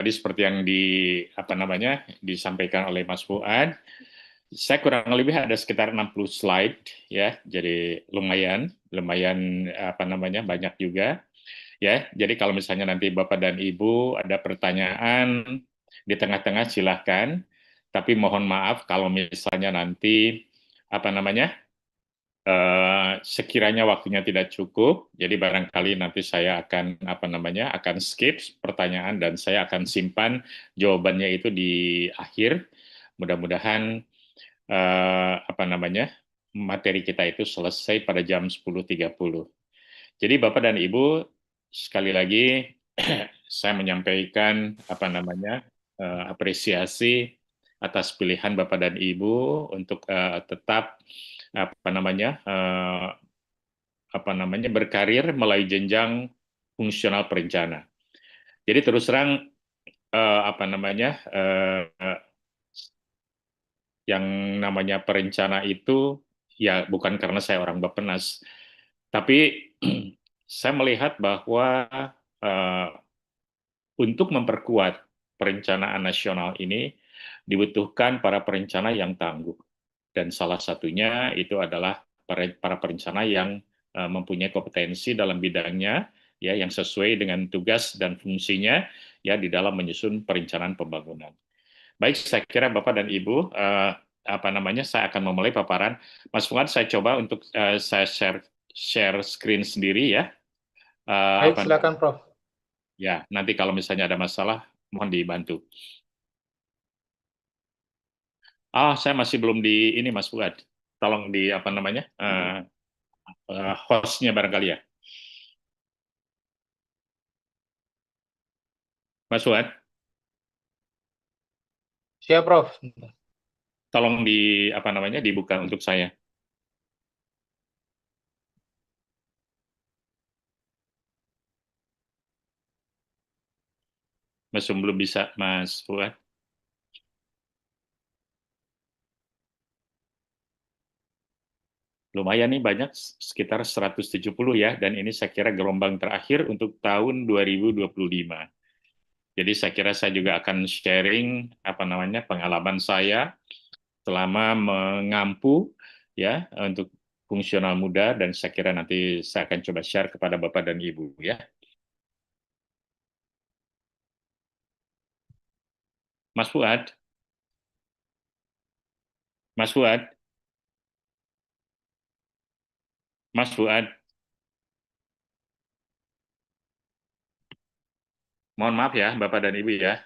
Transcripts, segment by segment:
tadi seperti yang disampaikan oleh Mas Fuad, saya kurang lebih ada sekitar 60 slide ya, jadi lumayan banyak juga ya. Jadi kalau misalnya nanti Bapak dan Ibu ada pertanyaan di tengah-tengah silahkan, tapi mohon maaf kalau misalnya nanti sekiranya waktunya tidak cukup, jadi barangkali nanti saya akan skip pertanyaan dan saya akan simpan jawabannya itu di akhir. Mudah-mudahan materi kita itu selesai pada jam 10.30. Jadi Bapak dan Ibu, sekali lagi saya menyampaikan apresiasi atas pilihan Bapak dan Ibu untuk tetap berkarir melalui jenjang fungsional perencana. Jadi terus terang yang namanya perencana itu ya bukan karena saya orang Bappenas, tapi saya melihat bahwa untuk memperkuat perencanaan nasional ini dibutuhkan para perencana yang tangguh. Dan salah satunya itu adalah para perencana yang mempunyai kompetensi dalam bidangnya, ya, yang sesuai dengan tugas dan fungsinya ya di dalam menyusun perencanaan pembangunan. Baik, saya kira Bapak dan Ibu, saya akan memulai paparan. Mas Fuad, saya coba untuk saya share screen sendiri ya. Baik, silakan Prof. Ya, nanti kalau misalnya ada masalah, mohon dibantu. Saya masih belum di ini Mas Fuad. Tolong di hostnya barangkali ya. Mas Fuad, Siap, Prof. tolong dibuka untuk saya. Masih belum bisa, Mas Fuad. Lumayan nih banyak, sekitar 170 ya, dan ini saya kira gelombang terakhir untuk tahun 2025. Jadi saya kira saya juga akan sharing pengalaman saya selama mengampu ya untuk fungsional muda, dan saya kira nanti saya akan coba share kepada Bapak dan Ibu ya. Mas Fuad, Mas Fuad, Mas Fuad, mohon maaf ya Bapak dan Ibu ya.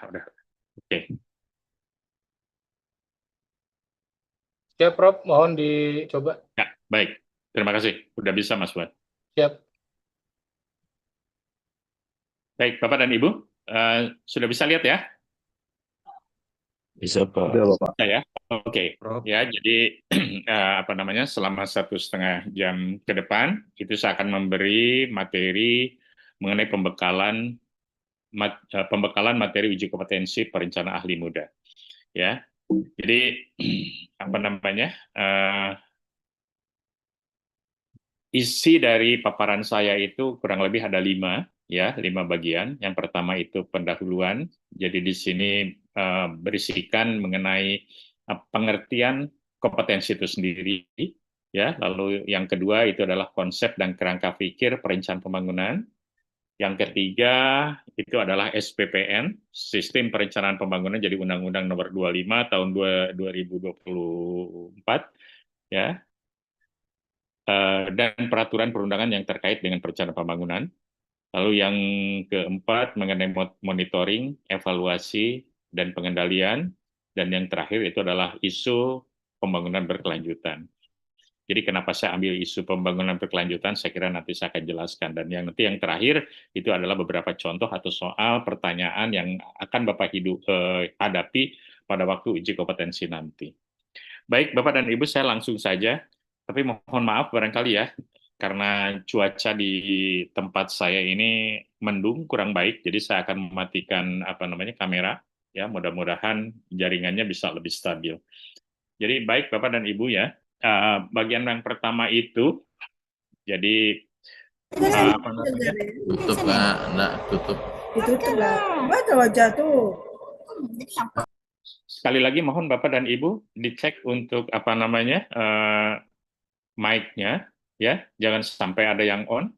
Udah. Oke. Siap, Prof. Mohon dicoba. Ya, baik. Terima kasih. Udah bisa Mas Fuad. Siap. Baik, Bapak dan Ibu, sudah bisa lihat ya? Bisa, Pak. Udah, Bapak. Ya, oke. Ya, jadi selama 1,5 jam ke depan itu saya akan memberi materi mengenai pembekalan materi uji kompetensi perencana ahli muda. Ya, jadi isi dari paparan saya itu kurang lebih ada 5 bagian. Yang pertama itu pendahuluan. Jadi di sini berisikan mengenai pengertian kompetensi itu sendiri, ya. Lalu yang kedua itu adalah konsep dan kerangka pikir perencanaan pembangunan. Yang ketiga itu adalah SPPN, Sistem Perencanaan Pembangunan, jadi Undang-Undang Nomor 25 Tahun 2024, ya. Dan peraturan perundangan yang terkait dengan perencanaan pembangunan. Lalu yang keempat mengenai monitoring, evaluasi, dan pengendalian. Dan yang terakhir itu adalah isu pembangunan berkelanjutan. Jadi kenapa saya ambil isu pembangunan berkelanjutan, saya kira nanti saya akan jelaskan. Dan yang terakhir itu adalah beberapa contoh atau soal pertanyaan yang akan Bapak hadapi pada waktu uji kompetensi nanti. Baik, Bapak dan Ibu, saya langsung saja. Tapi mohon maaf barangkali ya, karena cuaca di tempat saya ini mendung kurang baik, jadi saya akan mematikan kamera ya, mudah-mudahan jaringannya bisa lebih stabil. Jadi baik Bapak dan Ibu ya, bagian yang pertama itu jadi tutup enggak tutup. Ditutup lah. Baca wajah tuh. Sekali lagi mohon Bapak dan Ibu dicek untuk mic-nya ya, jangan sampai ada yang on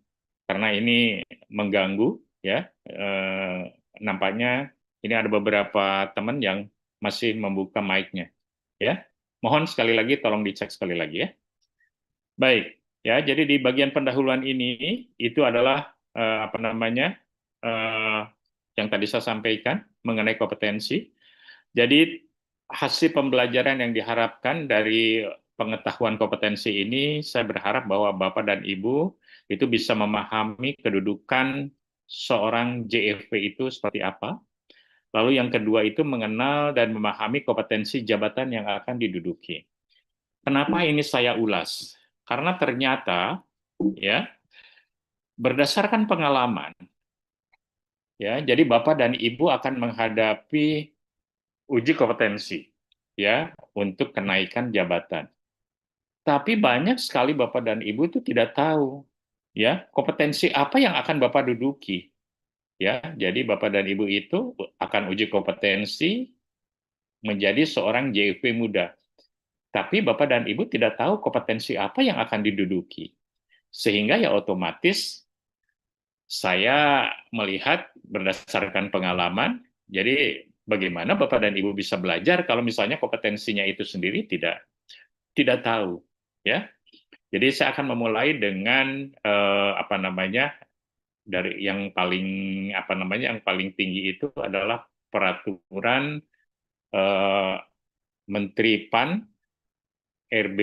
karena ini mengganggu ya. Nampaknya ini ada beberapa teman yang masih membuka mic-nya ya. Mohon sekali lagi tolong dicek sekali lagi ya. Baik, ya. Jadi di bagian pendahuluan ini itu adalah yang tadi saya sampaikan mengenai kompetensi. Jadi hasil pembelajaran yang diharapkan dari pengetahuan kompetensi ini, saya berharap bahwa Bapak dan Ibu itu bisa memahami kedudukan seorang JFP itu seperti apa. Lalu yang kedua itu mengenal dan memahami kompetensi jabatan yang akan diduduki. Kenapa ini saya ulas? Karena ternyata ya berdasarkan pengalaman ya, jadi Bapak dan Ibu akan menghadapi uji kompetensi ya untuk kenaikan jabatan. Tapi banyak sekali Bapak dan Ibu itu tidak tahu ya kompetensi apa yang akan Bapak duduki. Ya, jadi Bapak dan Ibu itu akan uji kompetensi menjadi seorang JFP muda. Tapi Bapak dan Ibu tidak tahu kompetensi apa yang akan diduduki. Sehingga ya otomatis saya melihat berdasarkan pengalaman, jadi bagaimana Bapak dan Ibu bisa belajar kalau misalnya kompetensinya itu sendiri tidak tahu, ya. Jadi saya akan memulai dengan dari yang paling yang paling tinggi itu adalah peraturan Menteri PAN RB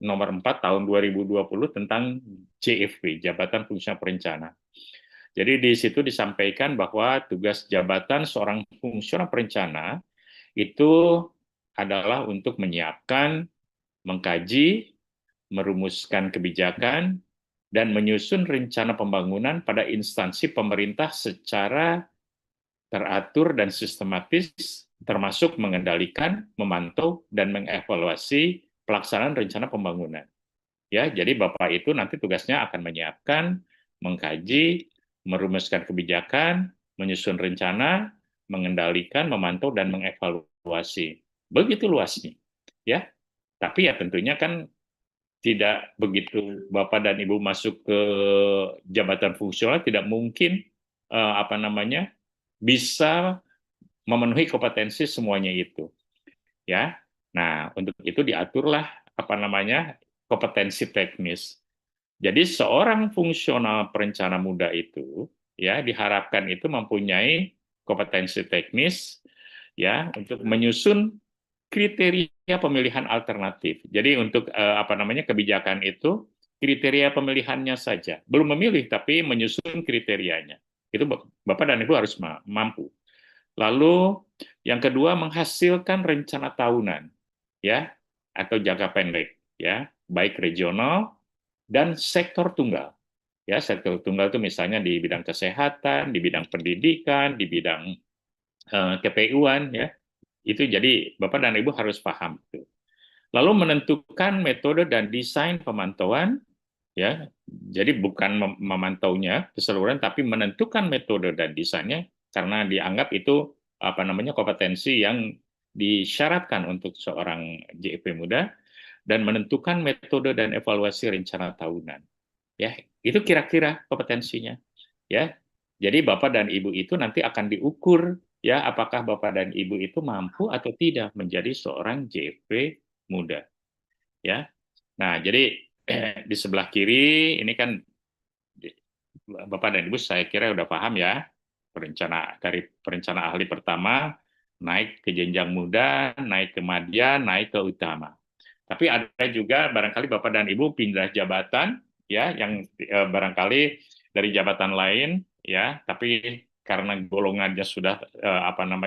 nomor 4 tahun 2020 tentang JFP, Jabatan Fungsional Perencana. Jadi di situ disampaikan bahwa tugas jabatan seorang fungsional perencana itu adalah untuk menyiapkan, mengkaji, merumuskan kebijakan, dan menyusun rencana pembangunan pada instansi pemerintah secara teratur dan sistematis, termasuk mengendalikan, memantau, dan mengevaluasi pelaksanaan rencana pembangunan. Ya, jadi Bapak itu nanti tugasnya akan menyiapkan, mengkaji, merumuskan kebijakan, menyusun rencana, mengendalikan, memantau, dan mengevaluasi. Begitu luasnya. Ya, tapi ya tentunya kan tidak begitu Bapak dan Ibu masuk ke jabatan fungsional tidak mungkin bisa memenuhi kompetensi semuanya itu. Ya. Nah, untuk itu diaturlah kompetensi teknis. Jadi seorang fungsional perencana muda itu ya diharapkan itu mempunyai kompetensi teknis ya untuk menyusun kriteria pemilihan alternatif. Jadi untuk kebijakan itu kriteria pemilihannya saja, belum memilih tapi menyusun kriterianya. Itu Bapak dan Ibu harus mampu. Lalu yang kedua menghasilkan rencana tahunan ya atau jangka pendek ya, baik regional dan sektor tunggal. Ya, sektor tunggal itu misalnya di bidang kesehatan, di bidang pendidikan, di bidang KPU-an ya. Itu jadi Bapak dan Ibu harus paham itu. Lalu menentukan metode dan desain pemantauan ya. Jadi bukan memantaunya keseluruhan tapi menentukan metode dan desainnya karena dianggap itu kompetensi yang disyaratkan untuk seorang JFP muda dan menentukan metode dan evaluasi rencana tahunan. Ya, itu kira-kira kompetensinya. Ya. Jadi Bapak dan Ibu itu nanti akan diukur ya apakah Bapak dan Ibu itu mampu atau tidak menjadi seorang JFP muda. Ya. Nah, jadi di sebelah kiri ini kan Bapak dan Ibu saya kira udah paham ya. Dari perencana ahli pertama naik ke jenjang muda, naik ke madya, naik ke utama. Tapi ada juga barangkali Bapak dan Ibu pindah jabatan ya yang barangkali dari jabatan lain ya, tapi karena golongannya sudah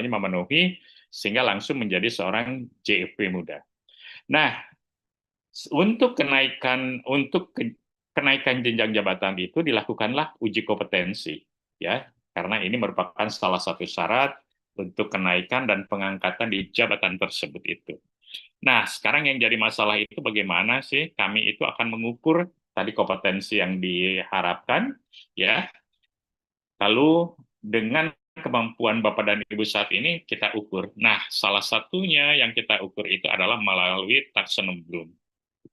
memenuhi sehingga langsung menjadi seorang JFP muda. Nah, untuk kenaikan jenjang jabatan itu dilakukanlah uji kompetensi, ya, karena ini merupakan salah satu syarat untuk kenaikan dan pengangkatan di jabatan tersebut itu. Nah, sekarang yang jadi masalah itu bagaimana sih kami itu akan mengukur tadi kompetensi yang diharapkan, ya. Lalu dengan kemampuan Bapak dan Ibu saat ini kita ukur. Nah, salah satunya yang kita ukur itu adalah melalui taksonomi Bloom.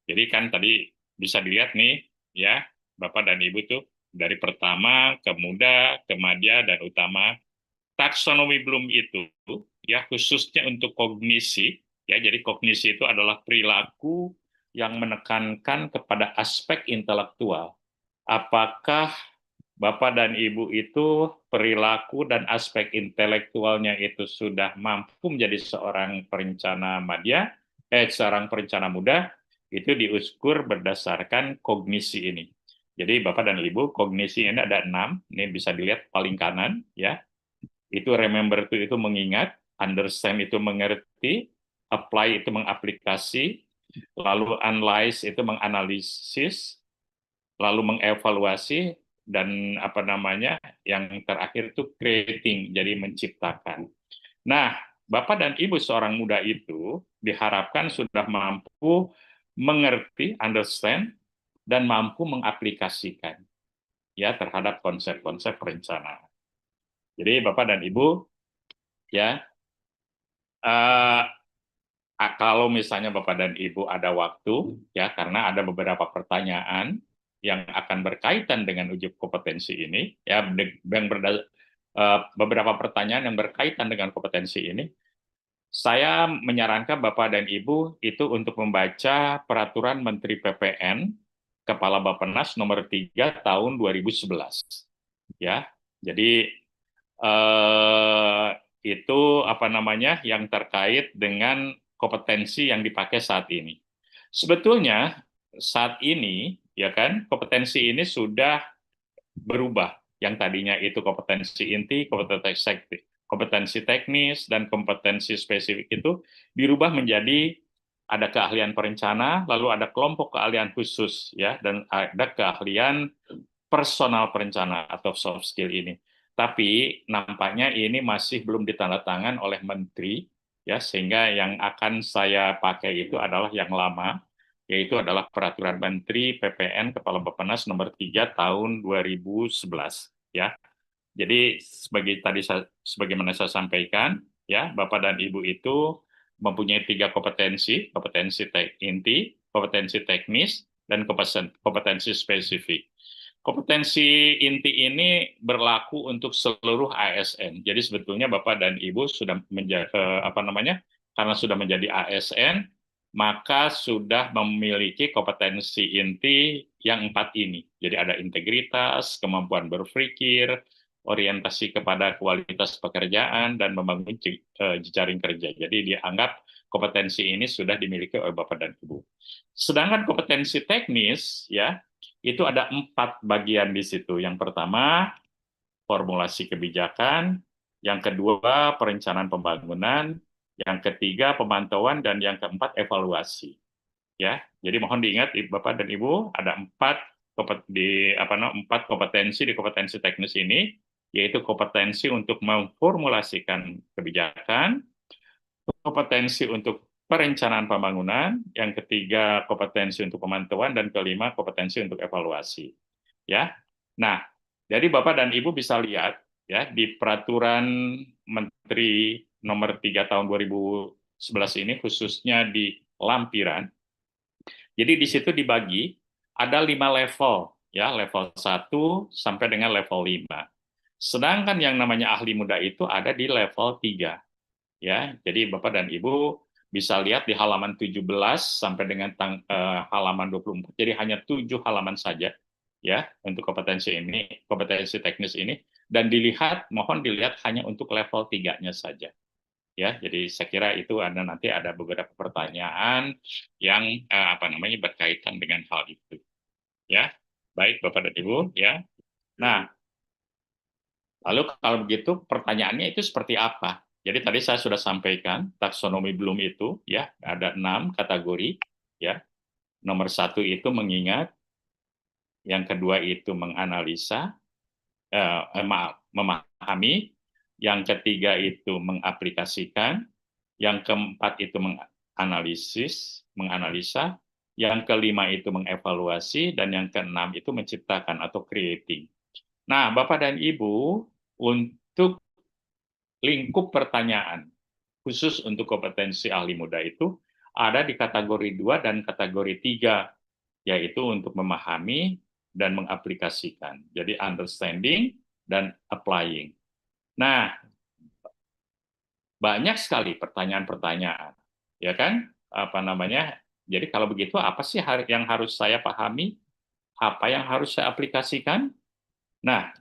Jadi kan tadi bisa dilihat nih, ya, Bapak dan Ibu tuh dari pertama ke muda, ke madya, dan utama. Taksonomi Bloom itu, ya, khususnya untuk kognisi, ya, jadi kognisi itu adalah perilaku yang menekankan kepada aspek intelektual. Apakah Bapak dan Ibu itu perilaku dan aspek intelektualnya itu sudah mampu menjadi seorang perencana madya, seorang perencana muda, itu diukur berdasarkan kognisi ini. Jadi Bapak dan Ibu, kognisi ini ada 6, ini bisa dilihat paling kanan, ya. Itu remember itu mengingat, understand itu mengerti, apply itu mengaplikasi, lalu analyze itu menganalisis, lalu mengevaluasi, dan yang terakhir itu creating, jadi menciptakan. Nah, Bapak dan Ibu seorang muda itu diharapkan sudah mampu mengerti, understand, dan mampu mengaplikasikan, ya, terhadap konsep-konsep perencanaan. Jadi Bapak dan Ibu, ya, kalau misalnya Bapak dan Ibu ada waktu, ya, karena ada beberapa pertanyaan yang akan berkaitan dengan uji kompetensi ini, ya, beberapa pertanyaan yang berkaitan dengan kompetensi ini, saya menyarankan Bapak dan Ibu itu untuk membaca Peraturan Menteri PPN Kepala Bappenas nomor 3 tahun 2011. Ya, jadi itu yang terkait dengan kompetensi yang dipakai saat ini. Sebetulnya saat ini, ya kan, kompetensi ini sudah berubah. Yang tadinya itu kompetensi inti, kompetensi teknis, dan kompetensi spesifik itu dirubah menjadi ada keahlian perencana, lalu ada kelompok keahlian khusus, ya, dan ada keahlian personal perencana atau soft skill ini. Tapi nampaknya ini masih belum ditandatangan oleh menteri, ya, sehingga yang akan saya pakai itu adalah yang lama, yaitu adalah Peraturan Menteri PPN Kepala Bappenas nomor 3 tahun 2011, ya. Jadi sebagaimana saya sampaikan, ya, Bapak dan Ibu itu mempunyai 3 kompetensi inti, kompetensi teknis, dan kompetensi spesifik. Kompetensi inti ini berlaku untuk seluruh ASN. Jadi sebetulnya Bapak dan Ibu sudah karena sudah menjadi ASN, maka sudah memiliki kompetensi inti yang 4 ini. Jadi ada integritas, kemampuan berpikir, orientasi kepada kualitas pekerjaan, dan membangun jejaring kerja. Jadi dianggap kompetensi ini sudah dimiliki oleh Bapak dan Ibu. Sedangkan kompetensi teknis, ya, itu ada 4 bagian di situ. Yang pertama, formulasi kebijakan. Yang kedua, perencanaan pembangunan. Yang ketiga, pemantauan. Dan yang keempat, evaluasi. Ya, jadi mohon diingat, Bapak dan Ibu, ada 4 kompetensi di kompetensi teknis ini, yaitu kompetensi untuk memformulasikan kebijakan, kompetensi untuk perencanaan pembangunan, yang ketiga kompetensi untuk pemantauan, dan kelima kompetensi untuk evaluasi. Ya. Nah, jadi Bapak dan Ibu bisa lihat, ya, di Peraturan Menteri nomor 3 tahun 2011 ini, khususnya di lampiran. Jadi di situ dibagi ada 5 level, ya, level 1 sampai dengan level 5. Sedangkan yang namanya ahli muda itu ada di level 3. Ya, jadi Bapak dan Ibu bisa lihat di halaman 17 sampai dengan halaman 24. Jadi hanya 7 halaman saja, ya, untuk kompetensi teknis ini, dan mohon dilihat hanya untuk level 3-nya saja. Ya, jadi saya kira itu nanti ada beberapa pertanyaan yang berkaitan dengan hal itu. Ya, baik Bapak dan Ibu, ya. Nah, lalu kalau begitu pertanyaannya itu seperti apa? Jadi tadi saya sudah sampaikan taksonomi Bloom itu, ya, ada 6 kategori, ya. Nomor 1 itu mengingat, yang kedua itu menganalisa, memahami, yang ketiga itu mengaplikasikan, yang keempat itu menganalisa, yang kelima itu mengevaluasi, dan yang keenam itu menciptakan atau creating. Nah, Bapak dan Ibu, untuk lingkup pertanyaan khusus untuk kompetensi ahli muda itu ada di kategori 2 dan kategori 3, yaitu untuk memahami dan mengaplikasikan. Jadi understanding dan applying. Nah, banyak sekali pertanyaan-pertanyaan, ya kan? Apa namanya? Jadi kalau begitu apa sih yang harus saya pahami? Apa yang harus saya aplikasikan? Nah,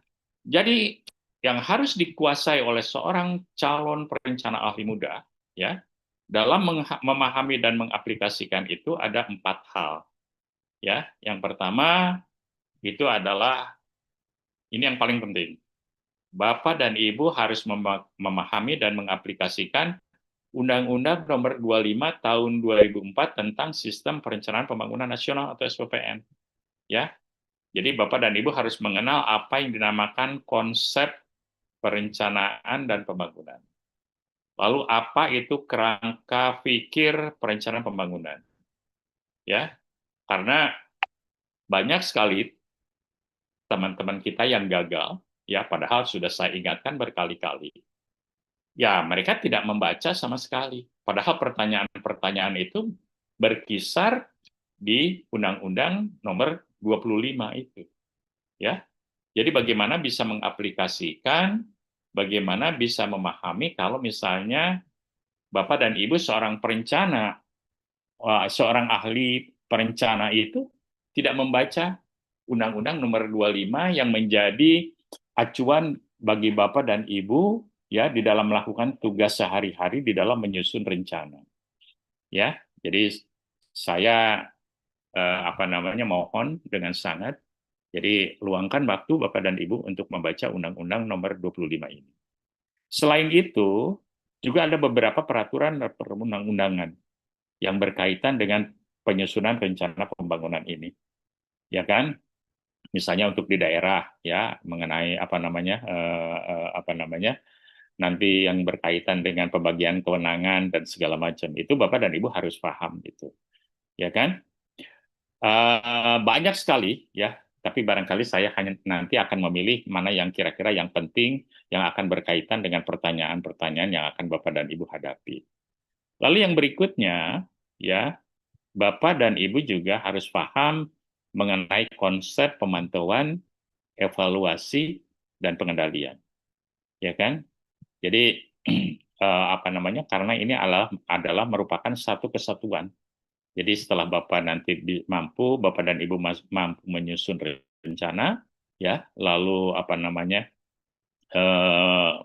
jadi yang harus dikuasai oleh seorang calon perencana ahli muda, ya, dalam memahami dan mengaplikasikan itu ada 4 hal. Ya, yang pertama itu adalah ini yang paling penting. Bapak dan Ibu harus memahami dan mengaplikasikan Undang-Undang Nomor 25 Tahun 2004 tentang Sistem Perencanaan Pembangunan Nasional atau SPPN. Ya, jadi Bapak dan Ibu harus mengenal apa yang dinamakan konsep perencanaan dan pembangunan. Lalu apa itu kerangka pikir perencanaan pembangunan? Ya, karena banyak sekali teman-teman kita yang gagal, ya padahal sudah saya ingatkan berkali-kali. Ya, mereka tidak membaca sama sekali. Padahal pertanyaan-pertanyaan itu berkisar di Undang-Undang Nomor 25 itu. Ya. Jadi bagaimana bisa mengaplikasikan, bagaimana bisa memahami kalau misalnya Bapak dan Ibu seorang perencana, seorang ahli perencana itu tidak membaca Undang-Undang Nomor 25 yang menjadi acuan bagi Bapak dan Ibu ya di dalam melakukan tugas sehari-hari di dalam menyusun rencana. Ya, jadi saya mohon dengan sangat jadi luangkan waktu Bapak dan Ibu untuk membaca Undang-Undang Nomor 25 ini. Selain itu, juga ada beberapa peraturan perundang-undangan yang berkaitan dengan penyusunan rencana pembangunan ini. Ya kan? Misalnya untuk di daerah ya mengenai nanti yang berkaitan dengan pembagian kewenangan dan segala macam itu Bapak dan Ibu harus paham gitu ya kan banyak sekali ya tapi barangkali saya hanya nanti akan memilih mana yang kira-kira yang penting yang akan berkaitan dengan pertanyaan-pertanyaan yang akan Bapak dan Ibu hadapi. Lalu yang berikutnya ya Bapak dan Ibu juga harus paham mengenai konsep pemantauan, evaluasi, dan pengendalian. Ya kan? Jadi karena ini adalah merupakan satu kesatuan. Jadi setelah Bapak nanti Bapak dan Ibu mampu menyusun rencana, ya, lalu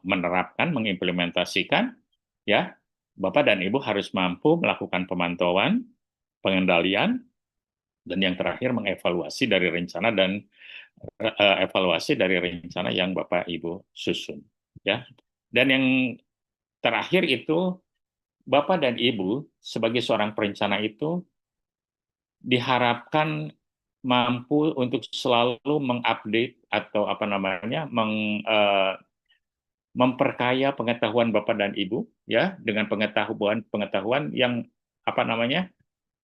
menerapkan, mengimplementasikan, ya, Bapak dan Ibu harus mampu melakukan pemantauan, pengendalian, dan yang terakhir mengevaluasi dari rencana dan evaluasi dari rencana yang Bapak Ibu susun, ya. Dan yang terakhir itu Bapak dan Ibu sebagai seorang perencana itu diharapkan mampu untuk selalu mengupdate atau memperkaya pengetahuan Bapak dan Ibu ya dengan pengetahuan yang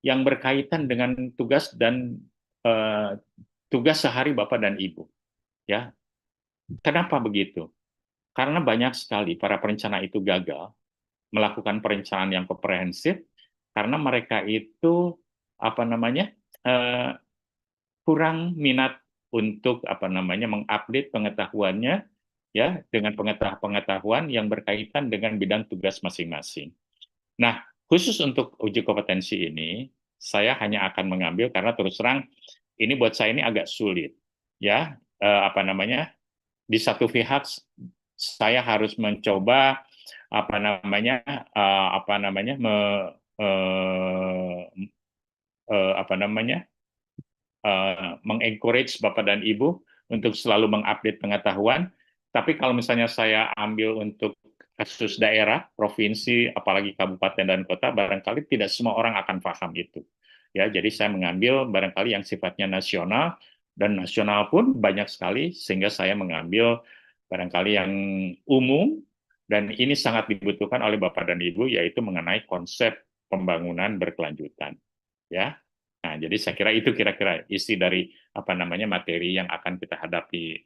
yang berkaitan dengan tugas dan tugas sehari Bapak dan Ibu ya. Kenapa begitu? Karena banyak sekali para perencana itu gagal melakukan perencanaan yang komprehensif karena mereka itu kurang minat untuk mengupdate pengetahuannya ya dengan pengetahuan yang berkaitan dengan bidang tugas masing-masing. Nah, khusus untuk uji kompetensi ini saya hanya akan mengambil karena terus terang ini buat saya ini agak sulit ya di satu pihak saya harus mencoba mengencourage Bapak dan Ibu untuk selalu mengupdate pengetahuan. Tapi kalau misalnya saya ambil untuk kasus daerah, provinsi, apalagi kabupaten dan kota, barangkali tidak semua orang akan paham itu. Ya, jadi saya mengambil barangkali yang sifatnya nasional dan nasional pun banyak sekali, sehingga saya mengambil barangkali yang umum, dan ini sangat dibutuhkan oleh Bapak dan Ibu, yaitu mengenai konsep pembangunan berkelanjutan. Ya, nah jadi saya kira itu kira-kira isi dari materi yang akan kita hadapi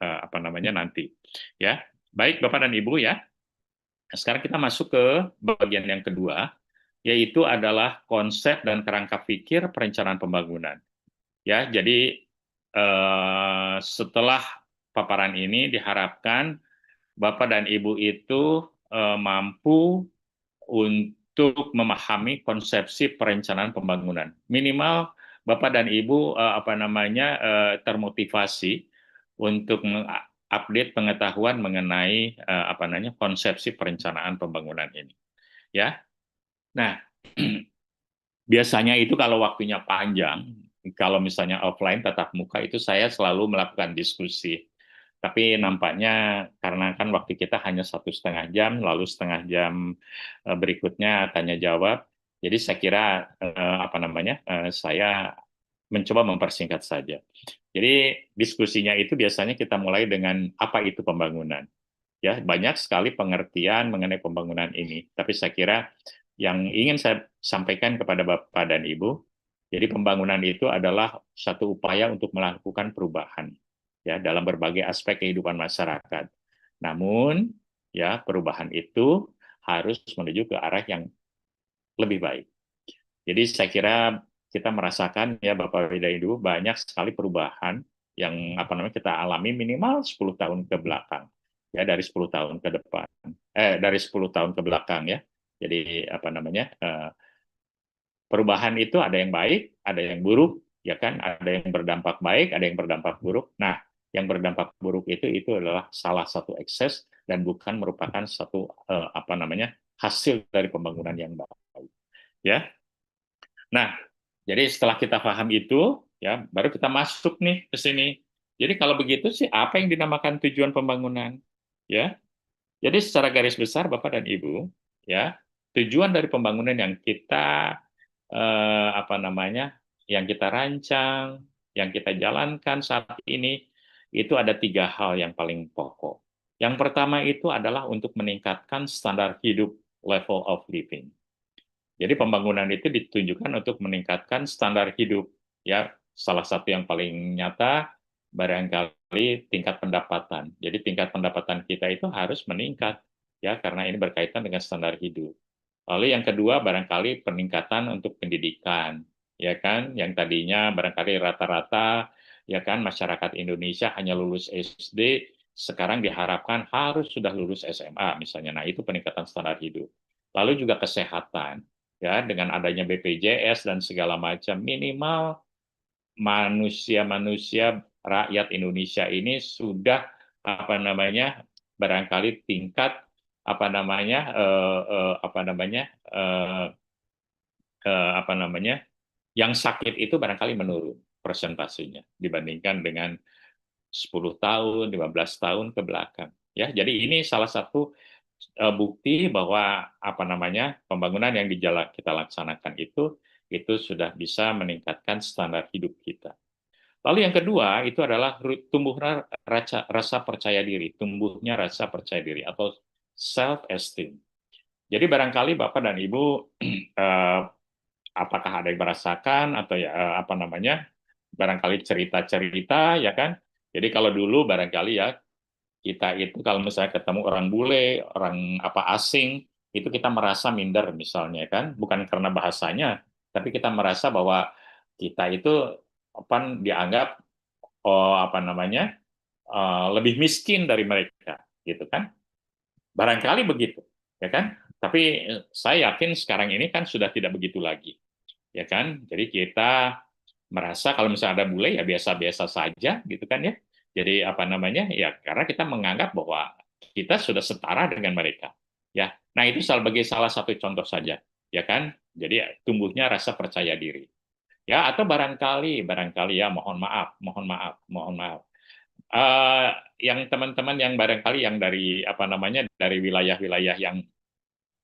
nanti. Ya, baik Bapak dan Ibu ya. Nah, sekarang kita masuk ke bagian yang kedua, yaitu adalah konsep dan kerangka pikir perencanaan pembangunan. Ya, jadi setelah paparan ini diharapkan Bapak dan Ibu itu mampu untuk memahami konsepsi perencanaan pembangunan. Minimal Bapak dan Ibu termotivasi untuk mengupdate pengetahuan mengenai konsepsi perencanaan pembangunan ini. Ya. Nah, biasanya itu kalau waktunya panjang, kalau misalnya offline tatap muka itu saya selalu melakukan diskusi. Tapi nampaknya karena kan waktu kita hanya 1,5 jam, lalu setengah jam berikutnya tanya jawab. Jadi saya kira saya mencoba mempersingkat saja. Jadi diskusinya itu biasanya kita mulai dengan apa itu pembangunan. Ya, banyak sekali pengertian mengenai pembangunan ini. Tapi saya kira yang ingin saya sampaikan kepada Bapak dan Ibu, jadi pembangunan itu adalah satu upaya untuk melakukan perubahan ya dalam berbagai aspek kehidupan masyarakat. Namun ya perubahan itu harus menuju ke arah yang lebih baik. Jadi saya kira kita merasakan ya Bapak dan Ibu banyak sekali perubahan yang kita alami minimal 10 tahun ke belakang. Ya dari 10 tahun ke depan. Dari 10 tahun ke belakang ya. Jadi perubahan itu ada yang baik, ada yang buruk, ya kan? Ada yang berdampak baik, ada yang berdampak buruk. Nah, yang berdampak buruk itu adalah salah satu ekses dan bukan merupakan satu hasil dari pembangunan yang baik. Ya. Nah, jadi setelah kita paham itu, ya, baru kita masuk nih ke sini. Jadi kalau begitu sih apa yang dinamakan tujuan pembangunan? Ya. Jadi secara garis besar Bapak dan Ibu, ya, tujuan dari pembangunan yang kita yang kita rancang, yang kita jalankan saat ini, itu ada 3 hal yang paling pokok. Yang pertama itu adalah untuk meningkatkan standar hidup, level of living. Jadi pembangunan itu ditujukan untuk meningkatkan standar hidup. Ya, salah satu yang paling nyata barangkali tingkat pendapatan. Jadi tingkat pendapatan kita itu harus meningkat ya karena ini berkaitan dengan standar hidup. Lalu yang kedua barangkali peningkatan untuk pendidikan, ya kan? Yang tadinya barangkali rata-rata ya kan masyarakat Indonesia hanya lulus SD, sekarang diharapkan harus sudah lulus SMA misalnya. Nah, itu peningkatan standar hidup. Lalu juga kesehatan, ya dengan adanya BPJS dan segala macam minimal manusia rakyat Indonesia ini sudah barangkali tingkat yang sakit itu barangkali menurun persentasenya dibandingkan dengan 10 tahun, 15 tahun ke belakang. Ya, jadi ini salah satu bukti bahwa pembangunan yang kita laksanakan itu sudah bisa meningkatkan standar hidup kita. Lalu yang kedua itu adalah tumbuhnya rasa percaya diri, tumbuhnya rasa percaya diri atau self esteem. Jadi barangkali Bapak dan Ibu apakah ada yang merasakan atau ya barangkali cerita-cerita ya kan. Jadi kalau dulu barangkali ya kita itu kalau misalnya ketemu orang bule, orang asing, itu kita merasa minder misalnya kan, bukan karena bahasanya, tapi kita merasa bahwa kita itu dianggap lebih miskin dari mereka, gitu kan? Barangkali begitu, ya kan? Tapi saya yakin sekarang ini kan sudah tidak begitu lagi, ya kan? Jadi kita merasa kalau misalnya ada bule ya biasa-biasa saja, gitu kan ya? Jadi ya karena kita menganggap bahwa kita sudah setara dengan mereka. Ya. Nah, itu sebagai salah satu contoh saja, ya kan? Jadi tumbuhnya rasa percaya diri. Ya, atau barangkali ya mohon maaf. Yang teman-teman yang barangkali yang dari dari wilayah-wilayah yang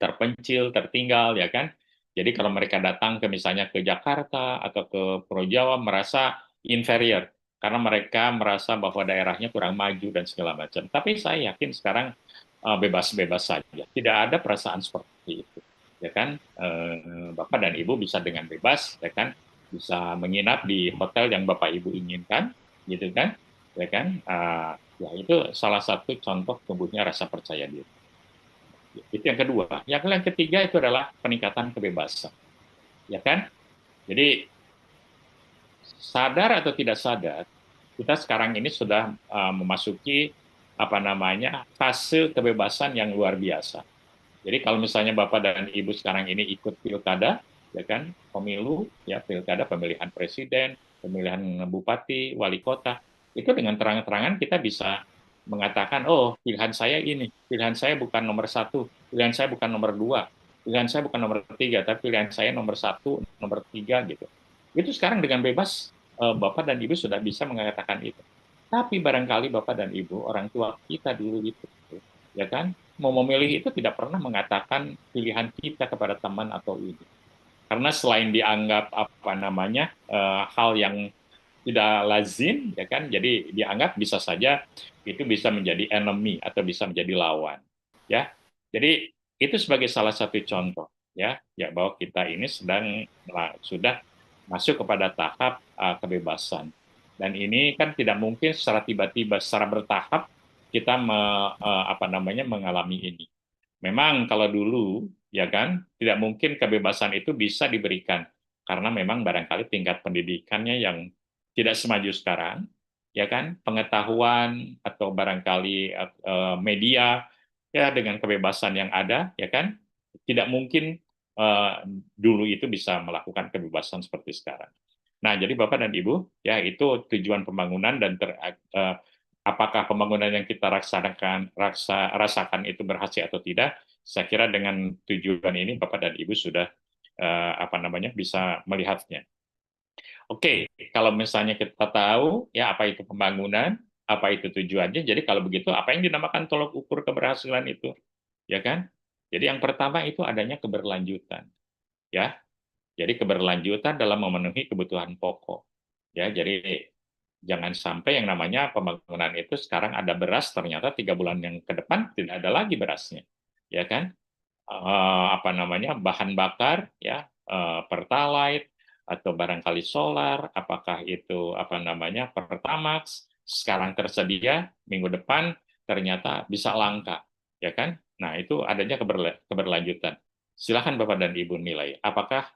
terpencil, tertinggal ya kan. Jadi kalau mereka datang ke misalnya ke Jakarta atau ke Pulau Jawa merasa inferior karena mereka merasa bahwa daerahnya kurang maju dan segala macam. Tapi saya yakin sekarang bebas-bebas saja, tidak ada perasaan seperti itu, ya kan? Bapak dan Ibu bisa dengan bebas, ya kan? Bisa menginap di hotel yang Bapak Ibu inginkan, gitu kan? Ya kan? Ya itu salah satu contoh tumbuhnya rasa percaya diri. Itu yang kedua. Yang ketiga itu adalah peningkatan kebebasan, ya kan? Jadi sadar atau tidak sadar, kita sekarang ini sudah memasuki apa namanya fase kebebasan yang luar biasa. Jadi kalau misalnya Bapak dan Ibu sekarang ini ikut pilkada, ya kan, pemilu, ya pilkada, pemilihan presiden, pemilihan bupati, wali kota, itu dengan terang-terangan kita bisa mengatakan, oh pilihan saya ini, pilihan saya bukan nomor satu, pilihan saya bukan nomor dua, pilihan saya bukan nomor tiga, tapi pilihan saya nomor satu, nomor tiga gitu. Itu sekarang dengan bebas Bapak dan Ibu sudah bisa mengatakan itu. Tapi barangkali Bapak dan Ibu, orang tua kita dulu gitu, ya kan, mau memilih itu tidak pernah mengatakan pilihan kita kepada teman atau ini. Karena selain dianggap apa namanya hal yang tidak lazim, ya kan, jadi dianggap bisa saja itu bisa menjadi enemy atau bisa menjadi lawan, ya. Jadi itu sebagai salah satu contoh, ya bahwa kita ini sudah masuk kepada tahap kebebasan. Dan ini kan tidak mungkin secara tiba-tiba, secara bertahap kita mengalami ini. Memang kalau dulu, ya kan, tidak mungkin kebebasan itu bisa diberikan karena memang barangkali tingkat pendidikannya yang tidak semaju sekarang, ya kan, pengetahuan atau barangkali media ya dengan kebebasan yang ada, ya kan, tidak mungkin dulu itu bisa melakukan kebebasan seperti sekarang. Nah, jadi Bapak dan Ibu, ya itu tujuan pembangunan dan apakah pembangunan yang kita rasakan itu berhasil atau tidak? Saya kira dengan tujuan ini Bapak dan Ibu sudah bisa melihatnya. Oke, kalau misalnya kita tahu ya apa itu pembangunan, apa itu tujuannya, jadi kalau begitu apa yang dinamakan tolok ukur keberhasilan itu, ya kan? Jadi yang pertama itu adanya keberlanjutan, ya. Jadi keberlanjutan dalam memenuhi kebutuhan pokok. Ya, jadi jangan sampai yang namanya pembangunan itu sekarang ada beras, ternyata 3 bulan yang ke depan tidak ada lagi berasnya, ya kan? Bahan bakar, ya pertalite atau barangkali solar, apakah itu Pertamax sekarang tersedia, minggu depan ternyata bisa langka, ya kan? Nah itu adanya keberlanjutan. Silakan Bapak dan Ibu nilai, apakah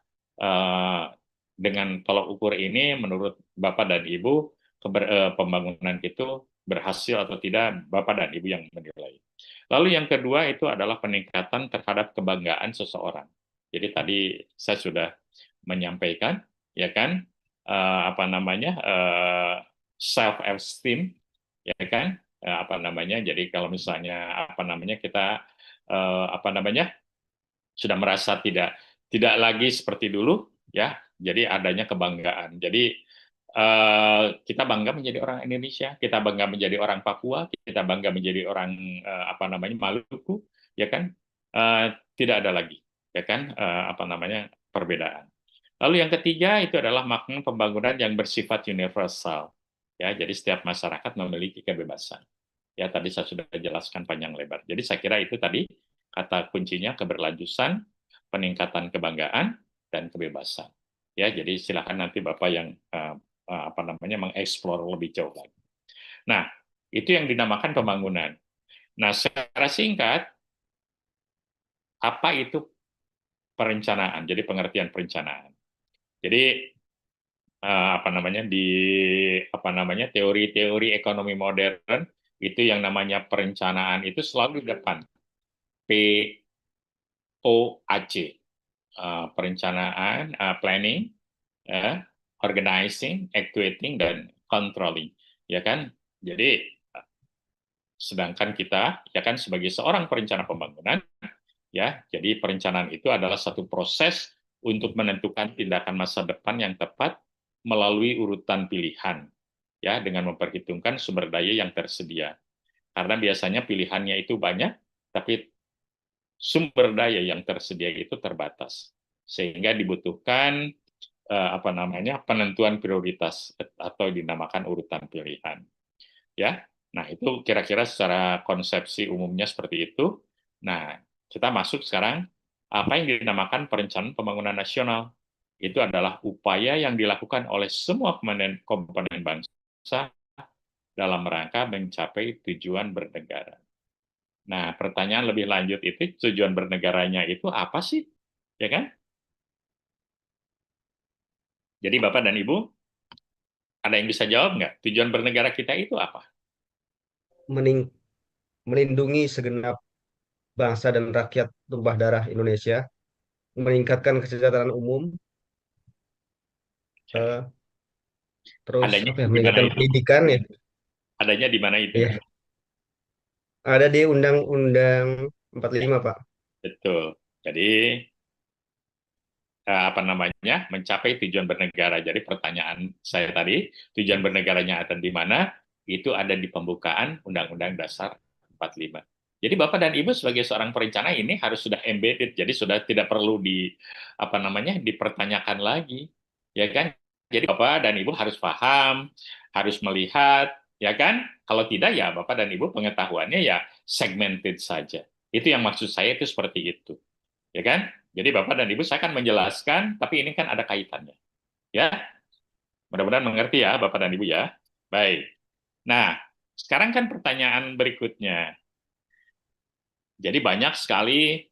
dengan tolok ukur ini menurut Bapak dan Ibu pembangunan itu berhasil atau tidak, Bapak dan Ibu yang menilai. Lalu yang kedua itu adalah peningkatan terhadap kebanggaan seseorang. Jadi tadi saya sudah menyampaikan, ya kan, self esteem, ya kan, Jadi kalau misalnya kita sudah merasa tidak lagi seperti dulu, ya. Jadi adanya kebanggaan. Jadi kita bangga menjadi orang Indonesia, kita bangga menjadi orang Papua, kita bangga menjadi orang Maluku, ya kan? Tidak ada lagi, ya kan? Perbedaan. Lalu yang ketiga itu adalah makna pembangunan yang bersifat universal. Ya, jadi setiap masyarakat memiliki kebebasan. Ya, tadi saya sudah jelaskan panjang lebar. Jadi saya kira itu tadi kata kuncinya keberlanjutan, peningkatan kebanggaan, dan kebebasan. Ya, jadi silakan nanti Bapak yang mengeksplor lebih jauh lagi. Nah, itu yang dinamakan pembangunan. Nah, secara singkat, apa itu perencanaan? Jadi pengertian perencanaan. Jadi teori-teori ekonomi modern itu yang namanya perencanaan itu selalu di depan. POAC, perencanaan, planning, organizing, actuating, dan controlling, ya kan? Jadi sedangkan kita, ya kan, sebagai seorang perencana pembangunan, ya, jadi perencanaan itu adalah satu proses untuk menentukan tindakan masa depan yang tepat melalui urutan pilihan, ya, dengan memperhitungkan sumber daya yang tersedia. Karena biasanya pilihannya itu banyak, tapi sumber daya yang tersedia itu terbatas, sehingga dibutuhkan apa namanya, penentuan prioritas atau dinamakan urutan pilihan. Ya, nah itu kira-kira secara konsepsi umumnya seperti itu. Nah, kita masuk sekarang apa yang dinamakan perencanaan pembangunan nasional. Itu adalah upaya yang dilakukan oleh semua komponen bangsa dalam rangka mencapai tujuan bernegara. Nah, pertanyaan lebih lanjut itu tujuan bernegaranya itu apa sih? Ya kan? Jadi Bapak dan Ibu, ada yang bisa jawab nggak? Tujuan bernegara kita itu apa? Mening- Melindungi segenap bangsa dan rakyat tumpah darah Indonesia, meningkatkan kesejahteraan umum, Ya. eh, terus Adanya apa ya, di mana meningkatkan itu? pendidikan ya. Adanya di mana itu? Ya, ada di Undang-Undang 45, Pak. Betul. Jadi apa namanya, mencapai tujuan bernegara. Jadi pertanyaan saya tadi, tujuan bernegaranya ada di mana? Itu ada di pembukaan Undang-Undang Dasar 45. Jadi Bapak dan Ibu sebagai seorang perencana ini harus sudah embedded, jadi sudah tidak perlu di apa namanya, dipertanyakan lagi, ya kan? Jadi Bapak dan Ibu harus paham, harus melihat, ya kan? Kalau tidak ya Bapak dan Ibu pengetahuannya ya segmented saja. Itu yang maksud saya itu seperti itu, ya kan? Jadi Bapak dan Ibu saya akan menjelaskan, tapi ini kan ada kaitannya. Ya, mudah-mudahan mengerti ya Bapak dan Ibu ya. Baik. Nah, sekarang kan pertanyaan berikutnya. Jadi banyak sekali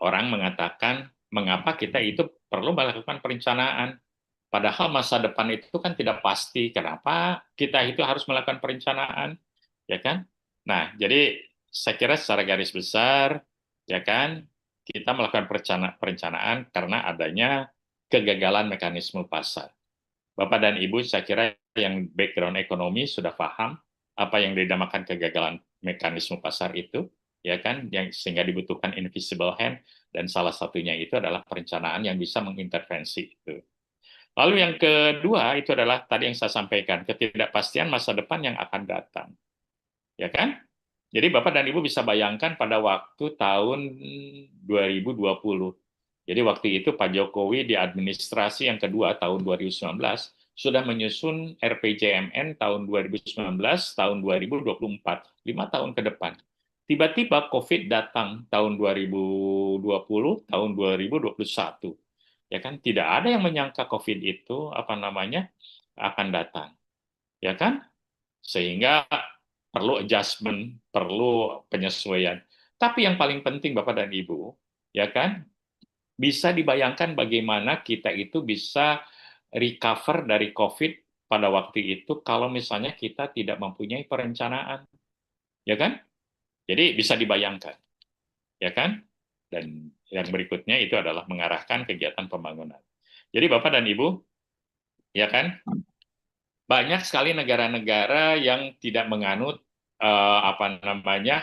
orang mengatakan, mengapa kita itu perlu melakukan perencanaan? Padahal masa depan itu kan tidak pasti. Kenapa kita itu harus melakukan perencanaan? Ya kan? Nah, jadi saya kira secara garis besar, ya kan, kita melakukan perencanaan karena adanya kegagalan mekanisme pasar. Bapak dan Ibu, saya kira yang background ekonomi sudah paham apa yang dinamakan kegagalan mekanisme pasar itu, ya kan, yang sehingga dibutuhkan invisible hand, dan salah satunya itu adalah perencanaan yang bisa mengintervensi itu. Lalu yang kedua itu adalah tadi yang saya sampaikan, ketidakpastian masa depan yang akan datang. Ya kan? Jadi Bapak dan Ibu bisa bayangkan pada waktu tahun 2020. Jadi waktu itu Pak Jokowi di administrasi yang kedua tahun 2019 sudah menyusun RPJMN tahun 2019, tahun 2024, 5 tahun ke depan. Tiba-tiba COVID datang tahun 2020, tahun 2021. Ya kan, tidak ada yang menyangka COVID itu apa namanya akan datang. Ya kan? Sehingga perlu adjustment, perlu penyesuaian. Tapi yang paling penting Bapak dan Ibu, ya kan, bisa dibayangkan bagaimana kita itu bisa recover dari COVID pada waktu itu kalau misalnya kita tidak mempunyai perencanaan, ya kan? Jadi bisa dibayangkan, ya kan? Dan yang berikutnya itu adalah mengarahkan kegiatan pembangunan. Jadi Bapak dan Ibu, ya kan? Banyak sekali negara-negara yang tidak menganut apa namanya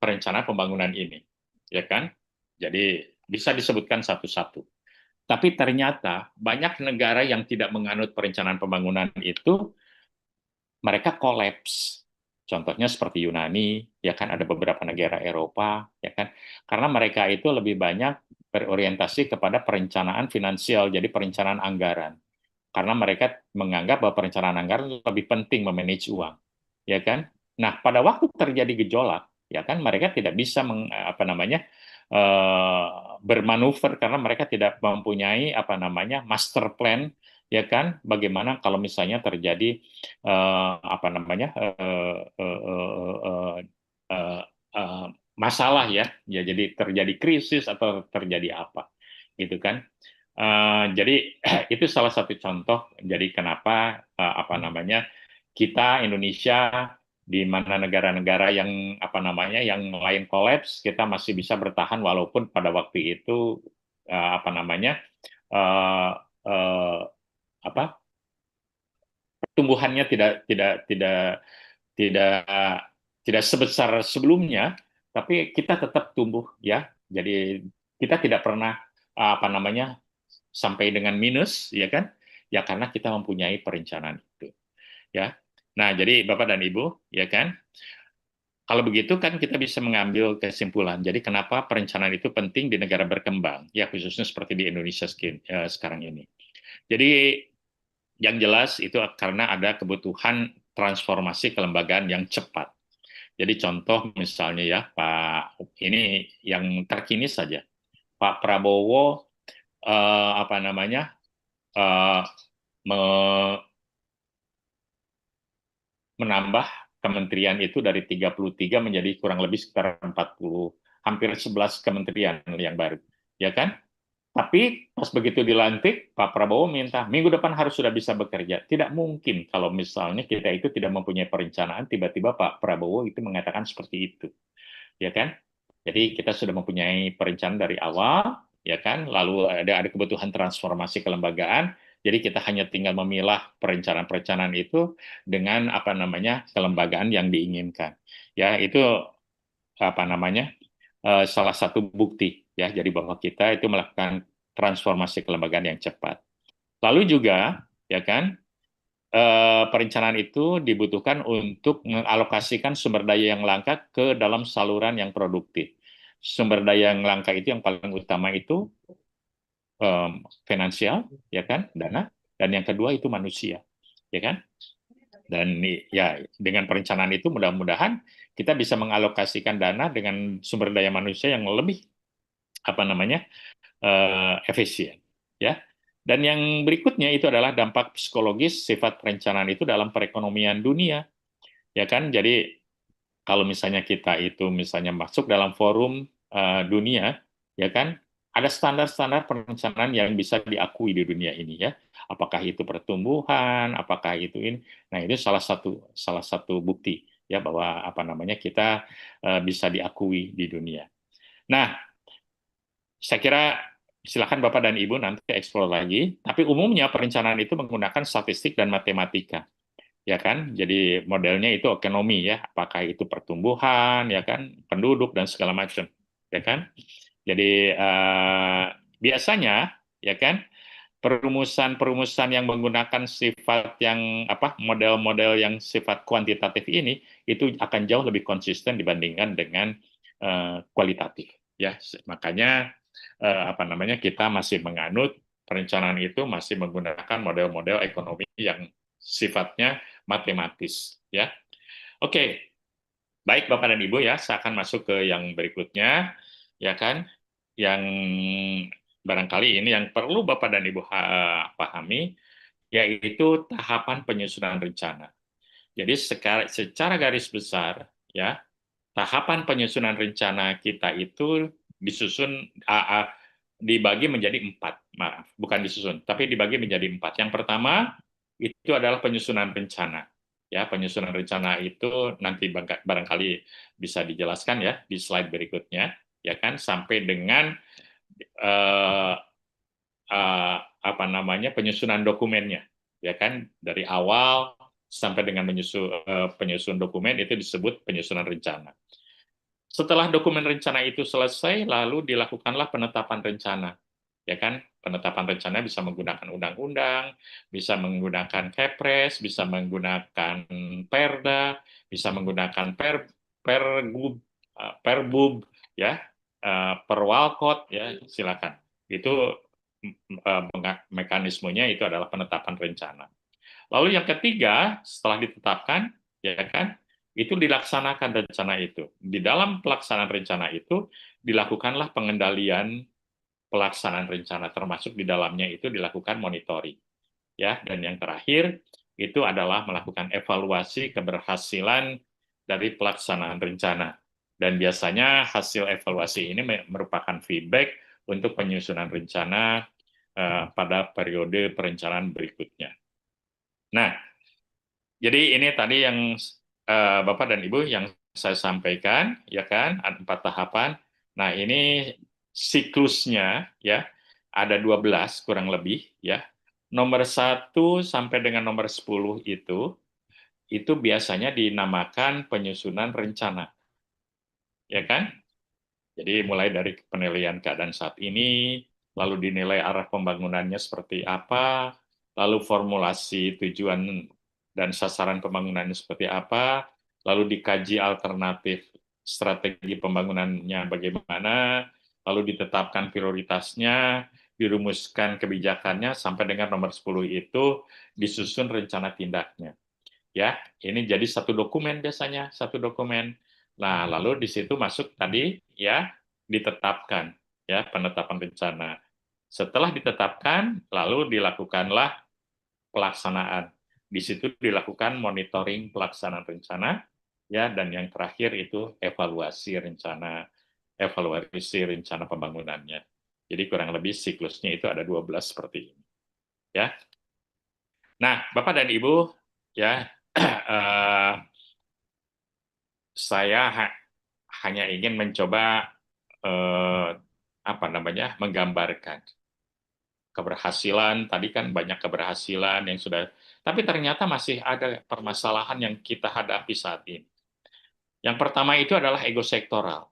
perencanaan pembangunan ini, ya kan? Jadi bisa disebutkan satu-satu. Tapi ternyata banyak negara yang tidak menganut perencanaan pembangunan itu, mereka kolaps. Contohnya seperti Yunani, ya kan, ada beberapa negara Eropa, ya kan, karena mereka itu lebih banyak berorientasi kepada perencanaan finansial, jadi perencanaan anggaran. Karena mereka menganggap bahwa perencanaan anggaran lebih penting memanage uang, ya kan? Nah, pada waktu terjadi gejolak, ya kan, mereka tidak bisa apa namanya bermanuver karena mereka tidak mempunyai apa namanya master plan, ya kan? Bagaimana kalau misalnya terjadi apa namanya masalah ya, ya jadi terjadi krisis atau terjadi apa, gitu kan? Jadi itu salah satu contoh. Jadi kenapa apa namanya kita Indonesia di mana negara-negara yang apa namanya yang lain kolaps, kita masih bisa bertahan walaupun pada waktu itu apa namanya uh, uh, apa pertumbuhannya tidak tidak sebesar sebelumnya, tapi kita tetap tumbuh ya. Jadi kita tidak pernah apa namanya sampai dengan minus, ya kan? Ya karena kita mempunyai perencanaan itu, ya. Nah, jadi Bapak dan Ibu, ya kan? Kalau begitu kan kita bisa mengambil kesimpulan. Jadi kenapa perencanaan itu penting di negara berkembang, ya khususnya seperti di Indonesia sekarang ini. Jadi yang jelas itu karena ada kebutuhan transformasi kelembagaan yang cepat. Jadi contoh misalnya ya Pak, ini yang terkini saja, Pak Prabowo apa namanya menambah kementerian itu dari 33 menjadi kurang lebih sekitar 40, hampir 11 kementerian yang baru, ya kan? Tapi pas begitu dilantik, Pak Prabowo minta minggu depan harus sudah bisa bekerja. Tidak mungkin kalau misalnya kita itu tidak mempunyai perencanaan, tiba-tiba Pak Prabowo itu mengatakan seperti itu, ya kan? Jadi kita sudah mempunyai perencanaan dari awal, ya kan? Lalu ada kebutuhan transformasi kelembagaan. Jadi kita hanya tinggal memilah perencanaan-perencanaan itu dengan apa namanya kelembagaan yang diinginkan. Ya itu apa namanya salah satu bukti ya. Jadi bahwa kita itu melakukan transformasi kelembagaan yang cepat. Lalu juga ya kan perencanaan itu dibutuhkan untuk mengalokasikan sumber daya yang langka ke dalam saluran yang produktif. Sumber daya yang langka itu yang paling utama itu finansial, ya kan, dana, dan yang kedua itu manusia, ya kan. Dan ya dengan perencanaan itu mudah-mudahan kita bisa mengalokasikan dana dengan sumber daya manusia yang lebih apa namanya efisien, ya. Dan yang berikutnya itu adalah dampak psikologis sifat perencanaan itu dalam perekonomian dunia, ya kan? Jadi kalau misalnya kita itu misalnya masuk dalam forum dunia, ya kan? Ada standar-standar perencanaan yang bisa diakui di dunia ini ya. Apakah itu pertumbuhan, apakah itu ini. Nah, itu salah satu bukti ya bahwa apa namanya kita bisa diakui di dunia. Nah, saya kira silakan Bapak dan Ibu nanti eksplor lagi. Tapi umumnya perencanaan itu menggunakan statistik dan matematika, ya kan? Jadi modelnya itu ekonomi ya, apakah itu pertumbuhan, ya kan, penduduk dan segala macam, ya kan? Jadi biasanya, ya kan, perumusan-perumusan yang menggunakan sifat yang apa model-model yang sifat kuantitatif ini itu akan jauh lebih konsisten dibandingkan dengan kualitatif, ya. Makanya apa namanya kita masih menganut perencanaan itu masih menggunakan model-model ekonomi yang sifatnya matematis ya. Oke. Baik Bapak dan Ibu ya, saya akan masuk ke yang berikutnya ya kan. Yang barangkali ini yang perlu Bapak dan Ibu pahami yaitu tahapan penyusunan rencana. Jadi secara garis besar ya, tahapan penyusunan rencana kita itu disusun dibagi menjadi 4, maaf, bukan disusun, tapi dibagi menjadi 4. Yang pertama itu adalah penyusunan rencana. Ya, penyusunan rencana itu nanti barangkali bisa dijelaskan ya di slide berikutnya, ya kan, sampai dengan apa namanya penyusunan dokumennya, ya kan, dari awal sampai dengan penyusun dokumen itu disebut penyusunan rencana. Setelah dokumen rencana itu selesai, lalu dilakukanlah penetapan rencana. Ya kan? Penetapan rencana bisa menggunakan undang-undang, bisa menggunakan Kepres, bisa menggunakan Perda, bisa menggunakan Pergub, Perbub, ya, Perwalkot, ya, silakan. Itu mekanismenya itu adalah penetapan rencana. Lalu yang ketiga, setelah ditetapkan, ya kan, itu dilaksanakan rencana itu. Di dalam pelaksanaan rencana itu dilakukanlah pengendalian pelaksanaan rencana, termasuk di dalamnya itu dilakukan monitoring. Ya, dan yang terakhir itu adalah melakukan evaluasi keberhasilan dari pelaksanaan rencana. Dan biasanya hasil evaluasi ini merupakan feedback untuk penyusunan rencana pada periode perencanaan berikutnya. Nah, jadi ini tadi yang Bapak dan Ibu yang saya sampaikan, ya kan, ada 4 tahapan. Nah, ini siklusnya ya ada 12 kurang lebih ya. Nomor 1 sampai dengan nomor 10 itu biasanya dinamakan penyusunan rencana. Ya kan? Jadi mulai dari penilaian keadaan saat ini, lalu dinilai arah pembangunannya seperti apa, lalu formulasi tujuan dan sasaran pembangunannya seperti apa, lalu dikaji alternatif strategi pembangunannya bagaimana, lalu ditetapkan prioritasnya, dirumuskan kebijakannya sampai dengan nomor 10 itu disusun rencana tindaknya. Ya, ini jadi satu dokumen biasanya, satu dokumen. Nah, lalu di situ masuk tadi ya ditetapkan ya penetapan rencana. Setelah ditetapkan, lalu dilakukanlah pelaksanaan. Di situ dilakukan monitoring pelaksanaan rencana ya, dan yang terakhir itu evaluasi rencana pembangunannya. Jadi kurang lebih siklusnya itu ada 12 seperti ini. Ya. Nah, Bapak dan Ibu, ya saya hanya ingin mencoba menggambarkan keberhasilan. Tadi kan banyak keberhasilan yang sudah, tapi ternyata masih ada permasalahan yang kita hadapi saat ini. Yang pertama itu adalah ego sektoral,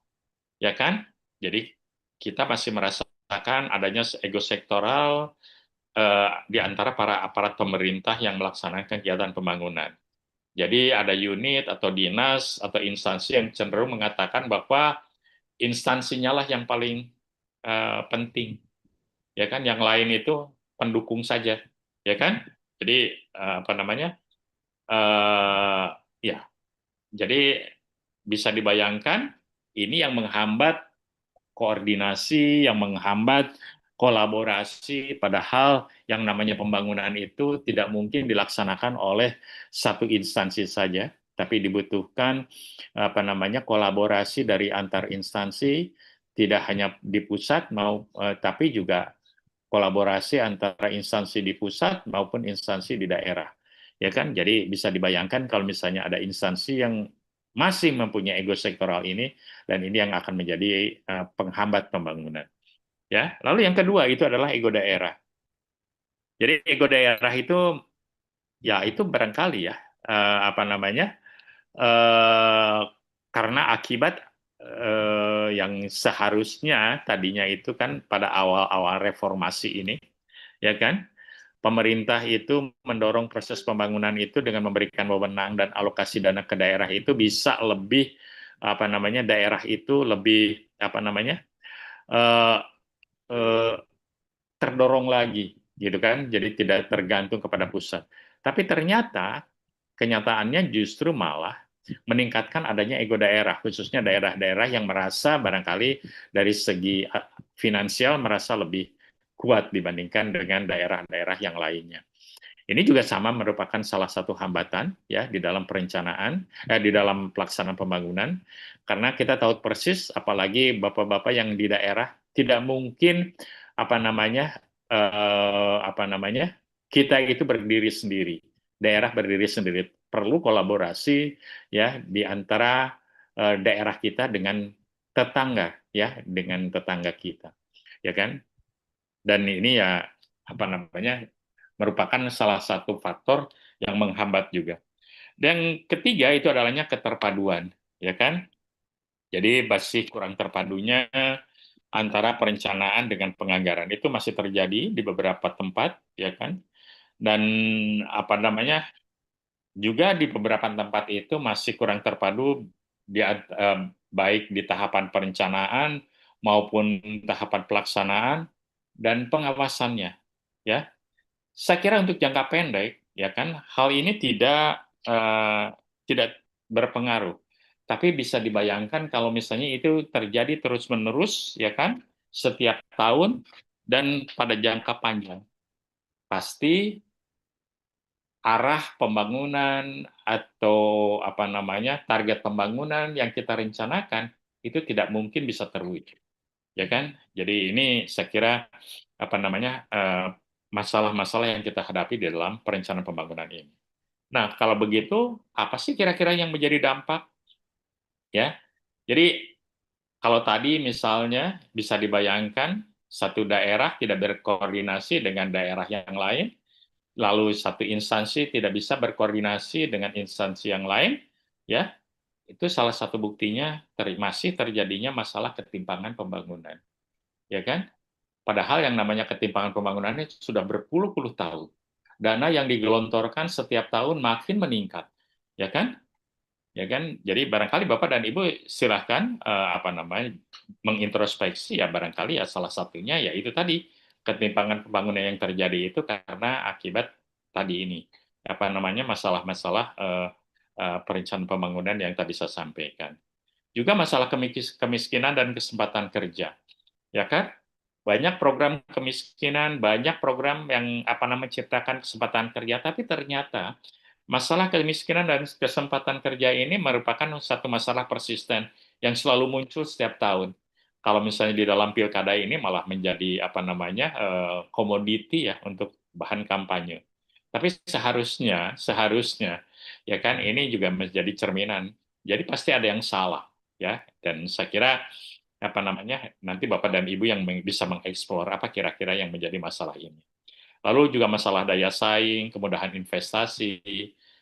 ya kan? Jadi kita masih merasakan adanya ego sektoral di antara para aparat pemerintah yang melaksanakan kegiatan pembangunan. Jadi ada unit atau dinas atau instansi yang cenderung mengatakan bahwa instansinya lah yang paling penting, ya kan? Yang lain itu pendukung saja, ya kan? Jadi ya, jadi bisa dibayangkan ini yang menghambat koordinasi, yang menghambat kolaborasi, padahal yang namanya pembangunan itu tidak mungkin dilaksanakan oleh satu instansi saja, tapi dibutuhkan kolaborasi dari antar instansi, tidak hanya di pusat tapi juga kolaborasi antara instansi di pusat maupun instansi di daerah. Ya kan? Jadi bisa dibayangkan kalau misalnya ada instansi yang masih mempunyai ego sektoral ini, dan ini yang akan menjadi penghambat pembangunan. Ya, lalu yang kedua itu adalah ego daerah. Jadi ego daerah itu, ya itu barangkali ya karena akibat yang seharusnya tadinya itu kan pada awal-awal reformasi ini, ya kan, pemerintah itu mendorong proses pembangunan itu dengan memberikan wewenang dan alokasi dana ke daerah itu bisa lebih daerah itu lebih terdorong lagi, gitu kan? Jadi tidak tergantung kepada pusat. Tapi ternyata kenyataannya justru malah meningkatkan adanya ego daerah, khususnya daerah-daerah yang merasa barangkali dari segi finansial merasa lebih kuat dibandingkan dengan daerah-daerah yang lainnya. Ini juga sama merupakan salah satu hambatan ya di dalam perencanaan, di dalam pelaksanaan pembangunan, karena kita tahu persis, apalagi bapak-bapak yang di daerah tidak mungkin kita itu berdiri sendiri, daerah berdiri sendiri, perlu kolaborasi ya di antara daerah kita dengan tetangga ya, dengan tetangga kita, ya kan? Dan ini ya merupakan salah satu faktor yang menghambat juga. Dan ketiga itu adalahnya keterpaduan, ya kan? Jadi masih kurang terpadunya antara perencanaan dengan penganggaran itu masih terjadi di beberapa tempat, ya kan? Dan juga di beberapa tempat itu masih kurang terpadu baik di tahapan perencanaan maupun tahapan pelaksanaan dan pengawasannya, ya. Saya kira untuk jangka pendek, ya kan, hal ini tidak berpengaruh. Tapi bisa dibayangkan kalau misalnya itu terjadi terus-menerus, ya kan, setiap tahun dan pada jangka panjang, pasti arah pembangunan atau target pembangunan yang kita rencanakan itu tidak mungkin bisa terwujud, ya kan? Jadi ini saya kira masalah-masalah yang kita hadapi di dalam perencanaan pembangunan ini. Nah, kalau begitu, apa sih kira-kira yang menjadi dampak? Ya, jadi kalau tadi misalnya bisa dibayangkan satu daerah tidak berkoordinasi dengan daerah yang lain, lalu satu instansi tidak bisa berkoordinasi dengan instansi yang lain, ya, itu salah satu buktinya masih terjadinya masalah ketimpangan pembangunan, ya kan? Padahal yang namanya ketimpangan pembangunan ini sudah berpuluh-puluh tahun. Dana yang digelontorkan setiap tahun makin meningkat, ya kan? Ya kan? Jadi barangkali Bapak dan Ibu silahkan mengintrospeksi ya, barangkali ya salah satunya ya itu tadi ketimpangan pembangunan yang terjadi itu karena akibat tadi ini, masalah-masalah perencanaan pembangunan yang tadi saya sampaikan. Juga masalah kemiskinan dan kesempatan kerja, ya kan? Banyak program kemiskinan, banyak program yang menciptakan kesempatan kerja, tapi ternyata masalah kemiskinan dan kesempatan kerja ini merupakan satu masalah persisten yang selalu muncul setiap tahun. Kalau misalnya di dalam pilkada ini malah menjadi komoditi ya untuk bahan kampanye. Tapi seharusnya ya kan ini juga menjadi cerminan. Jadi pasti ada yang salah ya, dan saya kira nanti Bapak dan Ibu yang bisa mengeksplor apa kira-kira yang menjadi masalah ini. Lalu juga masalah daya saing, kemudahan investasi,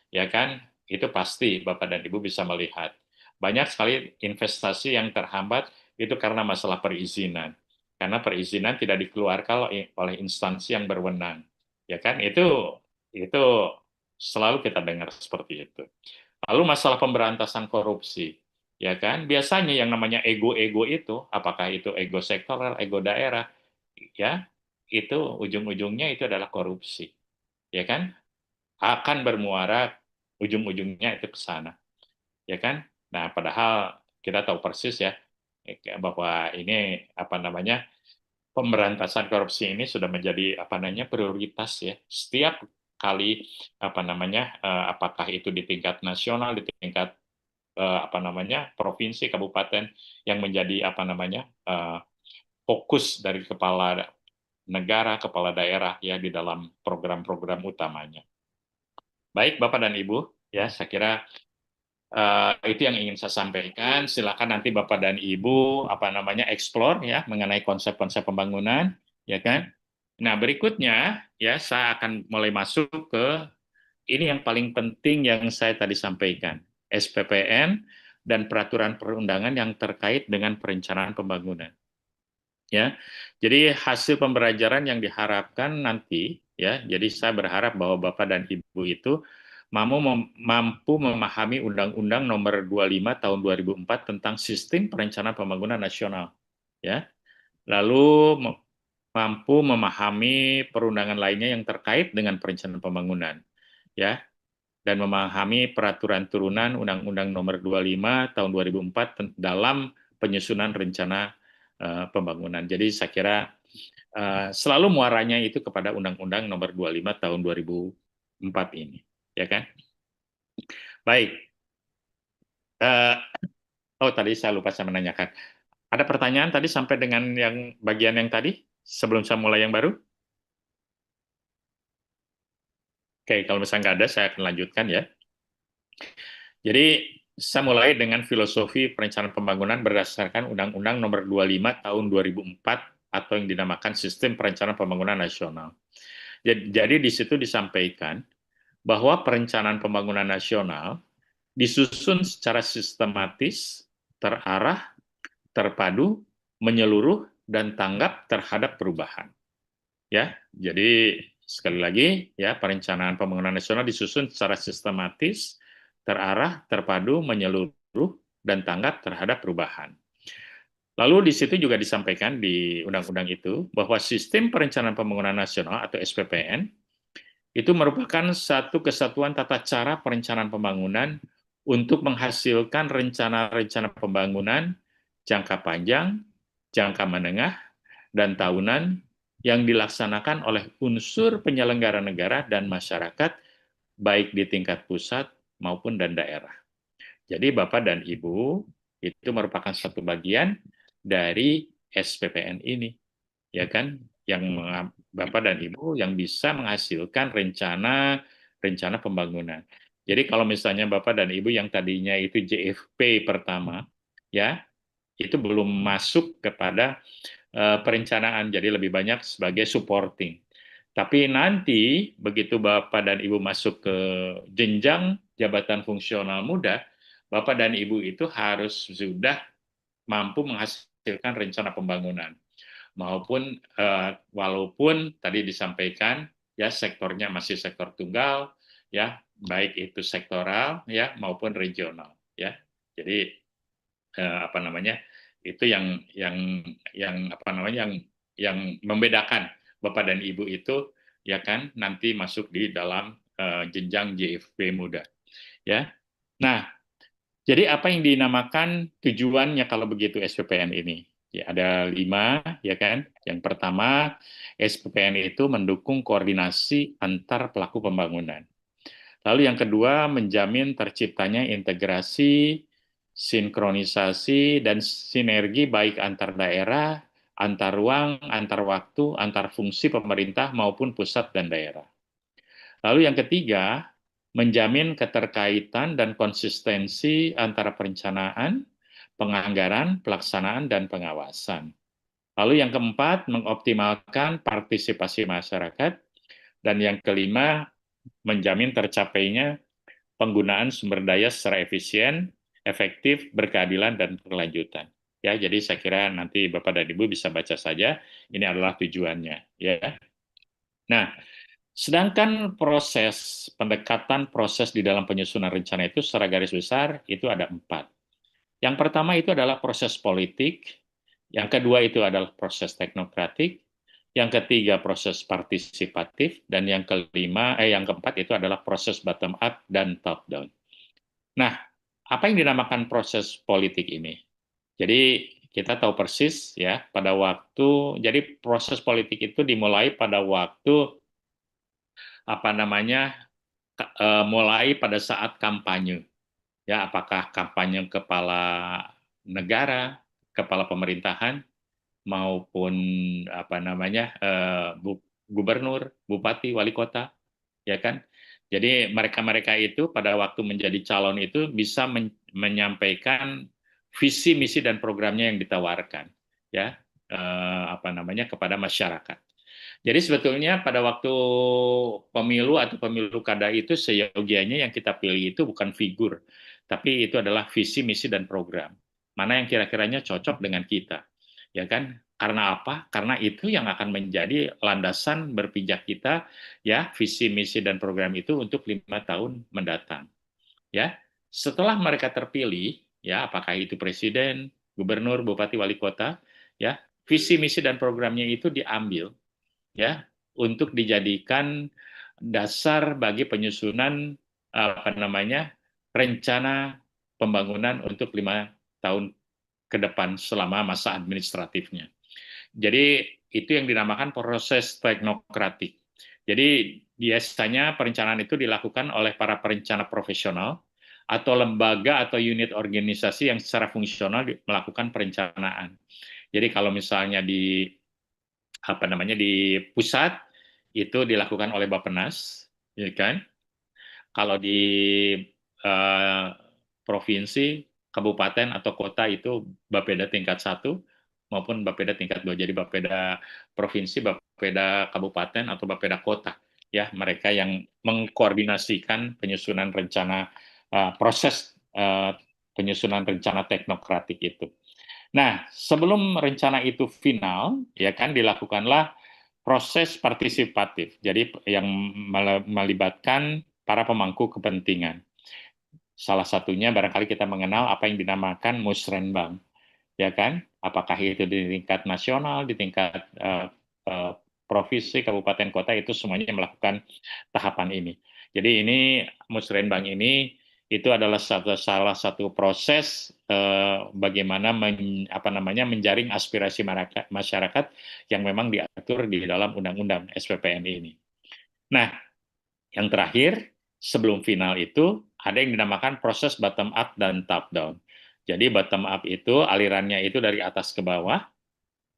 ya kan? Itu pasti Bapak dan Ibu bisa melihat. Banyak sekali investasi yang terhambat itu karena masalah perizinan. Karena perizinan tidak dikeluarkan oleh instansi yang berwenang. Ya kan? Itu selalu kita dengar seperti itu. Lalu masalah pemberantasan korupsi. Ya kan? Biasanya yang namanya ego-ego itu, apakah itu ego sektoral, ego daerah, ya, itu ujung-ujungnya itu adalah korupsi. Ya kan? Akan bermuara ujung-ujungnya itu ke sana. Ya kan? Nah, padahal kita tahu persis ya bahwa ini pemberantasan korupsi ini sudah menjadi prioritas ya. Setiap kali apakah itu di tingkat nasional, di tingkat provinsi, kabupaten yang menjadi fokus dari kepala negara, kepala daerah ya di dalam program-program utamanya. Baik Bapak dan Ibu, ya saya kira itu yang ingin saya sampaikan. Silakan nanti Bapak dan Ibu explore ya mengenai konsep-konsep pembangunan, ya kan? Nah, berikutnya ya saya akan mulai masuk ke ini yang paling penting yang saya tadi sampaikan, SPPN dan peraturan perundangan yang terkait dengan perencanaan pembangunan. Ya. Jadi hasil pembelajaran yang diharapkan nanti ya, jadi saya berharap bahwa Bapak dan Ibu itu mampu memahami Undang-Undang Nomor 25 Tahun 2004 tentang Sistem Perencanaan Pembangunan Nasional, ya. Lalu mampu memahami perundangan lainnya yang terkait dengan perencanaan pembangunan, ya, dan memahami peraturan turunan Undang-Undang Nomor 25 Tahun 2004 dalam penyusunan rencana pembangunan. Jadi saya kira selalu muaranya itu kepada Undang-Undang Nomor 25 Tahun 2004 ini, ya kan? Baik. Tadi saya lupa saya menanyakan. Ada pertanyaan tadi sampai dengan yang bagian yang tadi sebelum saya mulai yang baru? Oke, kalau misalnya nggak ada, saya akan lanjutkan ya. Jadi saya mulai dengan filosofi perencanaan pembangunan berdasarkan Undang-Undang Nomor 25 Tahun 2004 atau yang dinamakan Sistem Perencanaan Pembangunan Nasional. Jadi di situ disampaikan bahwa perencanaan pembangunan nasional disusun secara sistematis, terarah, terpadu, menyeluruh, dan tanggap terhadap perubahan. Ya, jadi sekali lagi ya perencanaan pembangunan nasional disusun secara sistematis, terarah, terpadu, menyeluruh, dan tanggap terhadap perubahan. Lalu di situ juga disampaikan di undang-undang itu bahwa sistem perencanaan pembangunan nasional atau SPPN itu merupakan satu kesatuan tata cara perencanaan pembangunan untuk menghasilkan rencana-rencana pembangunan jangka panjang, jangka menengah, dan tahunan yang dilaksanakan oleh unsur penyelenggara negara dan masyarakat, baik di tingkat pusat maupun dan daerah. Jadi Bapak dan Ibu, itu merupakan satu bagian dari SPPN ini, ya kan? Yang Bapak dan Ibu yang bisa menghasilkan rencana pembangunan. Jadi kalau misalnya Bapak dan Ibu yang tadinya itu JFP pertama, ya, itu belum masuk kepada perencanaan, jadi lebih banyak sebagai supporting. Tapi nanti begitu Bapak dan Ibu masuk ke jenjang jabatan fungsional muda, Bapak dan Ibu itu harus sudah mampu menghasilkan rencana pembangunan. Maupun walaupun tadi disampaikan ya sektornya masih sektor tunggal, ya baik itu sektoral ya maupun regional ya. Jadi itu yang membedakan Bapak dan Ibu itu ya kan nanti masuk di dalam jenjang JFP muda. Ya. Nah, jadi apa yang dinamakan tujuannya kalau begitu SPPN ini? Ya, ada 5, ya kan? Yang pertama, SPPN itu mendukung koordinasi antar pelaku pembangunan. Lalu yang kedua, menjamin terciptanya integrasi, sinkronisasi, dan sinergi baik antar daerah, antar ruang, antar waktu, antar fungsi pemerintah maupun pusat dan daerah. Lalu yang ketiga, menjamin keterkaitan dan konsistensi antara perencanaan, penganggaran, pelaksanaan, dan pengawasan. Lalu yang keempat, mengoptimalkan partisipasi masyarakat. Dan yang kelima, menjamin tercapainya penggunaan sumber daya secara efisien, efektif, berkeadilan, dan berkelanjutan. Ya, jadi saya kira nanti Bapak dan Ibu bisa baca saja, ini adalah tujuannya. Ya. Nah, sedangkan pendekatan proses di dalam penyusunan rencana itu secara garis besar itu ada 4. Yang pertama itu adalah proses politik, yang kedua itu adalah proses teknokratik, yang ketiga proses partisipatif, dan yang keempat itu adalah proses bottom up dan top down. Nah, apa yang dinamakan proses politik ini? Jadi kita tahu persis ya jadi proses politik itu dimulai pada waktu mulai pada saat kampanye. Ya, apakah kampanye kepala negara, kepala pemerintahan maupun gubernur, bupati, wali kota, ya kan? Jadi mereka-mereka itu pada waktu menjadi calon itu bisa menyampaikan visi, misi dan programnya yang ditawarkan, ya, kepada masyarakat. Jadi sebetulnya pada waktu pemilu atau pemilu kada itu seyogianya yang kita pilih itu bukan figur, tapi itu adalah visi, misi dan program. Mana yang kira-kiranya cocok dengan kita, ya kan? Karena apa? Karena itu yang akan menjadi landasan berpijak kita, ya, visi, misi dan program itu untuk 5 tahun mendatang. Ya, setelah mereka terpilih, ya, apakah itu presiden, gubernur, bupati, wali kota, ya, visi, misi dan programnya itu diambil, ya, untuk dijadikan dasar bagi penyusunan rencana pembangunan untuk 5 tahun ke depan selama masa administratifnya. Jadi itu yang dinamakan proses teknokratik. Jadi biasanya perencanaan itu dilakukan oleh para perencana profesional atau lembaga atau unit organisasi yang secara fungsional melakukan perencanaan. Jadi kalau misalnya di pusat itu dilakukan oleh Bappenas, ya kan? Kalau di provinsi, kabupaten atau kota itu Bapeda tingkat 1 maupun Bapeda tingkat 2. Jadi Bapeda provinsi, Bapeda kabupaten atau Bapeda kota. Ya, mereka yang mengkoordinasikan penyusunan rencana proses penyusunan rencana teknokratik itu. Nah, sebelum rencana itu final, ya kan dilakukanlah proses partisipatif. Jadi yang melibatkan para pemangku kepentingan. Salah satunya barangkali kita mengenal apa yang dinamakan musrenbang, ya kan? Apakah itu di tingkat nasional, di tingkat provinsi, kabupaten, kota itu semuanya melakukan tahapan ini. Jadi ini musrenbang ini itu adalah salah satu proses bagaimana menjaring aspirasi masyarakat yang memang diatur di dalam undang-undang SPPN ini. Nah, yang terakhir sebelum final itu ada yang dinamakan proses bottom up dan top down. Jadi bottom up itu alirannya itu dari atas ke bawah,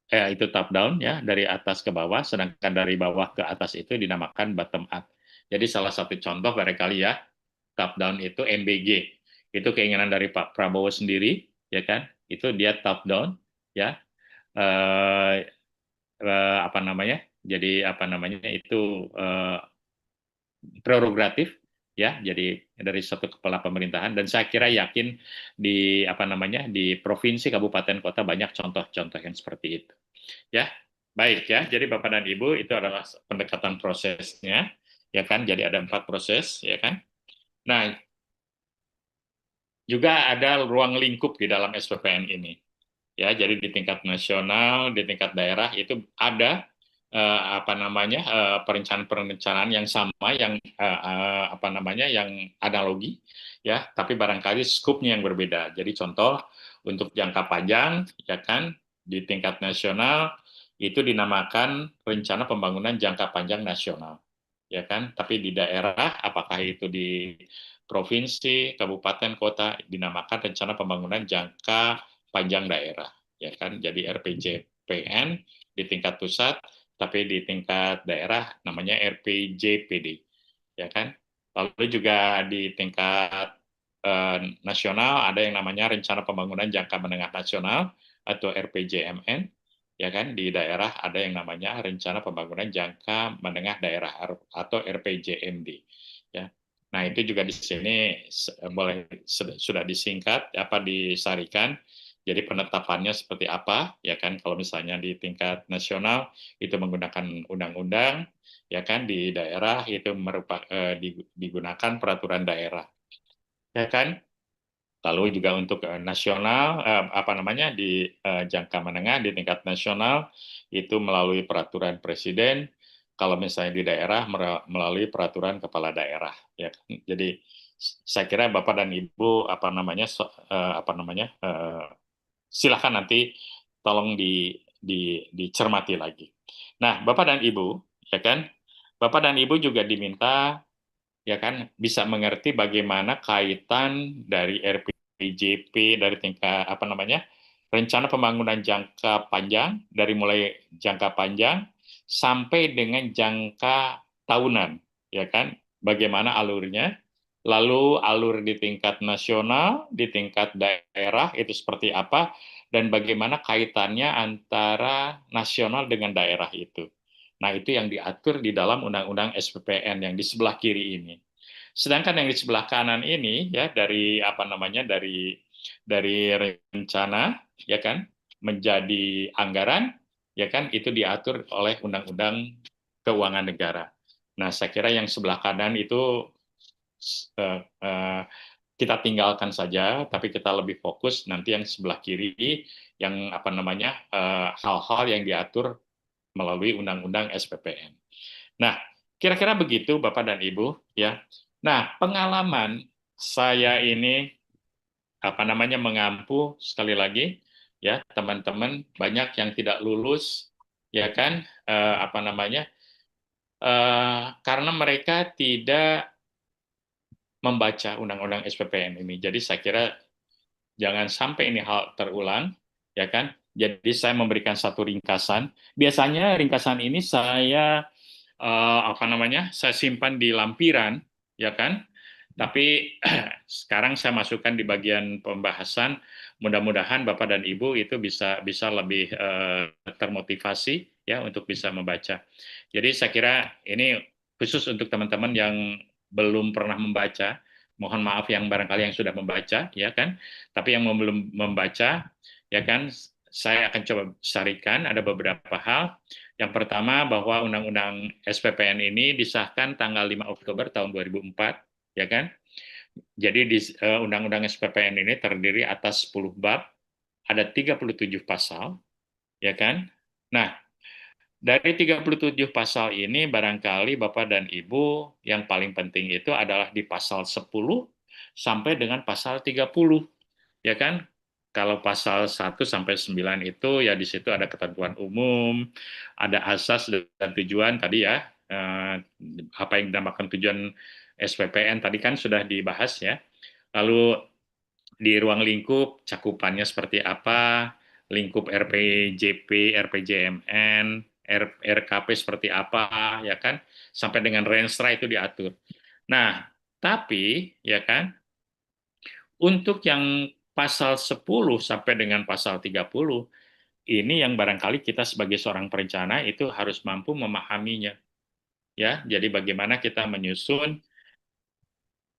itu top down ya, dari atas ke bawah, sedangkan dari bawah ke atas itu dinamakan bottom up. Jadi salah satu contoh barangkali ya, top down itu MBG. Itu keinginan dari Pak Prabowo sendiri, ya kan? Itu dia top down, ya. Jadi itu prerogatif, ya. Jadi dari satu kepala pemerintahan, dan saya kira yakin di provinsi, kabupaten, kota banyak contoh-contoh yang seperti itu. Ya, baik ya. Jadi Bapak dan Ibu itu adalah pendekatan prosesnya, ya kan? Jadi ada 4 proses, ya kan? Nah, juga ada ruang lingkup di dalam SPPN ini. Ya, jadi di tingkat nasional, di tingkat daerah itu ada perencanaan yang sama, yang yang analogi, ya, tapi barangkali skupnya yang berbeda. Jadi contoh untuk jangka panjang, ya kan, di tingkat nasional itu dinamakan rencana pembangunan jangka panjang nasional, ya kan. Tapi di daerah, apakah itu di provinsi, kabupaten, kota, dinamakan rencana pembangunan jangka panjang daerah, ya kan. Jadi RPJPN di tingkat pusat, tapi di tingkat daerah namanya RPJPD, ya kan. Lalu juga di tingkat nasional ada yang namanya Rencana Pembangunan Jangka Menengah Nasional atau RPJMN, ya kan. Di daerah ada yang namanya Rencana Pembangunan Jangka Menengah Daerah atau RPJMD, ya. Nah, itu juga di sini boleh sudah disingkat disarikan. Jadi penetapannya seperti apa, ya kan? Kalau misalnya di tingkat nasional itu menggunakan undang-undang, ya kan? Di daerah itu digunakan peraturan daerah, ya kan? Lalu juga untuk nasional, di jangka menengah di tingkat nasional itu melalui peraturan presiden. Kalau misalnya di daerah melalui peraturan kepala daerah, ya kan? Jadi saya kira Bapak dan Ibu silakan nanti tolong dicermati lagi. Nah, Bapak dan Ibu, ya kan? Bapak dan Ibu juga diminta, ya kan, bisa mengerti bagaimana kaitan dari RPJP dari tingkat rencana pembangunan jangka panjang, dari mulai jangka panjang sampai dengan jangka tahunan, ya kan? Bagaimana alurnya? Lalu alur di tingkat nasional, di tingkat daerah itu seperti apa, dan bagaimana kaitannya antara nasional dengan daerah itu. Nah, itu yang diatur di dalam Undang-Undang SPPN yang di sebelah kiri ini. Sedangkan yang di sebelah kanan ini, ya, dari rencana, ya kan, menjadi anggaran, ya kan, itu diatur oleh Undang-Undang Keuangan Negara. Nah, saya kira yang sebelah kanan itu kita tinggalkan saja, tapi kita lebih fokus nanti yang sebelah kiri, yang hal-hal yang diatur melalui Undang-Undang SPPN. Nah, kira-kira begitu Bapak dan Ibu, ya. Nah, pengalaman saya ini mengampu sekali lagi, ya, teman-teman banyak yang tidak lulus, ya kan, karena mereka tidak membaca Undang-Undang SPPN ini. Jadi saya kira jangan sampai ini hal terulang, ya kan. Jadi saya memberikan satu ringkasan. Biasanya ringkasan ini saya saya simpan di lampiran, ya kan. Tapi sekarang saya masukkan di bagian pembahasan. Mudah-mudahan Bapak dan Ibu itu bisa lebih termotivasi, ya, untuk bisa membaca. Jadi saya kira ini khusus untuk teman-teman yang belum pernah membaca. Mohon maaf yang barangkali yang sudah membaca, ya kan. Tapi yang belum membaca, ya kan, saya akan coba sarikan ada beberapa hal. Yang pertama, bahwa Undang-Undang SPPN ini disahkan tanggal 5 Oktober tahun 2004, ya kan. Jadi di Undang-Undang SPPN ini terdiri atas 10 bab, ada 37 pasal, ya kan. Nah, dari 37 pasal ini barangkali Bapak dan Ibu yang paling penting itu adalah di pasal 10 sampai dengan pasal 30, ya kan? Kalau pasal 1 sampai 9 itu ya di situ ada ketentuan umum, ada asas dan tujuan tadi, ya. Apa yang dinamakan tujuan SPPN tadi kan sudah dibahas, ya. Lalu di ruang lingkup cakupannya seperti apa, lingkup RPJP, RPJMN, RKP seperti apa, ya kan, sampai dengan Renstra itu diatur. Nah, tapi, ya kan, untuk yang pasal 10 sampai dengan pasal 30, ini yang barangkali kita sebagai seorang perencana itu harus mampu memahaminya. Ya, jadi bagaimana kita menyusun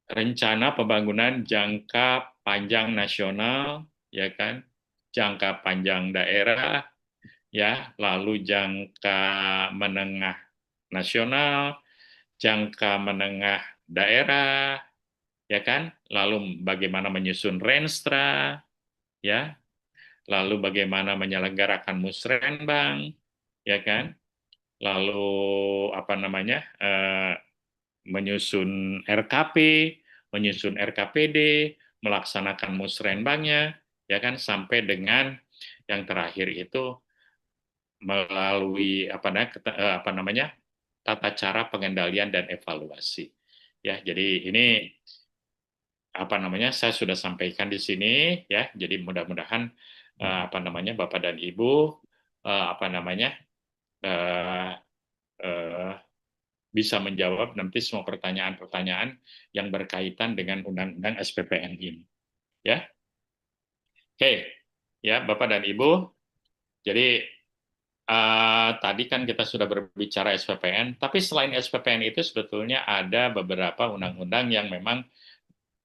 rencana pembangunan jangka panjang nasional, ya kan, jangka panjang daerah, ya, lalu jangka menengah nasional, jangka menengah daerah, ya kan, lalu bagaimana menyusun Renstra, ya, lalu bagaimana menyelenggarakan musrenbang, ya kan, lalu apa namanya, menyusun RKP, menyusun RKPD, melaksanakan musrenbangnya, ya kan, sampai dengan yang terakhir itu melalui apa namanya, tata cara pengendalian dan evaluasi. Ya, jadi ini apa namanya, saya sudah sampaikan di sini ya. Jadi mudah-mudahan apa namanya, Bapak dan Ibu apa namanya, eh, eh, bisa menjawab nanti semua pertanyaan-pertanyaan yang berkaitan dengan Undang-Undang SPPN ini. Ya, oke, ya Bapak dan Ibu. Jadi tadi kan kita sudah berbicara SPPN, tapi selain SPPN itu sebetulnya ada beberapa undang-undang yang memang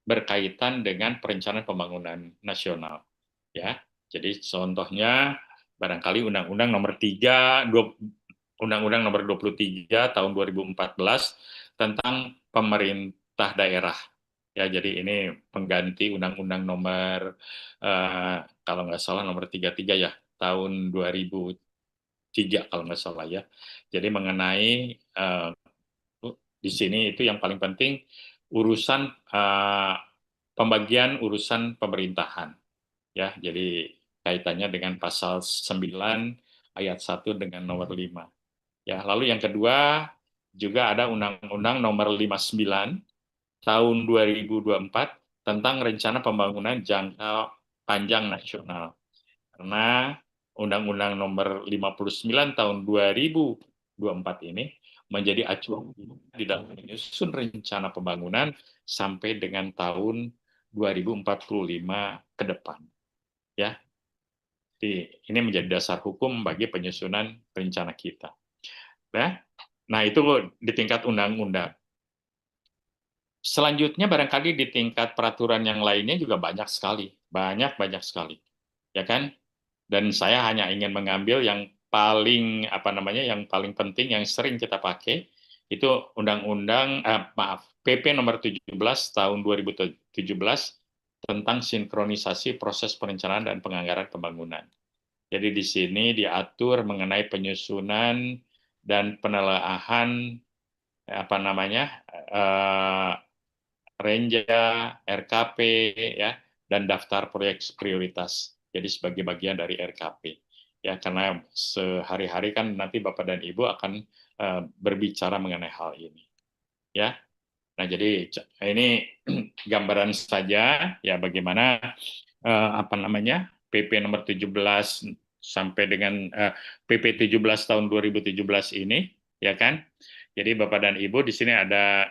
berkaitan dengan perencanaan pembangunan nasional. Ya, jadi contohnya barangkali Undang-Undang Nomor 3, Undang-Undang Nomor 23 tahun 2014 tentang pemerintah daerah. Ya, jadi ini pengganti Undang-Undang Nomor kalau nggak salah Nomor 33 ya tahun 2003 kalau nggak salah ya. Jadi mengenai di sini itu yang paling penting urusan pembagian urusan pemerintahan. Ya, jadi kaitannya dengan pasal 9 ayat 1 dengan nomor 5. Ya, lalu yang kedua juga ada Undang-Undang Nomor 59 tahun 2024 tentang rencana pembangunan jangka panjang nasional. Karena Undang-Undang Nomor 59 tahun 2024 ini menjadi acuan di dalam menyusun rencana pembangunan sampai dengan tahun 2045 ke depan. Ya, jadi ini menjadi dasar hukum bagi penyusunan rencana kita. Ya, nah itu di tingkat undang-undang. Selanjutnya barangkali di tingkat peraturan yang lainnya juga banyak sekali, banyak sekali, ya kan? Dan saya hanya ingin mengambil yang paling apa namanya, yang paling penting, yang sering kita pakai itu Undang-Undang PP Nomor 17 tahun 2017 tentang sinkronisasi proses perencanaan dan penganggaran pembangunan. Jadi di sini diatur mengenai penyusunan dan penelaahan apa namanya Renja, RKP, ya, dan daftar proyek prioritas. Jadi sebagai bagian dari RKP. Ya, karena sehari-hari kan nanti Bapak dan Ibu akan berbicara mengenai hal ini. Ya. Nah, jadi ini gambaran saja ya bagaimana apa namanya PP nomor 17 sampai dengan PP 17 tahun 2017 ini, ya kan? Jadi Bapak dan Ibu di sini ada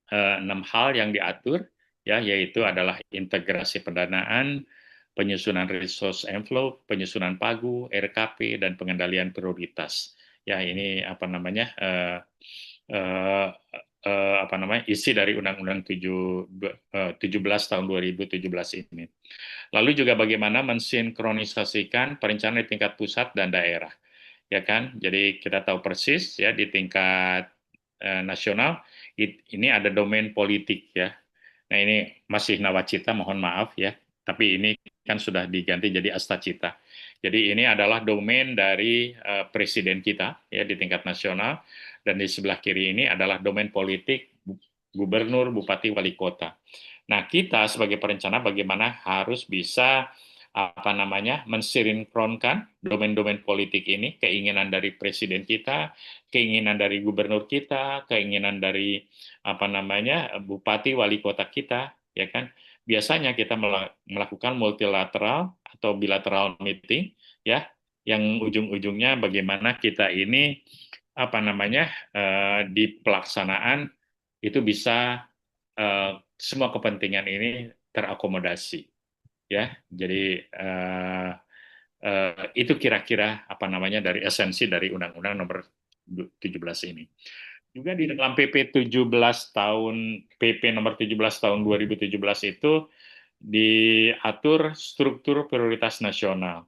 6 hal yang diatur, ya, yaitu adalah integrasi pendanaan, penyusunan resource envelope, penyusunan pagu, RKP, dan pengendalian prioritas. Ya, ini apa namanya apa namanya isi dari Undang-Undang 17 tahun 2017 ini. Lalu juga bagaimana mensinkronisasikan perencanaan di tingkat pusat dan daerah, ya kan? Jadi kita tahu persis ya di tingkat nasional ini ada domain politik ya. Nah ini masih nawacita, mohon maaf ya. Tapi ini kan sudah diganti jadi astacita. Jadi ini adalah domain dari presiden kita ya di tingkat nasional, dan di sebelah kiri ini adalah domain politik gubernur, bupati, wali kota. Nah kita sebagai perencana bagaimana harus bisa apa namanya mensinkronkan domain-domain politik ini, keinginan dari presiden kita, keinginan dari gubernur kita, keinginan dari apa namanya bupati wali kota kita, ya kan? Biasanya kita melakukan multilateral atau bilateral meeting, ya, yang ujung-ujungnya bagaimana kita ini apa namanya di pelaksanaan itu bisa semua kepentingan ini terakomodasi, ya. Jadi itu kira-kira apa namanya dari esensi dari Undang-Undang Nomor 17 ini. Juga di dalam PP 17 tahun PP nomor 17 tahun 2017 itu diatur struktur prioritas nasional.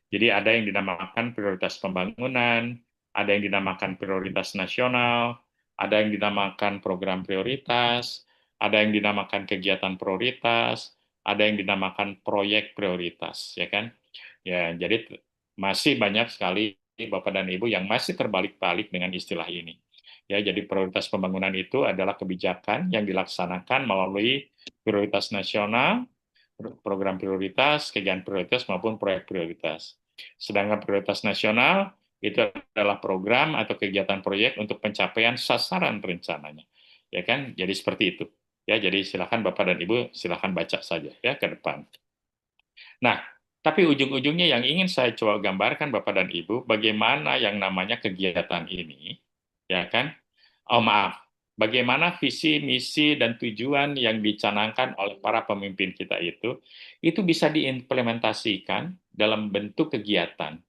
Jadi ada yang dinamakan prioritas pembangunan, ada yang dinamakan prioritas nasional, ada yang dinamakan program prioritas, ada yang dinamakan kegiatan prioritas, ada yang dinamakan proyek prioritas, ya kan? Ya, jadi masih banyak sekali Bapak dan Ibu yang masih terbalik-balik dengan istilah ini. Ya, jadi prioritas pembangunan itu adalah kebijakan yang dilaksanakan melalui prioritas nasional, program prioritas, kegiatan prioritas maupun proyek prioritas. Sedangkan prioritas nasional itu adalah program atau kegiatan proyek untuk pencapaian sasaran rencananya. Ya kan? Jadi seperti itu. Ya, jadi silakan Bapak dan Ibu silakan baca saja ya ke depan. Nah, tapi ujung-ujungnya yang ingin saya coba gambarkan Bapak dan Ibu, bagaimana yang namanya kegiatan ini, ya kan? Oh maaf, bagaimana visi, misi, dan tujuan yang dicanangkan oleh para pemimpin kita itu bisa diimplementasikan dalam bentuk kegiatan,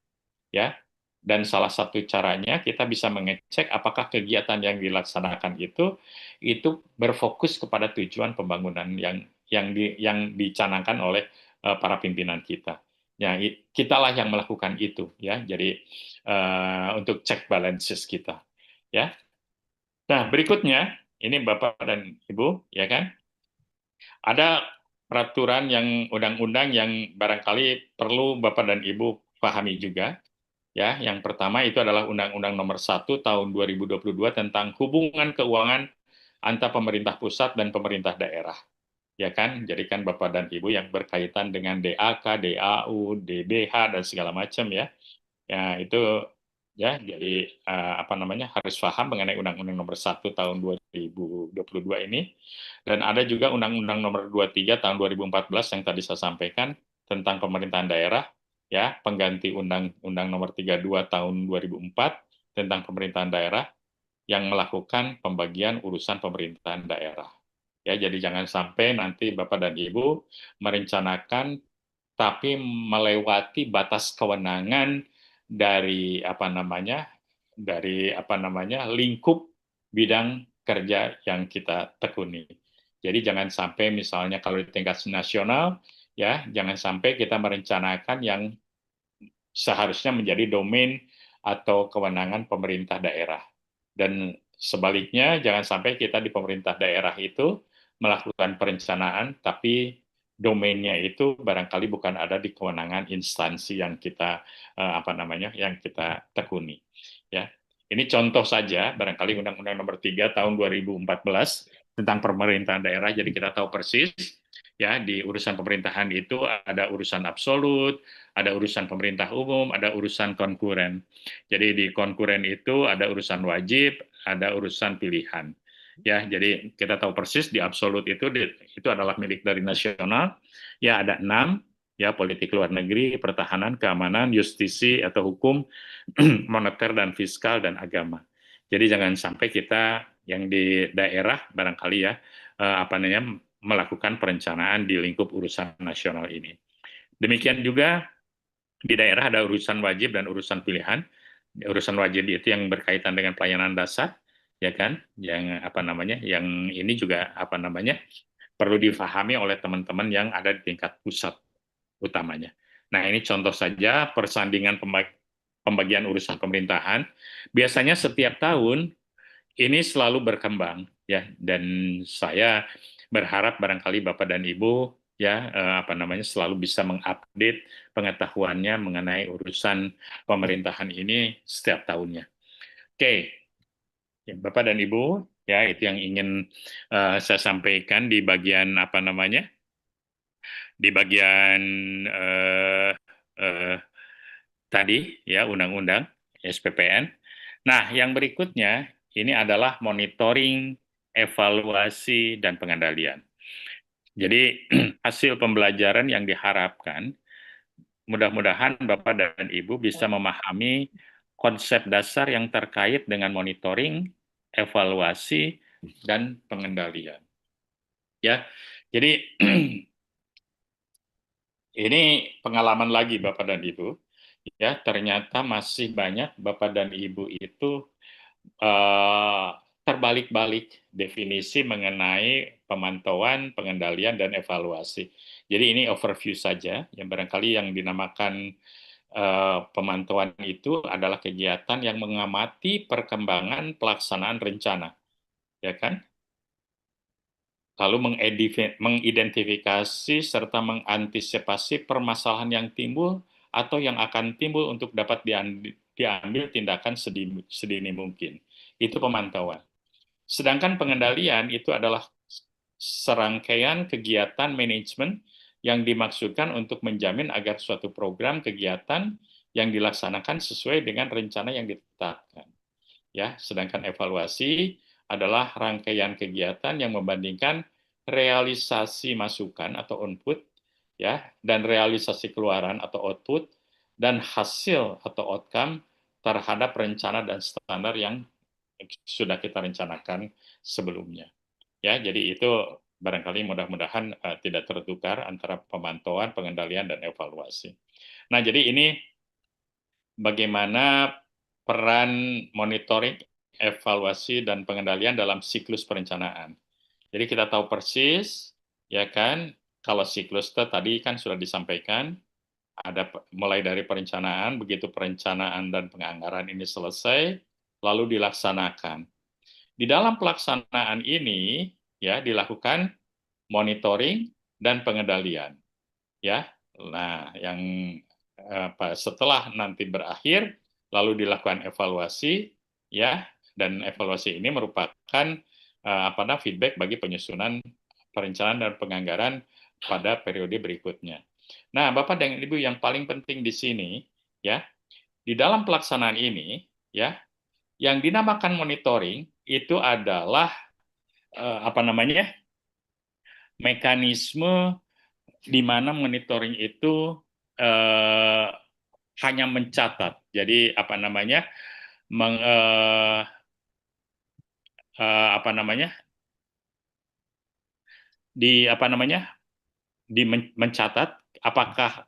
ya. Dan salah satu caranya kita bisa mengecek apakah kegiatan yang dilaksanakan itu berfokus kepada tujuan pembangunan yang dicanangkan oleh para pimpinan kita. Ya, kitalah yang melakukan itu, ya. Jadi untuk check balances kita, ya. Nah, berikutnya ini Bapak dan Ibu, ya kan? Ada peraturan yang undang-undang yang barangkali perlu Bapak dan Ibu pahami juga. Ya, yang pertama itu adalah Undang-Undang Nomor 1 Tahun 2022 tentang hubungan keuangan antara pemerintah pusat dan pemerintah daerah. Ya kan? Jadi kan Bapak dan Ibu yang berkaitan dengan DAK, DAU, DBH dan segala macam ya. Ya, itu ya jadi harus paham mengenai Undang-Undang Nomor 1 Tahun 2022 ini. Dan ada juga Undang-Undang Nomor 23 Tahun 2014 yang tadi saya sampaikan tentang pemerintahan daerah, ya, pengganti Undang-Undang Nomor 32 Tahun 2004 tentang pemerintahan daerah yang melakukan pembagian urusan pemerintahan daerah. Ya, jadi jangan sampai nanti Bapak dan Ibu merencanakan tapi melewati batas kewenangan dari lingkup bidang kerja yang kita tekuni. Jadi jangan sampai misalnya kalau di tingkat nasional ya jangan sampai kita merencanakan yang seharusnya menjadi domain atau kewenangan pemerintah daerah. Dan sebaliknya jangan sampai kita di pemerintah daerah itu melakukan perencanaan tapi domainnya itu barangkali bukan ada di kewenangan instansi yang kita yang kita tekuni, ya. Ini contoh saja barangkali Undang-Undang Nomor 3 Tahun 2014 tentang pemerintahan daerah, jadi kita tahu persis ya di urusan pemerintahan itu ada urusan absolut, ada urusan pemerintah umum, ada urusan konkuren. Jadi di konkuren itu ada urusan wajib, ada urusan pilihan. Ya, jadi kita tahu persis di absolut itu adalah milik dari nasional. Ya, ada 6, ya, politik luar negeri, pertahanan, keamanan, justisi atau hukum, moneter dan fiskal dan agama. Jadi jangan sampai kita yang di daerah barangkali ya melakukan perencanaan di lingkup urusan nasional ini. Demikian juga di daerah ada urusan wajib dan urusan pilihan. Urusan wajib itu yang berkaitan dengan pelayanan dasar, ya kan? Yang ini juga perlu difahami oleh teman-teman yang ada di tingkat pusat utamanya. Nah, ini contoh saja persandingan pembagian urusan pemerintahan. Biasanya setiap tahun ini selalu berkembang, ya. Dan saya berharap barangkali Bapak dan Ibu ya selalu bisa mengupdate pengetahuannya mengenai urusan pemerintahan ini setiap tahunnya. Oke, ya, Bapak dan Ibu, ya itu yang ingin saya sampaikan di bagian di bagian tadi ya undang-undang SPPN. Nah, yang berikutnya ini adalah monitoring, evaluasi dan pengendalian. Jadi hasil pembelajaran yang diharapkan, mudah-mudahan Bapak dan Ibu bisa memahami konsep dasar yang terkait dengan monitoring, evaluasi, dan pengendalian. Ya, jadi ini pengalaman lagi Bapak dan Ibu. Ya, ternyata masih banyak Bapak dan Ibu itu terbalik-balik definisi mengenai pemantauan, pengendalian, dan evaluasi. Jadi ini overview saja, yang barangkali yang dinamakan pemantauan itu adalah kegiatan yang mengamati perkembangan pelaksanaan rencana, ya kan? Lalu mengidentifikasi serta mengantisipasi permasalahan yang timbul atau yang akan timbul untuk dapat diambil tindakan sedini mungkin. Itu pemantauan. Sedangkan pengendalian itu adalah serangkaian kegiatan manajemen yang dimaksudkan untuk menjamin agar suatu program kegiatan yang dilaksanakan sesuai dengan rencana yang ditetapkan. Ya, sedangkan evaluasi adalah rangkaian kegiatan yang membandingkan realisasi masukan atau input, ya, dan realisasi keluaran atau output, dan hasil atau outcome terhadap rencana dan standar yang sudah kita rencanakan sebelumnya. Ya, jadi itu barangkali mudah-mudahan tidak tertukar antara pemantauan, pengendalian, dan evaluasi. Nah, jadi ini bagaimana peran monitoring, evaluasi, dan pengendalian dalam siklus perencanaan. Jadi kita tahu persis, ya kan, kalau siklus tadi kan sudah disampaikan, ada mulai dari perencanaan, begitu perencanaan dan penganggaran ini selesai, lalu dilaksanakan. Di dalam pelaksanaan ini, ya, dilakukan monitoring dan pengendalian. Ya, nah yang setelah nanti berakhir, lalu dilakukan evaluasi, ya, dan evaluasi ini merupakan feedback bagi penyusunan perencanaan dan penganggaran pada periode berikutnya. Nah, Bapak dan Ibu, yang paling penting di sini, ya, di dalam pelaksanaan ini, ya, yang dinamakan monitoring itu adalah mekanisme di mana monitoring itu hanya mencatat. Jadi mencatat apakah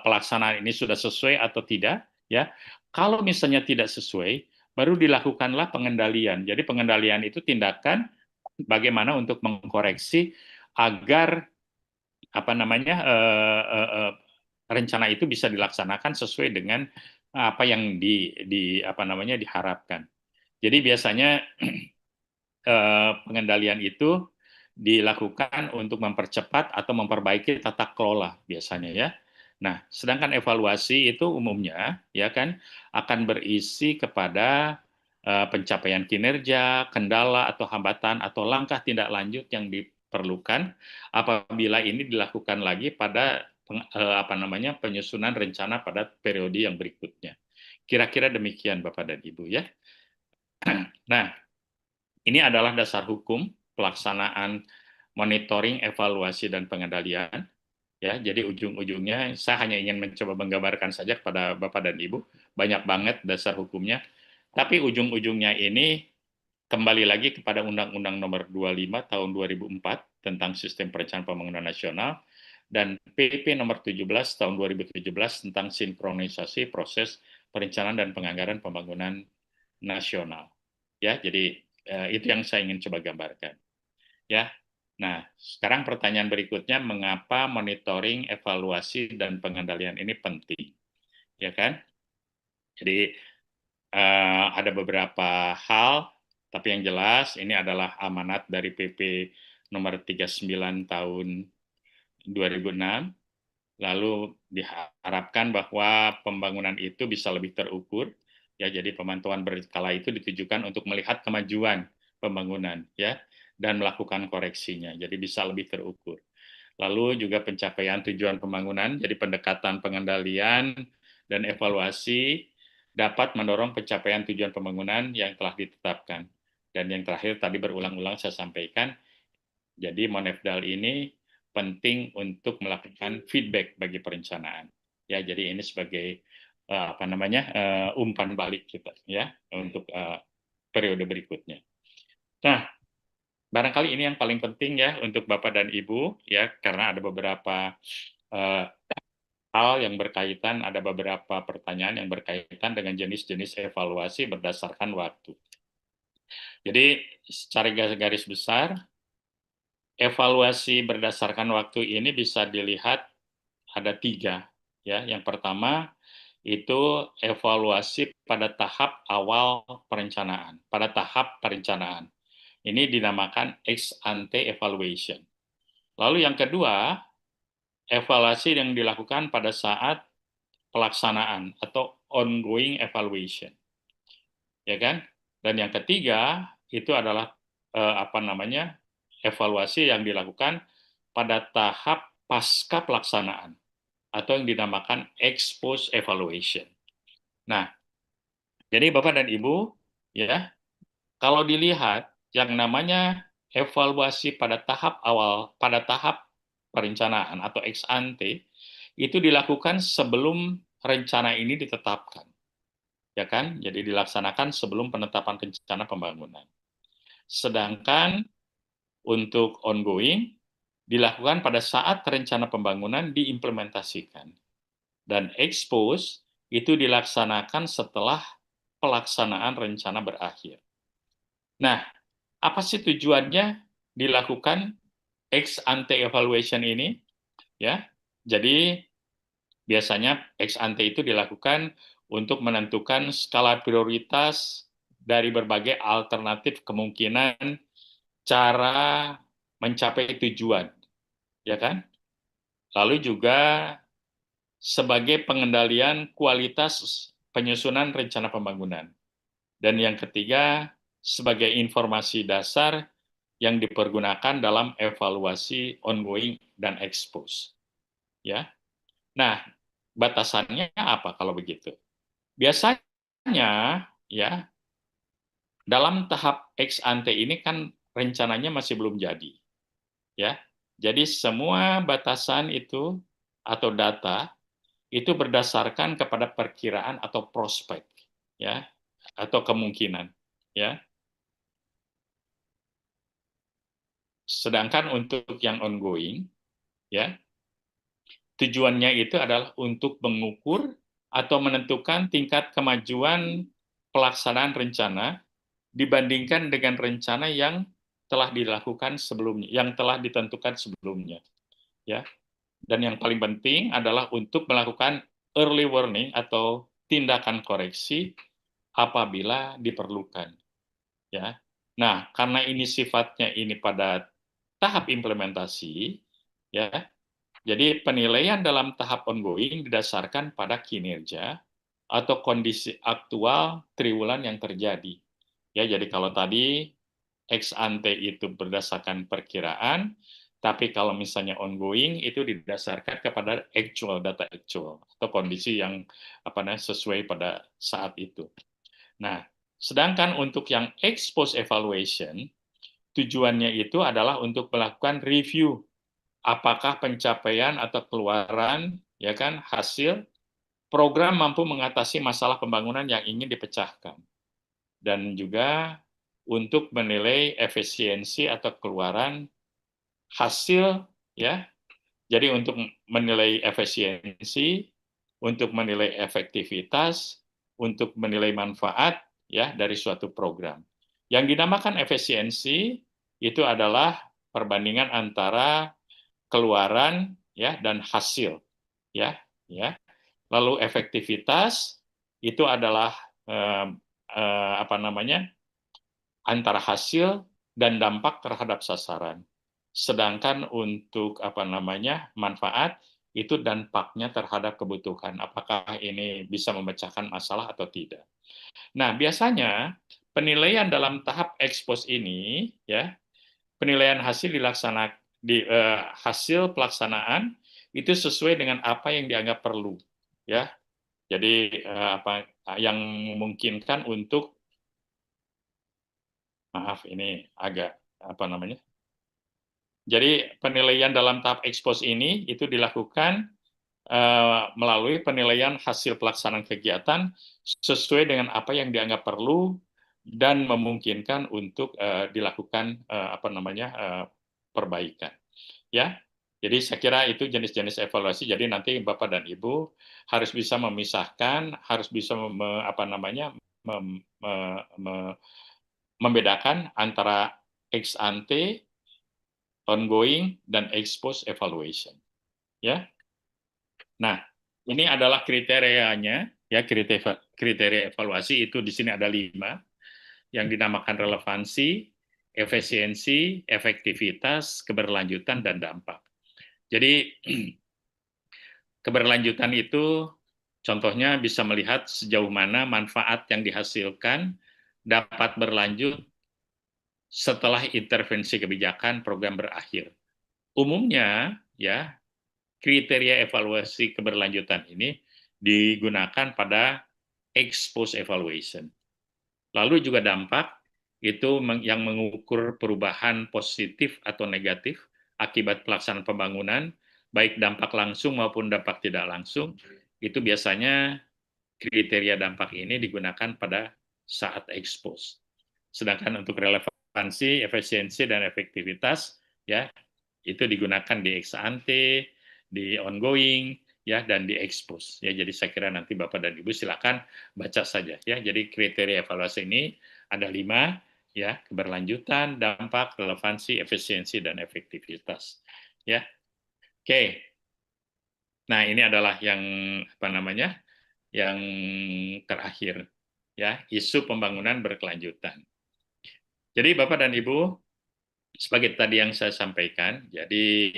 pelaksanaan ini sudah sesuai atau tidak, ya. Kalau misalnya tidak sesuai, baru dilakukanlah pengendalian. Jadi pengendalian itu tindakan bagaimana untuk mengkoreksi agar rencana itu bisa dilaksanakan sesuai dengan apa yang diharapkan. Jadi biasanya pengendalian itu dilakukan untuk mempercepat atau memperbaiki tata kelola biasanya, ya. Nah, sedangkan evaluasi itu umumnya, ya kan, akan berisi kepada pencapaian kinerja, kendala atau hambatan atau langkah tindak lanjut yang diperlukan apabila ini dilakukan lagi pada penyusunan rencana pada periode yang berikutnya. Kira-kira demikian Bapak dan Ibu, ya. Nah, ini adalah dasar hukum pelaksanaan monitoring, evaluasi, dan pengendalian. Ya, jadi ujung-ujungnya saya hanya ingin mencoba menggambarkan saja kepada Bapak dan Ibu, banyak banget dasar hukumnya. Tapi ujung-ujungnya ini kembali lagi kepada Undang-Undang Nomor 25 Tahun 2004 tentang Sistem Perencanaan Pembangunan Nasional dan PP Nomor 17 Tahun 2017 tentang sinkronisasi proses perencanaan dan penganggaran pembangunan nasional. Ya, jadi itu yang saya ingin coba gambarkan. Ya. Nah, sekarang pertanyaan berikutnya, mengapa monitoring, evaluasi, dan pengendalian ini penting? Ya kan? Jadi ada beberapa hal, tapi yang jelas ini adalah amanat dari PP nomor 39 tahun 2006. Lalu diharapkan bahwa pembangunan itu bisa lebih terukur, ya. Jadi pemantauan berkala itu ditujukan untuk melihat kemajuan pembangunan, ya, dan melakukan koreksinya. Jadi bisa lebih terukur. Lalu juga pencapaian tujuan pembangunan, jadi pendekatan pengendalian dan evaluasi dapat mendorong pencapaian tujuan pembangunan yang telah ditetapkan. Dan yang terakhir tadi berulang-ulang saya sampaikan, jadi Monefdal ini penting untuk melakukan feedback bagi perencanaan. Ya, jadi ini sebagai umpan balik kita, ya, untuk periode berikutnya. Nah, barangkali ini yang paling penting, ya, untuk Bapak dan Ibu, ya, karena ada beberapa hal yang berkaitan, ada beberapa pertanyaan yang berkaitan dengan jenis-jenis evaluasi berdasarkan waktu. Jadi secara garis besar, evaluasi berdasarkan waktu ini bisa dilihat ada 3. Ya. Yang pertama itu evaluasi pada tahap awal perencanaan, pada tahap perencanaan. Ini dinamakan ex ante evaluation. Lalu yang kedua, evaluasi yang dilakukan pada saat pelaksanaan atau ongoing evaluation, ya kan? Dan yang ketiga itu adalah evaluasi yang dilakukan pada tahap pasca pelaksanaan atau yang dinamakan ex post evaluation. Nah, jadi Bapak dan Ibu, ya, kalau dilihat yang namanya evaluasi pada tahap awal, pada tahap perencanaan atau ex ante, itu dilakukan sebelum rencana ini ditetapkan. Ya kan? Jadi dilaksanakan sebelum penetapan rencana pembangunan. Sedangkan untuk ongoing dilakukan pada saat rencana pembangunan diimplementasikan. Dan ex post itu dilaksanakan setelah pelaksanaan rencana berakhir. Nah, apa sih tujuannya dilakukan ex ante evaluation ini? Ya, jadi biasanya ex ante itu dilakukan untuk menentukan skala prioritas dari berbagai alternatif kemungkinan cara mencapai tujuan, ya kan? Lalu juga sebagai pengendalian kualitas penyusunan rencana pembangunan. Dan yang ketiga, sebagai informasi dasar yang dipergunakan dalam evaluasi ongoing dan ex post. Ya. Nah, batasannya apa kalau begitu? Biasanya ya dalam tahap ex ante ini kan rencananya masih belum jadi. Ya. Jadi semua batasan itu atau data itu berdasarkan kepada perkiraan atau prospek, ya, atau kemungkinan, ya. Sedangkan untuk yang ongoing, ya, tujuannya itu adalah untuk mengukur atau menentukan tingkat kemajuan pelaksanaan rencana dibandingkan dengan rencana yang telah dilakukan sebelumnya, yang telah ditentukan sebelumnya, ya. Dan yang paling penting adalah untuk melakukan early warning atau tindakan koreksi apabila diperlukan. Ya. Nah, karena ini sifatnya ini pada tahap implementasi, ya. Jadi penilaian dalam tahap ongoing didasarkan pada kinerja atau kondisi aktual triwulan yang terjadi. Ya, jadi kalau tadi ex ante itu berdasarkan perkiraan, tapi kalau misalnya ongoing itu didasarkan kepada actual data actual atau kondisi yang sesuai pada saat itu. Nah, sedangkan untuk yang ex post evaluation tujuannya itu adalah untuk melakukan review apakah pencapaian atau keluaran ya kan hasil program mampu mengatasi masalah pembangunan yang ingin dipecahkan. Dan juga untuk menilai efisiensi atau keluaran hasil ya. Jadi untuk menilai efisiensi, untuk menilai efektivitas, untuk menilai manfaat ya dari suatu program. Yang dinamakan efisiensi itu adalah perbandingan antara keluaran ya dan hasil ya. Lalu efektivitas itu adalah antara hasil dan dampak terhadap sasaran. Sedangkan untuk manfaat itu dampaknya terhadap kebutuhan. Apakah ini bisa memecahkan masalah atau tidak? Nah, biasanya penilaian dalam tahap ex post ini ya, penilaian hasil hasil pelaksanaan itu sesuai dengan apa yang dianggap perlu ya. Jadi yang memungkinkan untuk ini agak Jadi penilaian dalam tahap ex post ini itu dilakukan melalui penilaian hasil pelaksanaan kegiatan sesuai dengan apa yang dianggap perlu dan memungkinkan untuk dilakukan perbaikan. Ya, jadi saya kira itu jenis-jenis evaluasi. Jadi nanti Bapak dan Ibu harus bisa memisahkan, harus bisa membedakan antara ex ante, ongoing, dan ex post evaluation. Ya. Nah, ini adalah kriterianya, ya kriteria evaluasi itu di sini ada 5, yang dinamakan relevansi, efisiensi, efektivitas, keberlanjutan, dan dampak. Jadi keberlanjutan itu Contohnya bisa melihat sejauh mana manfaat yang dihasilkan dapat berlanjut setelah intervensi kebijakan program berakhir. Umumnya, ya, kriteria evaluasi keberlanjutan ini digunakan pada ex post evaluation. Lalu juga dampak itu yang mengukur perubahan positif atau negatif akibat pelaksanaan pembangunan, baik dampak langsung maupun dampak tidak langsung, itu biasanya kriteria dampak ini digunakan pada saat expose. Sedangkan untuk relevansi, efisiensi, dan efektivitas, ya, itu digunakan di ex ante, di ongoing, ya, dan di expose. Ya, jadi saya kira nanti Bapak dan Ibu silakan baca saja. Ya, jadi kriteria evaluasi ini ada 5, ya, keberlanjutan, dampak, relevansi, efisiensi, dan efektivitas. Ya, oke. Nah, ini adalah yang apa namanya? Yang terakhir, ya, isu pembangunan berkelanjutan. Jadi Bapak dan Ibu, sebagai tadi yang saya sampaikan, jadi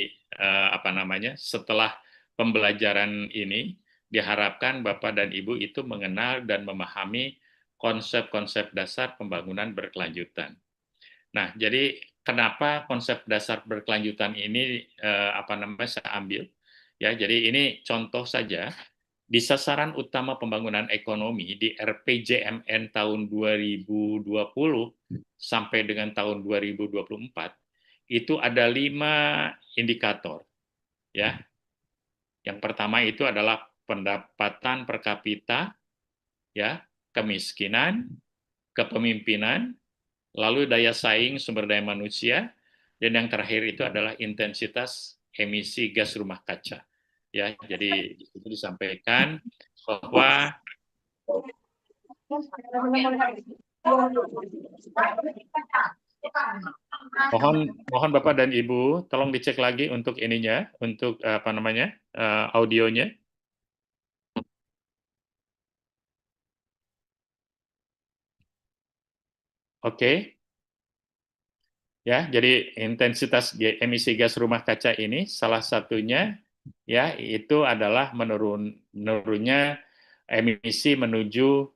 apa namanya? Setelah pembelajaran ini diharapkan Bapak dan Ibu itu mengenal dan memahami konsep-konsep dasar pembangunan berkelanjutan. Nah, jadi kenapa konsep dasar berkelanjutan ini apa namanya saya ambil? Ya, jadi ini contoh saja di sasaran utama pembangunan ekonomi di RPJMN tahun 2020 sampai dengan tahun 2024 itu ada 5 indikator, ya. Yang pertama itu adalah pendapatan per kapita, ya, kemiskinan, kepemimpinan, lalu daya saing sumber daya manusia, dan yang terakhir itu adalah intensitas emisi gas rumah kaca. Ya, jadi itu disampaikan bahwa mohon Bapak dan Ibu tolong dicek lagi untuk ininya, untuk apa namanya audionya. Oke. Ya, jadi intensitas emisi gas rumah kaca ini salah satunya ya itu adalah menurunnya emisi menuju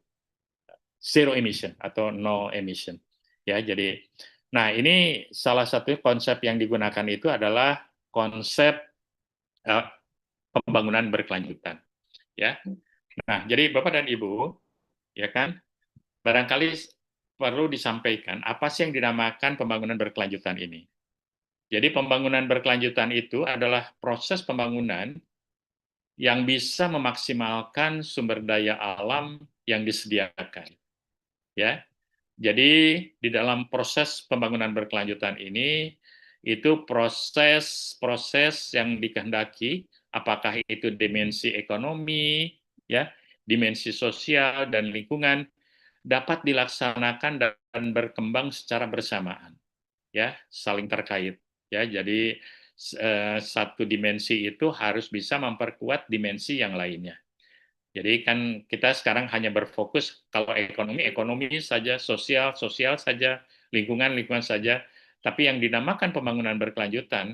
zero emission atau no emission. Ya, jadi nah ini salah satu konsep yang digunakan itu adalah konsep pembangunan berkelanjutan. Ya. Nah, jadi Bapak dan Ibu, ya kan, barangkali perlu disampaikan apa sih yang dinamakan pembangunan berkelanjutan ini. Jadi pembangunan berkelanjutan itu adalah proses pembangunan yang bisa memaksimalkan sumber daya alam yang disediakan. Ya. Jadi di dalam proses pembangunan berkelanjutan ini itu proses yang dikehendaki apakah itu dimensi ekonomi, ya, dimensi sosial dan lingkungan dapat dilaksanakan dan berkembang secara bersamaan, ya, saling terkait, ya. Jadi satu dimensi itu harus bisa memperkuat dimensi yang lainnya. Jadi kan kita sekarang hanya berfokus kalau ekonomi saja, sosial saja, lingkungan saja. Tapi yang dinamakan pembangunan berkelanjutan,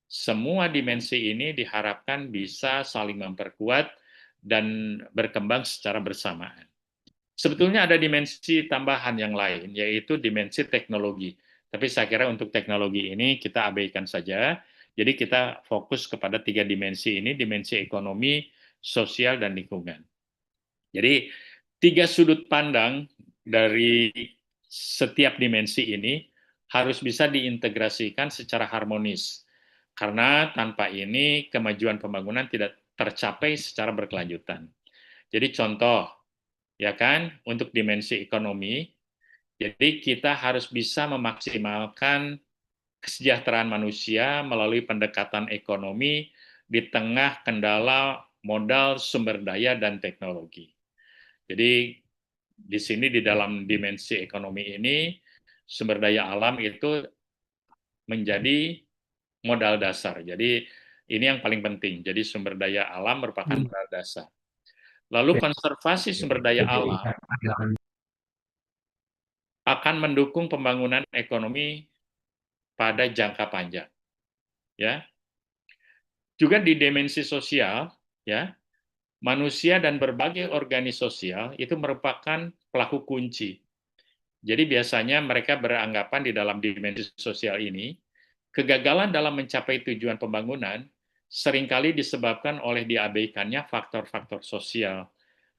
semua dimensi ini diharapkan bisa saling memperkuat dan berkembang secara bersamaan. Sebetulnya ada dimensi tambahan yang lain, yaitu dimensi teknologi. Tapi saya kira untuk teknologi ini kita abaikan saja. Jadi kita fokus kepada 3 dimensi ini, dimensi ekonomi, sosial, dan lingkungan. Jadi 3 sudut pandang dari setiap dimensi ini harus bisa diintegrasikan secara harmonis. Karena tanpa ini kemajuan pembangunan tidak tercapai secara berkelanjutan. Jadi contoh, ya kan, untuk dimensi ekonomi, jadi kita harus bisa memaksimalkan kesejahteraan manusia melalui pendekatan ekonomi di tengah kendala modal, sumber daya, dan teknologi. Jadi di sini di dalam dimensi ekonomi ini sumber daya alam itu menjadi modal dasar. Jadi ini yang paling penting. Jadi sumber daya alam merupakan modal dasar. Lalu konservasi sumber daya alam akan mendukung pembangunan ekonomi pada jangka panjang. Ya. Juga di dimensi sosial, ya. manusia dan berbagai organisasi sosial itu merupakan pelaku kunci. Jadi biasanya mereka beranggapan di dalam dimensi sosial ini, kegagalan dalam mencapai tujuan pembangunan seringkali disebabkan oleh diabaikannya faktor-faktor sosial,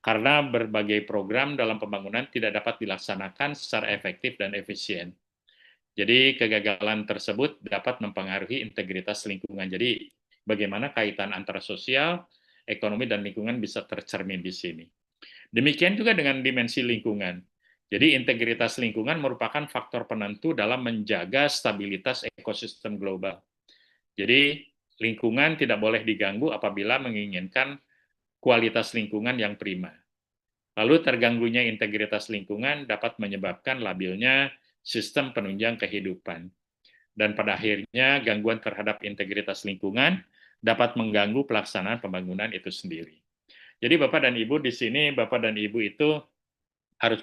karena berbagai program dalam pembangunan tidak dapat dilaksanakan secara efektif dan efisien. Jadi kegagalan tersebut dapat mempengaruhi integritas lingkungan. Jadi bagaimana kaitan antara sosial, ekonomi, dan lingkungan bisa tercermin di sini. Demikian juga dengan dimensi lingkungan. Jadi integritas lingkungan merupakan faktor penentu dalam menjaga stabilitas ekosistem global. Jadi lingkungan tidak boleh diganggu apabila menginginkan kualitas lingkungan yang prima. Lalu terganggunya integritas lingkungan dapat menyebabkan labilnya sistem penunjang kehidupan. Dan pada akhirnya gangguan terhadap integritas lingkungan dapat mengganggu pelaksanaan pembangunan itu sendiri. Jadi Bapak dan Ibu di sini, Bapak dan Ibu itu harus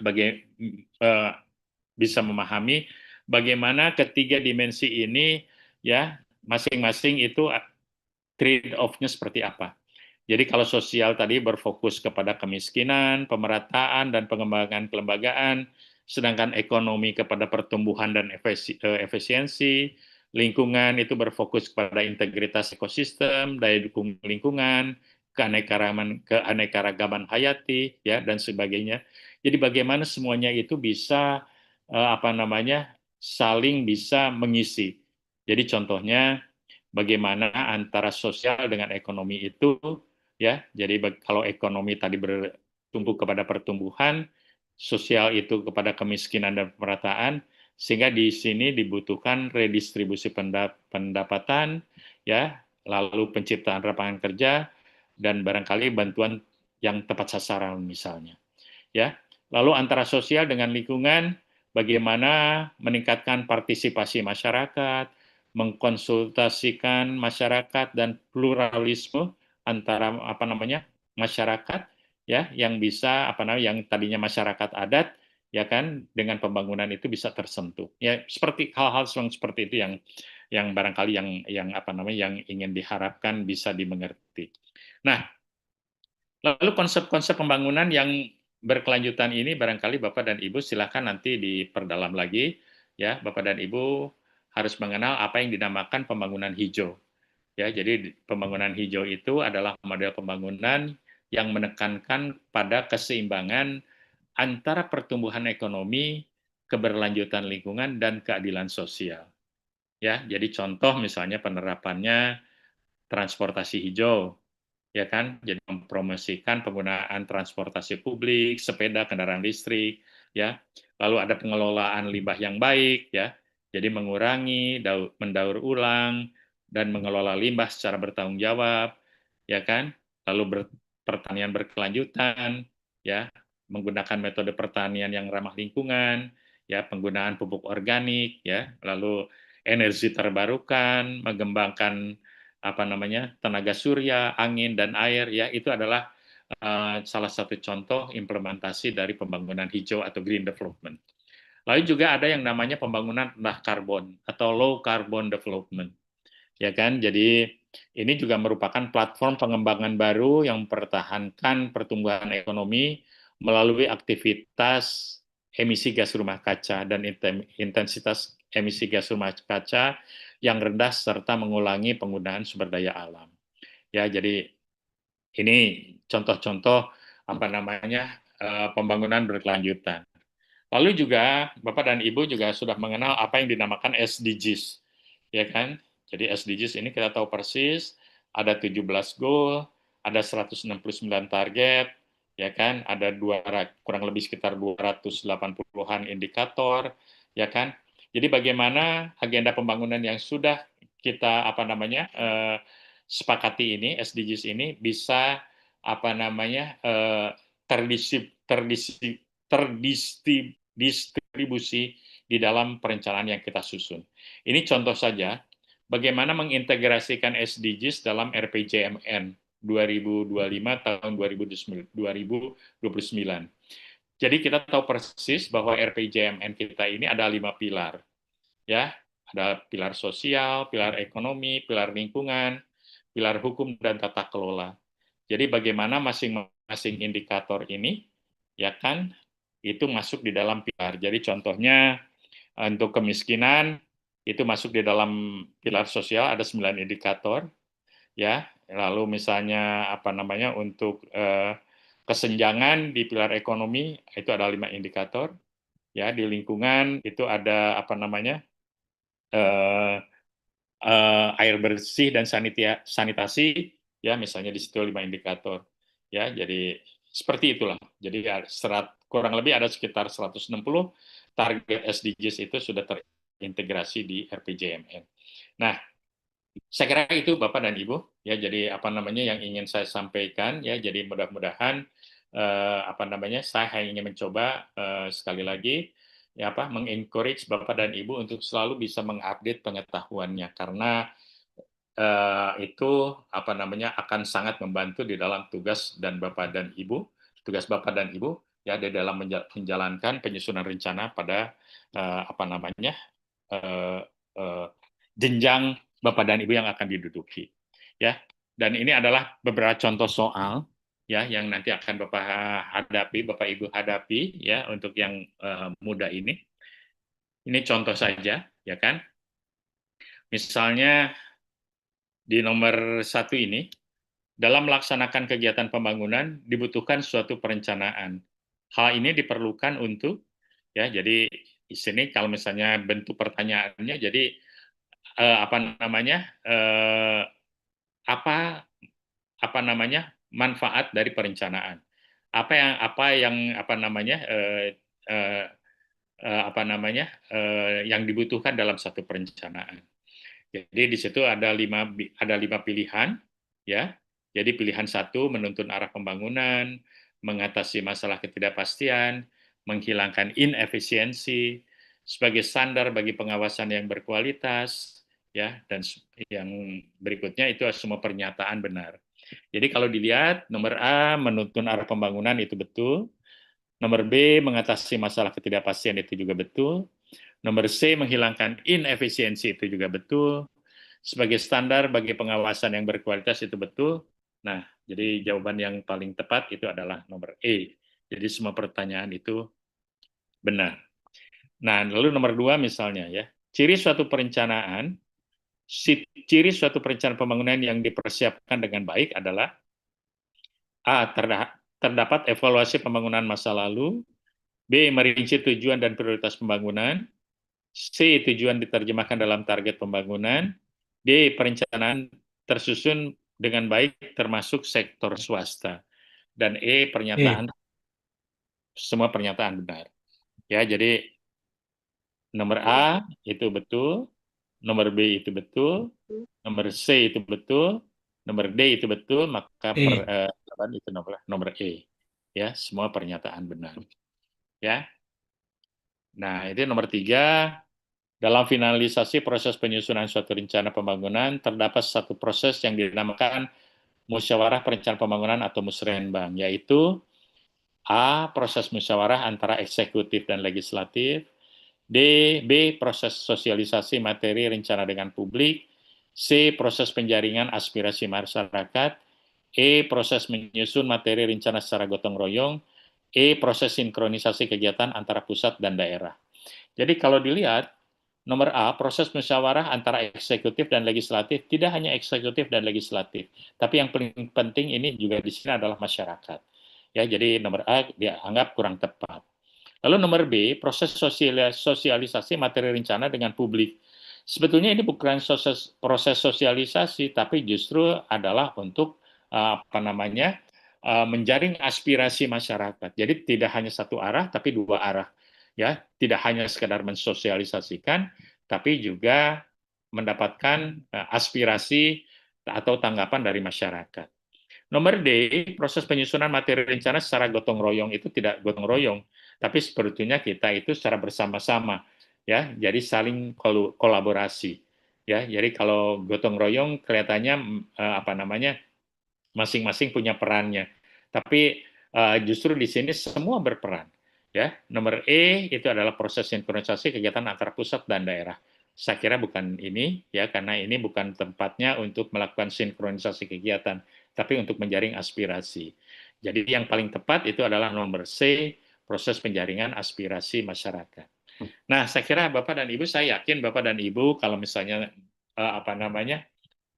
bisa memahami bagaimana ketiga dimensi ini ya masing-masing itu trade-off-nya seperti apa. Jadi kalau sosial tadi berfokus kepada kemiskinan, pemerataan, dan pengembangan kelembagaan, sedangkan ekonomi kepada pertumbuhan dan efisiensi, lingkungan itu berfokus kepada integritas ekosistem, daya dukung lingkungan, keanekaragaman hayati, ya, dan sebagainya. Jadi bagaimana semuanya itu bisa saling bisa mengisi. Jadi contohnya bagaimana antara sosial dengan ekonomi itu, ya, jadi kalau ekonomi tadi bertumbuh kepada pertumbuhan, sosial itu kepada kemiskinan dan pemerataan, sehingga di sini dibutuhkan redistribusi pendapatan, ya, lalu penciptaan lapangan kerja, dan barangkali bantuan yang tepat sasaran misalnya, ya. Lalu antara sosial dengan lingkungan, bagaimana meningkatkan partisipasi masyarakat, mengkonsultasikan masyarakat dan pluralisme antara masyarakat, ya, yang bisa yang tadinya masyarakat adat, ya kan, dengan pembangunan itu bisa tersentuh, ya, seperti hal-hal seperti itu yang barangkali yang ingin diharapkan bisa dimengerti. Nah, lalu konsep-konsep pembangunan yang berkelanjutan ini barangkali Bapak dan Ibu silakan nanti diperdalam lagi, ya. Bapak dan Ibu harus mengenal apa yang dinamakan pembangunan hijau. Ya, jadi pembangunan hijau itu adalah model pembangunan yang menekankan pada keseimbangan antara pertumbuhan ekonomi, keberlanjutan lingkungan, dan keadilan sosial. Ya, jadi contoh misalnya penerapannya transportasi hijau, ya kan? Jadi mempromosikan penggunaan transportasi publik, sepeda, kendaraan listrik, ya. Lalu ada pengelolaan limbah yang baik, ya. Jadi mengurangi, mendaur ulang, dan mengelola limbah secara bertanggung jawab, ya kan? Lalu pertanian berkelanjutan, ya, menggunakan metode pertanian yang ramah lingkungan, ya, penggunaan pupuk organik, ya, lalu energi terbarukan, mengembangkan tenaga surya, angin, dan air, ya, itu adalah salah satu contoh implementasi dari pembangunan hijau atau green development. Lalu juga ada yang namanya pembangunan rendah karbon atau low carbon development, ya kan? Jadi ini juga merupakan platform pengembangan baru yang mempertahankan pertumbuhan ekonomi melalui aktivitas emisi gas rumah kaca dan intensitas emisi gas rumah kaca yang rendah serta mengulangi penggunaan sumber daya alam. Ya, jadi ini contoh-contoh pembangunan berkelanjutan. Lalu juga Bapak dan Ibu juga sudah mengenal apa yang dinamakan SDGs, ya kan? Jadi SDGs ini kita tahu persis ada 17 goal, ada 169 target, ya kan? Ada kurang lebih sekitar 280-an indikator, ya kan? Jadi bagaimana agenda pembangunan yang sudah kita sepakati ini, SDGs ini bisa terdistribusi di dalam perencanaan yang kita susun. Ini contoh saja bagaimana mengintegrasikan SDGs dalam RPJMN 2025 tahun 2029. Jadi kita tahu persis bahwa RPJMN kita ini ada 5 pilar. Ya, ada pilar sosial, pilar ekonomi, pilar lingkungan, pilar hukum, dan tata kelola. Jadi bagaimana masing-masing indikator ini, ya kan, itu masuk di dalam pilar. Jadi contohnya untuk kemiskinan itu masuk di dalam pilar sosial ada 9 indikator, ya. Lalu misalnya apa namanya untuk kesenjangan di pilar ekonomi itu ada 5 indikator, ya. Di lingkungan itu ada apa namanya air bersih dan sanitasi, ya misalnya di situ 5 indikator, ya. Jadi seperti itulah. Jadi kurang lebih ada sekitar 160 target SDGs itu sudah terintegrasi di RPJMN. Nah, saya kira itu Bapak dan Ibu, ya. Jadi apa namanya yang ingin saya sampaikan, ya. Jadi mudah-mudahan apa namanya saya hanya ingin mencoba sekali lagi ya apa mengencourage Bapak dan Ibu untuk selalu bisa mengupdate pengetahuannya karena itu apa namanya akan sangat membantu di dalam tugas dan Bapak dan Ibu, tugas Bapak dan Ibu ya di dalam menjalankan penyusunan rencana pada apa namanya eh, eh, jenjang Bapak dan Ibu yang akan diduduki. Ya. Dan ini adalah beberapa contoh soal ya yang nanti akan Bapak hadapi, Bapak Ibu hadapi ya untuk yang muda ini. Ini contoh saja, ya kan? Misalnya di nomor 1 ini, dalam melaksanakan kegiatan pembangunan dibutuhkan suatu perencanaan. Hal ini diperlukan untuk ya jadi di sini kalau misalnya bentuk pertanyaannya jadi apa namanya apa namanya manfaat dari perencanaan apa yang apa namanya apa namanya yang dibutuhkan dalam satu perencanaan. Jadi di situ ada lima pilihan, ya. Jadi pilihan 1 menuntun arah pembangunan, mengatasi masalah ketidakpastian, menghilangkan inefisiensi, sebagai standar bagi pengawasan yang berkualitas, ya. Dan yang berikutnya itu semua pernyataan benar. Jadi kalau dilihat nomor A menuntun arah pembangunan itu betul, nomor B mengatasi masalah ketidakpastian itu juga betul, nomor C menghilangkan inefisiensi itu juga betul, sebagai standar bagi pengawasan yang berkualitas itu betul. Nah, jadi jawaban yang paling tepat itu adalah nomor E. Jadi semua pertanyaan itu benar. Nah, lalu nomor 2 misalnya ya, ciri suatu perencanaan pembangunan yang dipersiapkan dengan baik adalah A. Terdapat evaluasi pembangunan masa lalu, B. Merinci tujuan dan prioritas pembangunan, C. Tujuan diterjemahkan dalam target pembangunan, D. Perencanaan tersusun dengan baik termasuk sektor swasta, dan E. Semua pernyataan benar. Ya, jadi nomor A itu betul, nomor B itu betul, nomor C itu betul, nomor D itu betul, maka itu nomor E. Ya, semua pernyataan benar. Ya. Nah, itu nomor 3. Dalam finalisasi proses penyusunan suatu rencana pembangunan, terdapat satu proses yang dinamakan musyawarah perencanaan pembangunan atau musrenbang, yaitu A. Proses musyawarah antara eksekutif dan legislatif, B. Proses sosialisasi materi rencana dengan publik, C. Proses penjaringan aspirasi masyarakat, E. Proses menyusun materi rencana secara gotong royong, E. Proses sinkronisasi kegiatan antara pusat dan daerah. Jadi kalau dilihat, nomor A, proses musyawarah antara eksekutif dan legislatif, tidak hanya eksekutif dan legislatif, tapi yang paling penting ini juga di sini adalah masyarakat. Ya, jadi nomor A dianggap kurang tepat. Lalu nomor B, proses sosialisasi materi rencana dengan publik. Sebetulnya ini bukan proses sosialisasi, tapi justru adalah untuk apa namanya menjaring aspirasi masyarakat. Jadi tidak hanya satu arah, tapi dua arah. Ya, tidak hanya sekedar mensosialisasikan, tapi juga mendapatkan aspirasi atau tanggapan dari masyarakat. Nomor D, proses penyusunan materi rencana secara gotong royong itu tidak gotong royong, tapi sebetulnya kita itu secara bersama-sama, ya. Jadi saling kolaborasi, ya. Jadi kalau gotong royong kelihatannya apa namanya masing-masing punya perannya, tapi justru di sini semua berperan, ya. Nomor E itu adalah proses sinkronisasi kegiatan antara pusat dan daerah. saya kira bukan ini ya, karena ini bukan tempatnya untuk melakukan sinkronisasi kegiatan, tapi untuk menjaring aspirasi. Jadi yang paling tepat itu adalah nomor C, proses penjaringan aspirasi masyarakat. Nah, saya kira Bapak dan Ibu, saya yakin Bapak dan Ibu kalau misalnya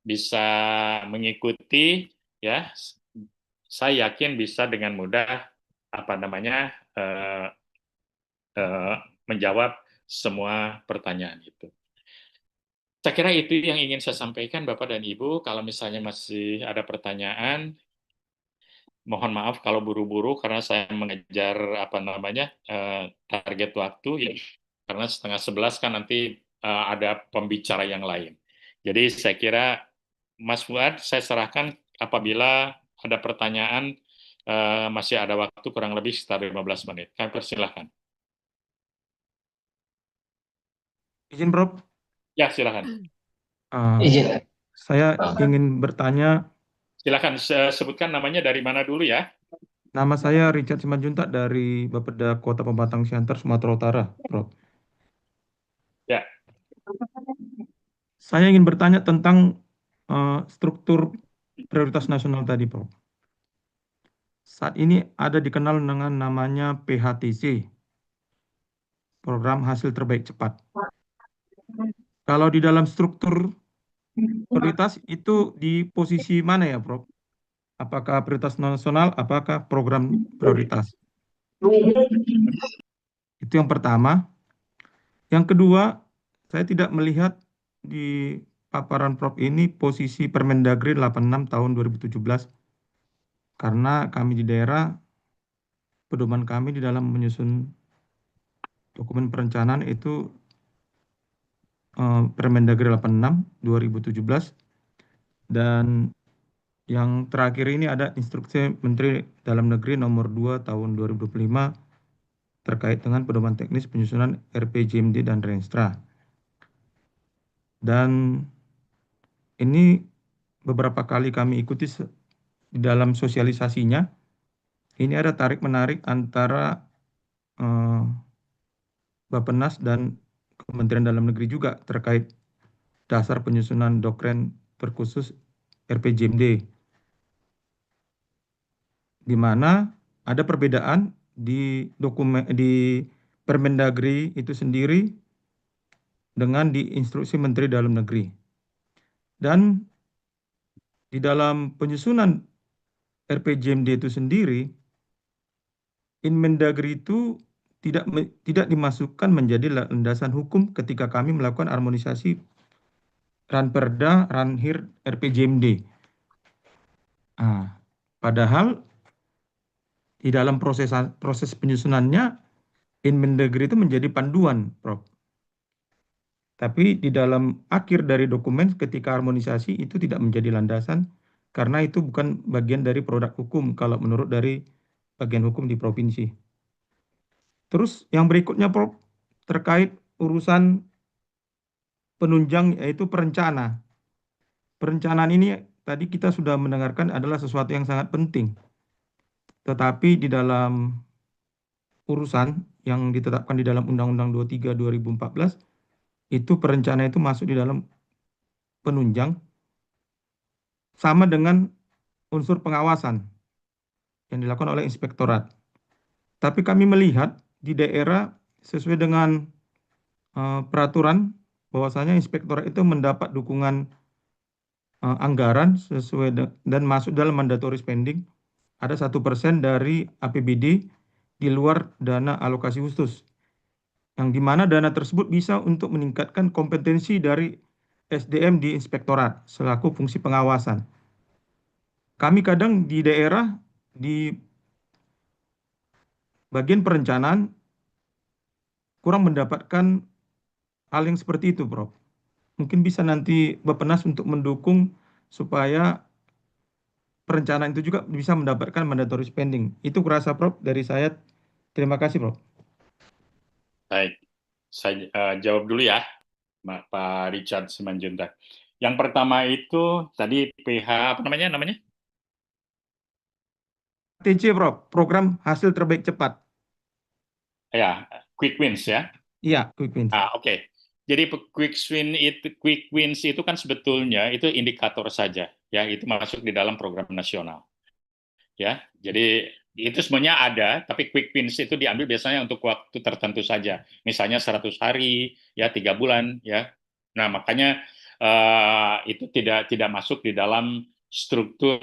bisa mengikuti ya, saya yakin bisa dengan mudah menjawab semua pertanyaan itu. Saya kira itu yang ingin saya sampaikan Bapak dan Ibu. Kalau misalnya masih ada pertanyaan, mohon maaf kalau buru-buru karena saya mengejar target waktu ya. Karena 10:30 kan nanti ada pembicara yang lain. Jadi saya kira Mas Fuad, saya serahkan apabila ada pertanyaan, masih ada waktu kurang lebih sekitar 15 menit. Kami persilahkan. Izin, Prof. Ya, silakan. Izin. Saya ingin bertanya. Silakan sebutkan namanya dari mana dulu ya. Nama saya Richard Simanjuntak dari Bapeda Kota Pematang Siantar, Sumatera Utara, Prof. Ya. Saya ingin bertanya tentang struktur prioritas nasional tadi, Prof. Saat ini ada dikenal dengan namanya PHTC, Program Hasil Terbaik Cepat. Kalau di dalam struktur prioritas itu di posisi mana ya, Prof? Apakah prioritas nasional, apakah program prioritas? Itu yang pertama. Yang kedua, saya tidak melihat di paparan Prof ini posisi Permendagri 86 tahun 2017. Karena kami di daerah, pedoman kami di dalam menyusun dokumen perencanaan itu Permendagri 86 2017. Dan yang terakhir ini ada instruksi Menteri Dalam Negeri nomor 2 tahun 2025 terkait dengan pedoman teknis penyusunan RPJMD dan Renstra. Dan ini beberapa kali kami ikuti di dalam sosialisasinya. Ini ada tarik-menarik antara Bappenas dan Kementerian Dalam Negeri juga terkait dasar penyusunan doktrin terkhusus RPJMD, di mana ada perbedaan di dokumen di Permendagri itu sendiri dengan di instruksi Menteri Dalam Negeri. Dan di dalam penyusunan RPJMD itu sendiri, Inmendagri itu tidak dimasukkan menjadi landasan hukum ketika kami melakukan harmonisasi Ranperda, Ranhir, RPJMD. Padahal di dalam proses penyusunannya, Inmendagri itu menjadi panduan, Prof. Tapi di dalam akhir dari dokumen ketika harmonisasi itu tidak menjadi landasan karena itu bukan bagian dari produk hukum kalau menurut dari bagian hukum di provinsi. Terus yang berikutnya, Prof, terkait urusan penunjang yaitu perencanaan. Perencanaan ini tadi kita sudah mendengarkan adalah sesuatu yang sangat penting. Tetapi di dalam urusan yang ditetapkan di dalam Undang-Undang 23 2014 itu perencanaan itu masuk di dalam penunjang sama dengan unsur pengawasan yang dilakukan oleh inspektorat. Tapi kami melihat di daerah sesuai dengan peraturan bahwasanya inspektorat itu mendapat dukungan anggaran sesuai dan masuk dalam mandatory spending ada 1% dari APBD di luar dana alokasi khusus, yang dimana dana tersebut bisa untuk meningkatkan kompetensi dari SDM di inspektorat selaku fungsi pengawasan. Kami kadang di daerah di bagian perencanaan kurang mendapatkan hal yang seperti itu, Prof. Mungkin bisa nanti Bappenas untuk mendukung supaya perencanaan itu juga bisa mendapatkan mandatory spending. Itu kurasa, Prof, dari saya. Terima kasih, Prof. Baik, saya jawab dulu ya, Pak Richard Simanjuntak. Yang pertama itu tadi PH apa namanya? TC, Prof, Program Hasil Terbaik Cepat. Ya, Quick Wins ya. Iya, Quick Wins. Oke. Jadi quick wins itu kan sebetulnya itu indikator saja, ya itu masuk di dalam program nasional, ya. Jadi itu semuanya ada, tapi quick wins itu diambil biasanya untuk waktu tertentu saja, misalnya 100 hari, ya 3 bulan, ya. Nah makanya itu tidak masuk di dalam struktur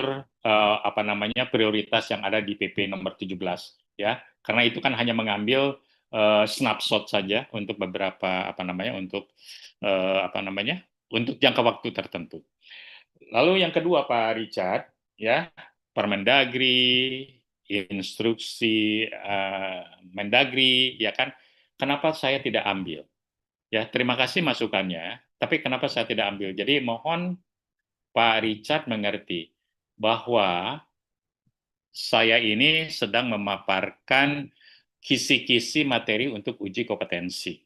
prioritas yang ada di PP nomor 17, ya, karena itu kan hanya mengambil snapshot saja untuk beberapa untuk jangka waktu tertentu. Lalu yang kedua Pak Richard, ya, Permendagri, instruksi Mendagri, ya kan, kenapa saya tidak ambil? Ya, terima kasih masukannya, tapi kenapa saya tidak ambil? Jadi mohon Pak Richard mengerti bahwa saya ini sedang memaparkan kisi-kisi materi untuk uji kompetensi,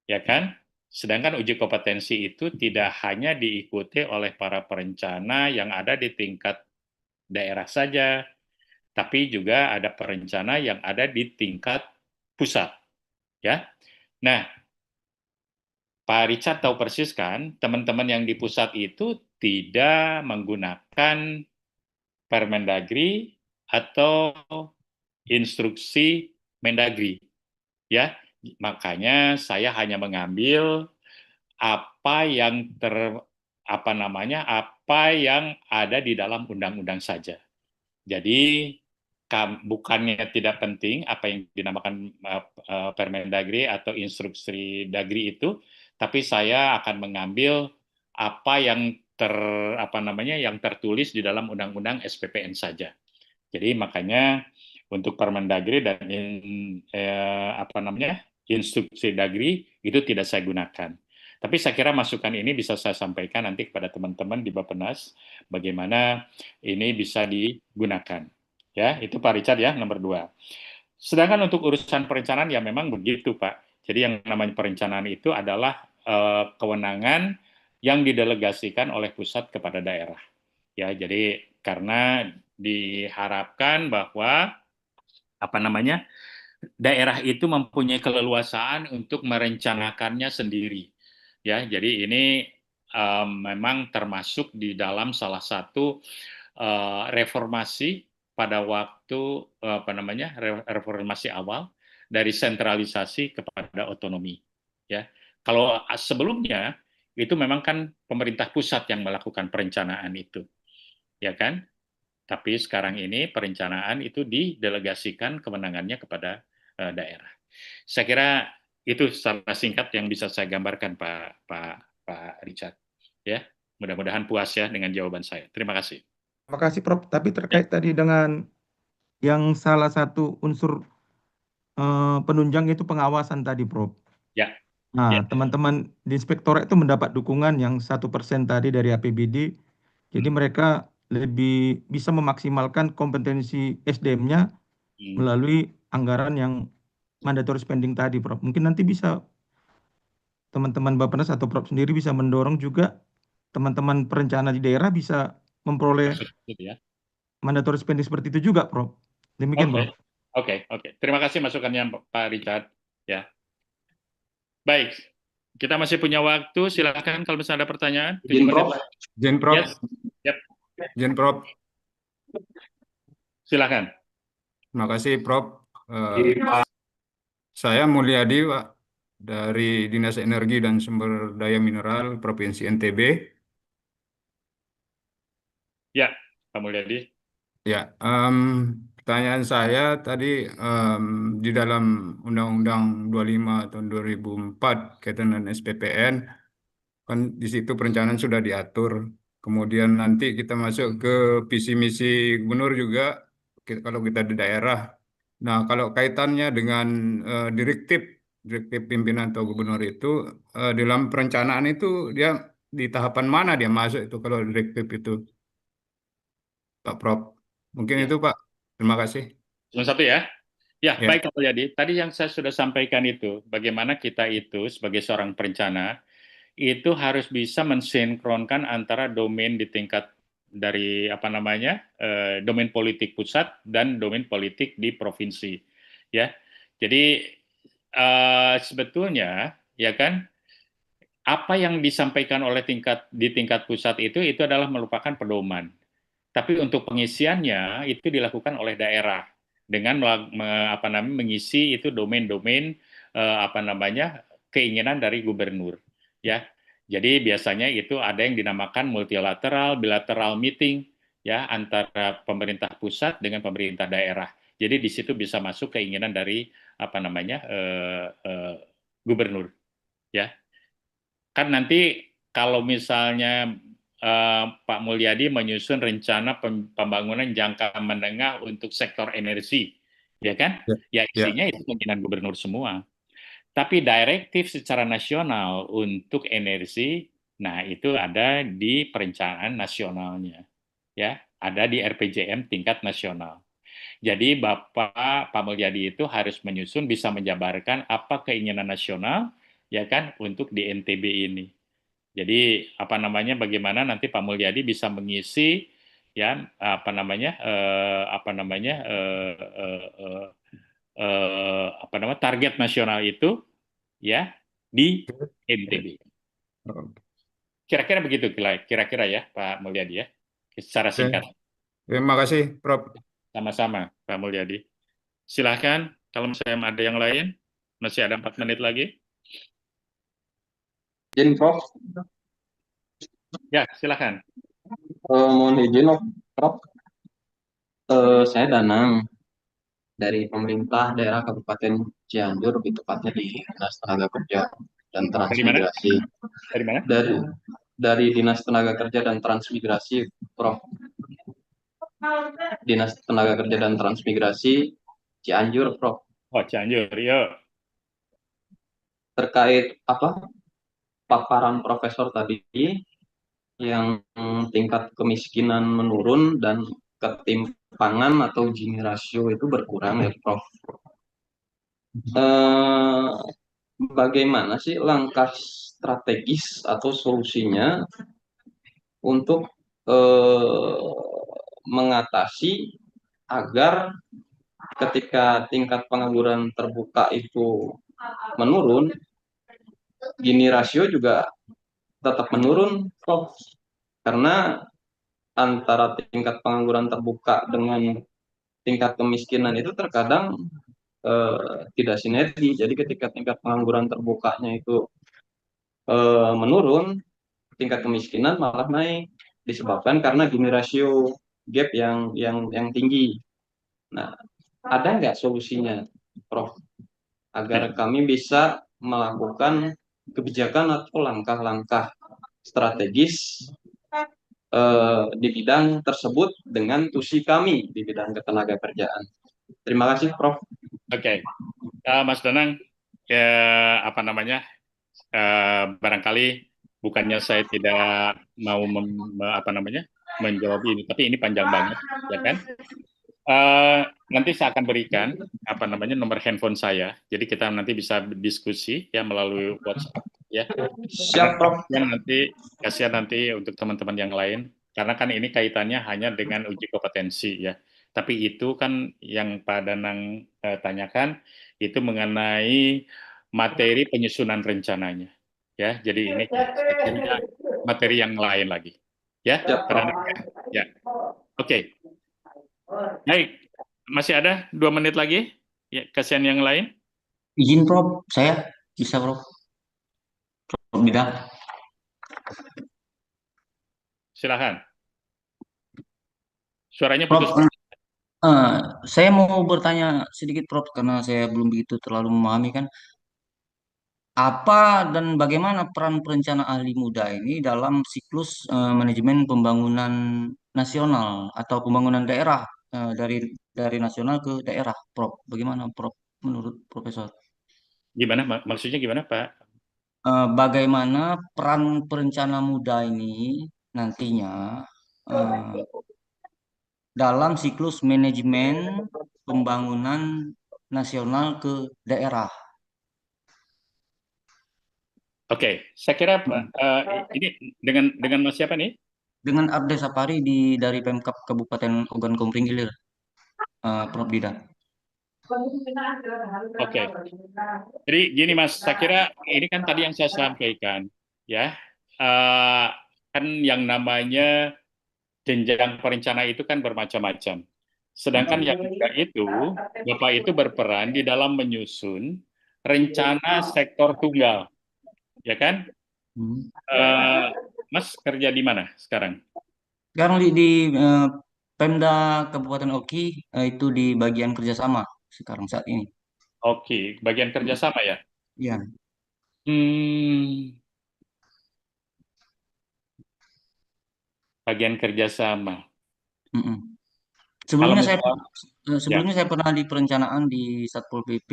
ya kan? Sedangkan uji kompetensi itu tidak hanya diikuti oleh para perencana yang ada di tingkat daerah saja, tapi juga ada perencana yang ada di tingkat pusat, ya. Nah, Pak Richard tahu persis kan, teman-teman yang di pusat itu tidak menggunakan Permendagri atau instruksi Mendagri, ya. Makanya saya hanya mengambil apa yang ada di dalam undang-undang saja. Jadi bukannya tidak penting apa yang dinamakan Permendagri atau instruksi Dagri itu, tapi saya akan mengambil apa yang yang tertulis di dalam undang-undang SPPN saja. Jadi makanya untuk Permendagri dan instruksi Dagri itu tidak saya gunakan. Tapi saya kira masukan ini bisa saya sampaikan nanti kepada teman-teman di Bappenas bagaimana ini bisa digunakan. Ya, itu Pak Richard ya, nomor 2. Sedangkan untuk urusan perencanaan ya memang begitu Pak. Jadi yang namanya perencanaan itu adalah kewenangan yang didelegasikan oleh pusat kepada daerah. Ya, jadi karena diharapkan bahwa daerah itu mempunyai keleluasaan untuk merencanakannya sendiri. Ya, jadi ini memang termasuk di dalam salah satu reformasi pada waktu reformasi awal dari sentralisasi kepada otonomi. Ya, kalau sebelumnya itu memang kan pemerintah pusat yang melakukan perencanaan itu, ya kan? Tapi sekarang ini perencanaan itu didelegasikan kewenangannya kepada daerah. Saya kira itu secara singkat yang bisa saya gambarkan Pak Richard. Ya, mudah-mudahan puas ya dengan jawaban saya. Terima kasih. Terima kasih Prof. Tapi terkait tadi dengan yang salah satu unsur penunjang itu pengawasan tadi Prof. Ya. Nah, teman-teman di inspektorat itu mendapat dukungan yang 1% tadi dari APBD. Jadi mereka lebih bisa memaksimalkan kompetensi SDM-nya melalui anggaran yang mandatory spending tadi, Prof. Mungkin nanti bisa teman-teman Bappenas atau Prof sendiri bisa mendorong juga teman-teman perencana di daerah bisa memperoleh mandatory spending seperti itu juga, Prof. Demikian, Prof. Oke. Terima kasih masukannya Pak Richard. Ya. Baik, kita masih punya waktu. Silakan kalau misalnya ada pertanyaan. Izin Prof. Yes. Yep. Izin Prof. Silakan. Terima kasih Prof. Saya Mulyadi Pak dari Dinas Energi dan Sumber Daya Mineral Provinsi NTB. Ya, Pak Mulyadi. Ya, pertanyaan saya tadi di dalam Undang-Undang 25 tahun 2004 kaitan dengan SPPN, kan di situ perencanaan sudah diatur. Kemudian nanti kita masuk ke visi misi gubernur juga kalau kita di daerah. Nah, kalau kaitannya dengan direktif pimpinan atau gubernur itu dalam perencanaan itu dia di tahapan mana dia masuk itu kalau direktif itu, Pak Prof? Mungkin itu Pak. Terima kasih. Cuma satu ya. Ya, baik Pak Mulyadi. Tadi yang saya sudah sampaikan itu, bagaimana kita itu sebagai seorang perencana itu harus bisa mensinkronkan antara domain di tingkat dari domain politik pusat dan domain politik di provinsi, ya. Jadi sebetulnya ya kan apa yang disampaikan oleh di tingkat pusat itu adalah merupakan pedoman. Tapi untuk pengisiannya itu dilakukan oleh daerah dengan mengisi itu domain-domain keinginan dari gubernur, ya. Jadi biasanya itu ada yang dinamakan multilateral, bilateral meeting, ya, antara pemerintah pusat dengan pemerintah daerah. Jadi di situ bisa masuk keinginan dari gubernur, ya. Kan nanti kalau misalnya Pak Mulyadi menyusun rencana pembangunan jangka menengah untuk sektor energi, ya kan? Ya isinya itu keinginan gubernur semua. Tapi direktif secara nasional untuk energi, nah itu ada di perencanaan nasionalnya, ya, ada di RPJM tingkat nasional. Jadi Pak Mulyadi itu harus menyusun, bisa menjabarkan apa keinginan nasional, ya kan, untuk di NTB ini. Jadi bagaimana nanti Pak Mulyadi bisa mengisi, ya, target nasional itu, ya, di NTB. Kira-kira begitu, kira-kira ya Pak Mulyadi, ya, secara singkat. Terima kasih, Prof. Sama-sama, Pak Mulyadi. Silahkan, kalau misalnya ada yang lain, masih ada 4 menit lagi. Izin, Prof. Ya, silahkan. Mohon izin, Prof. Saya Danang dari pemerintah daerah Kabupaten Cianjur, lebih tepatnya di Dinas Tenaga Kerja dan Transmigrasi. Dari mana? Dari Dinas Tenaga Kerja dan Transmigrasi, Prof. Dinas Tenaga Kerja dan Transmigrasi Cianjur, Prof. Oh, Cianjur, yuk. Terkait paparan Profesor tadi yang tingkat kemiskinan menurun dan ketimpangan atau Gini rasio itu berkurang, ya, Prof. Bagaimana sih langkah strategis atau solusinya untuk mengatasi agar ketika tingkat pengangguran terbuka itu menurun, Gini rasio juga tetap menurun, Prof. Karena antara tingkat pengangguran terbuka dengan tingkat kemiskinan itu terkadang tidak sinergi. Jadi ketika tingkat pengangguran terbukanya itu menurun, tingkat kemiskinan malah naik, disebabkan karena Gini rasio gap yang tinggi. Nah, ada nggak solusinya, Prof, agar kami bisa melakukan kebijakan atau langkah-langkah strategis di bidang tersebut dengan tusi kami di bidang ketenagakerjaan. Terima kasih, Prof. Oke. Mas Danang, barangkali bukannya saya tidak mau menjawab ini, tapi ini panjang banget, ya kan? Nanti saya akan berikan nomor handphone saya, jadi kita nanti bisa diskusi, ya, melalui WhatsApp, ya. Siap, Prof. Kasihan nanti untuk teman-teman yang lain, karena kan ini kaitannya hanya dengan uji kompetensi, ya. Tapi itu kan yang Pak Danang tanyakan itu mengenai materi penyusunan rencananya, ya. Jadi ini materi yang lain lagi, ya. Ya. Oke. Baik, masih ada 2 menit lagi, ya, kasihan yang lain. Izin, Prof, saya bisa, Prof. Prof Bidang. Silakan. Suaranya Prof, putus. saya mau bertanya sedikit, Prof, karena saya belum begitu terlalu memahami kan. Apa dan bagaimana peran perencana ahli muda ini dalam siklus manajemen pembangunan nasional atau pembangunan daerah dari nasional ke daerah, Prof? Bagaimana, Prof, menurut Profesor? Gimana? Maksudnya gimana, Pak? Bagaimana peran perencana muda ini nantinya dalam siklus manajemen pembangunan nasional ke daerah? Oke, saya kira ini dengan Mas siapa nih? Dengan Arde Sapari dari Pemkab Kabupaten Ogan Komering Ilir, Prof Dida. Oke. Jadi gini Mas, saya kira ini kan tadi yang saya sampaikan. ya. Kan yang namanya jenjang perencanaan itu kan bermacam-macam. Sedangkan yang ketiga itu, Bapak itu berperan di dalam menyusun rencana sektor tunggal, ya kan? Mas kerja di mana sekarang? Sekarang di Pemda Kabupaten Oki itu di bagian kerjasama sekarang saat ini. Oke, bagian kerjasama ya? Iya. Bagian kerjasama. Sebelumnya Kalau saya misalnya, saya pernah di perencanaan di Satpol PP,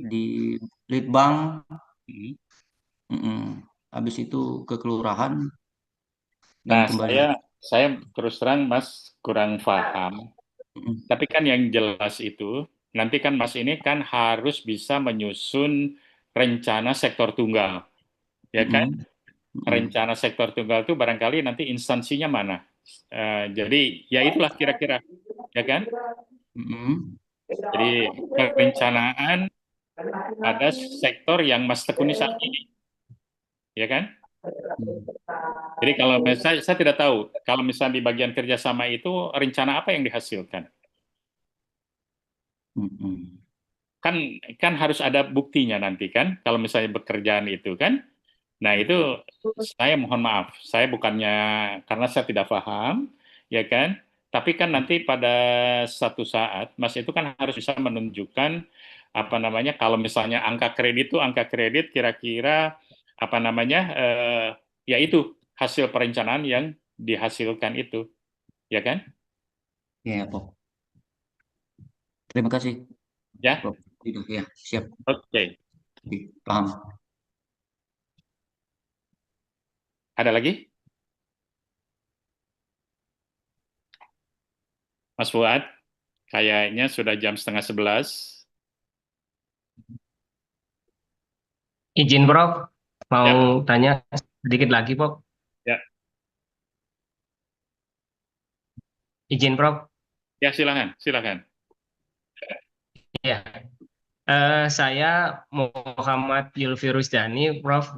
di Litbang, habis itu ke kelurahan dan nah, kembali. saya terus terang Mas kurang paham. Tapi kan yang jelas itu, nanti kan Mas ini kan harus bisa menyusun rencana sektor tunggal. Ya kan? Rencana sektor tunggal itu barangkali nanti instansinya mana. Jadi ya itulah kira-kira. Ya kan? Jadi perencanaan pada sektor yang Mas tekuni saat ini. Ya kan? Jadi kalau saya tidak tahu, kalau misalnya di bagian kerjasama itu rencana apa yang dihasilkan? Kan harus ada buktinya nanti kan, kalau misalnya pekerjaan itu kan. Nah itu saya mohon maaf, saya bukannya karena saya tidak paham, ya kan. Tapi kan nanti pada satu saat, Mas itu kan harus bisa menunjukkan apa namanya, kalau misalnya angka kredit kira-kira apa namanya, ya itu hasil perencanaan yang dihasilkan itu, ya kan? Ya, Pak. Terima kasih. Ya. Ya, siap. Oke. Paham. Ada lagi? Mas Fuad, kayaknya sudah jam 10:30. Izin Prof, mau tanya sedikit lagi Prof. Ya. Izin Prof. Ya silakan. Ya, saya Muhammad Yulfi Rusdani, Prof,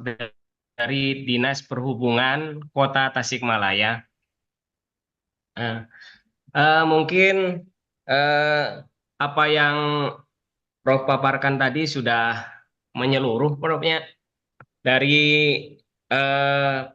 dari Dinas Perhubungan Kota Tasikmalaya. Mungkin apa yang Prof paparkan tadi sudah menyeluruh, Profnya, dari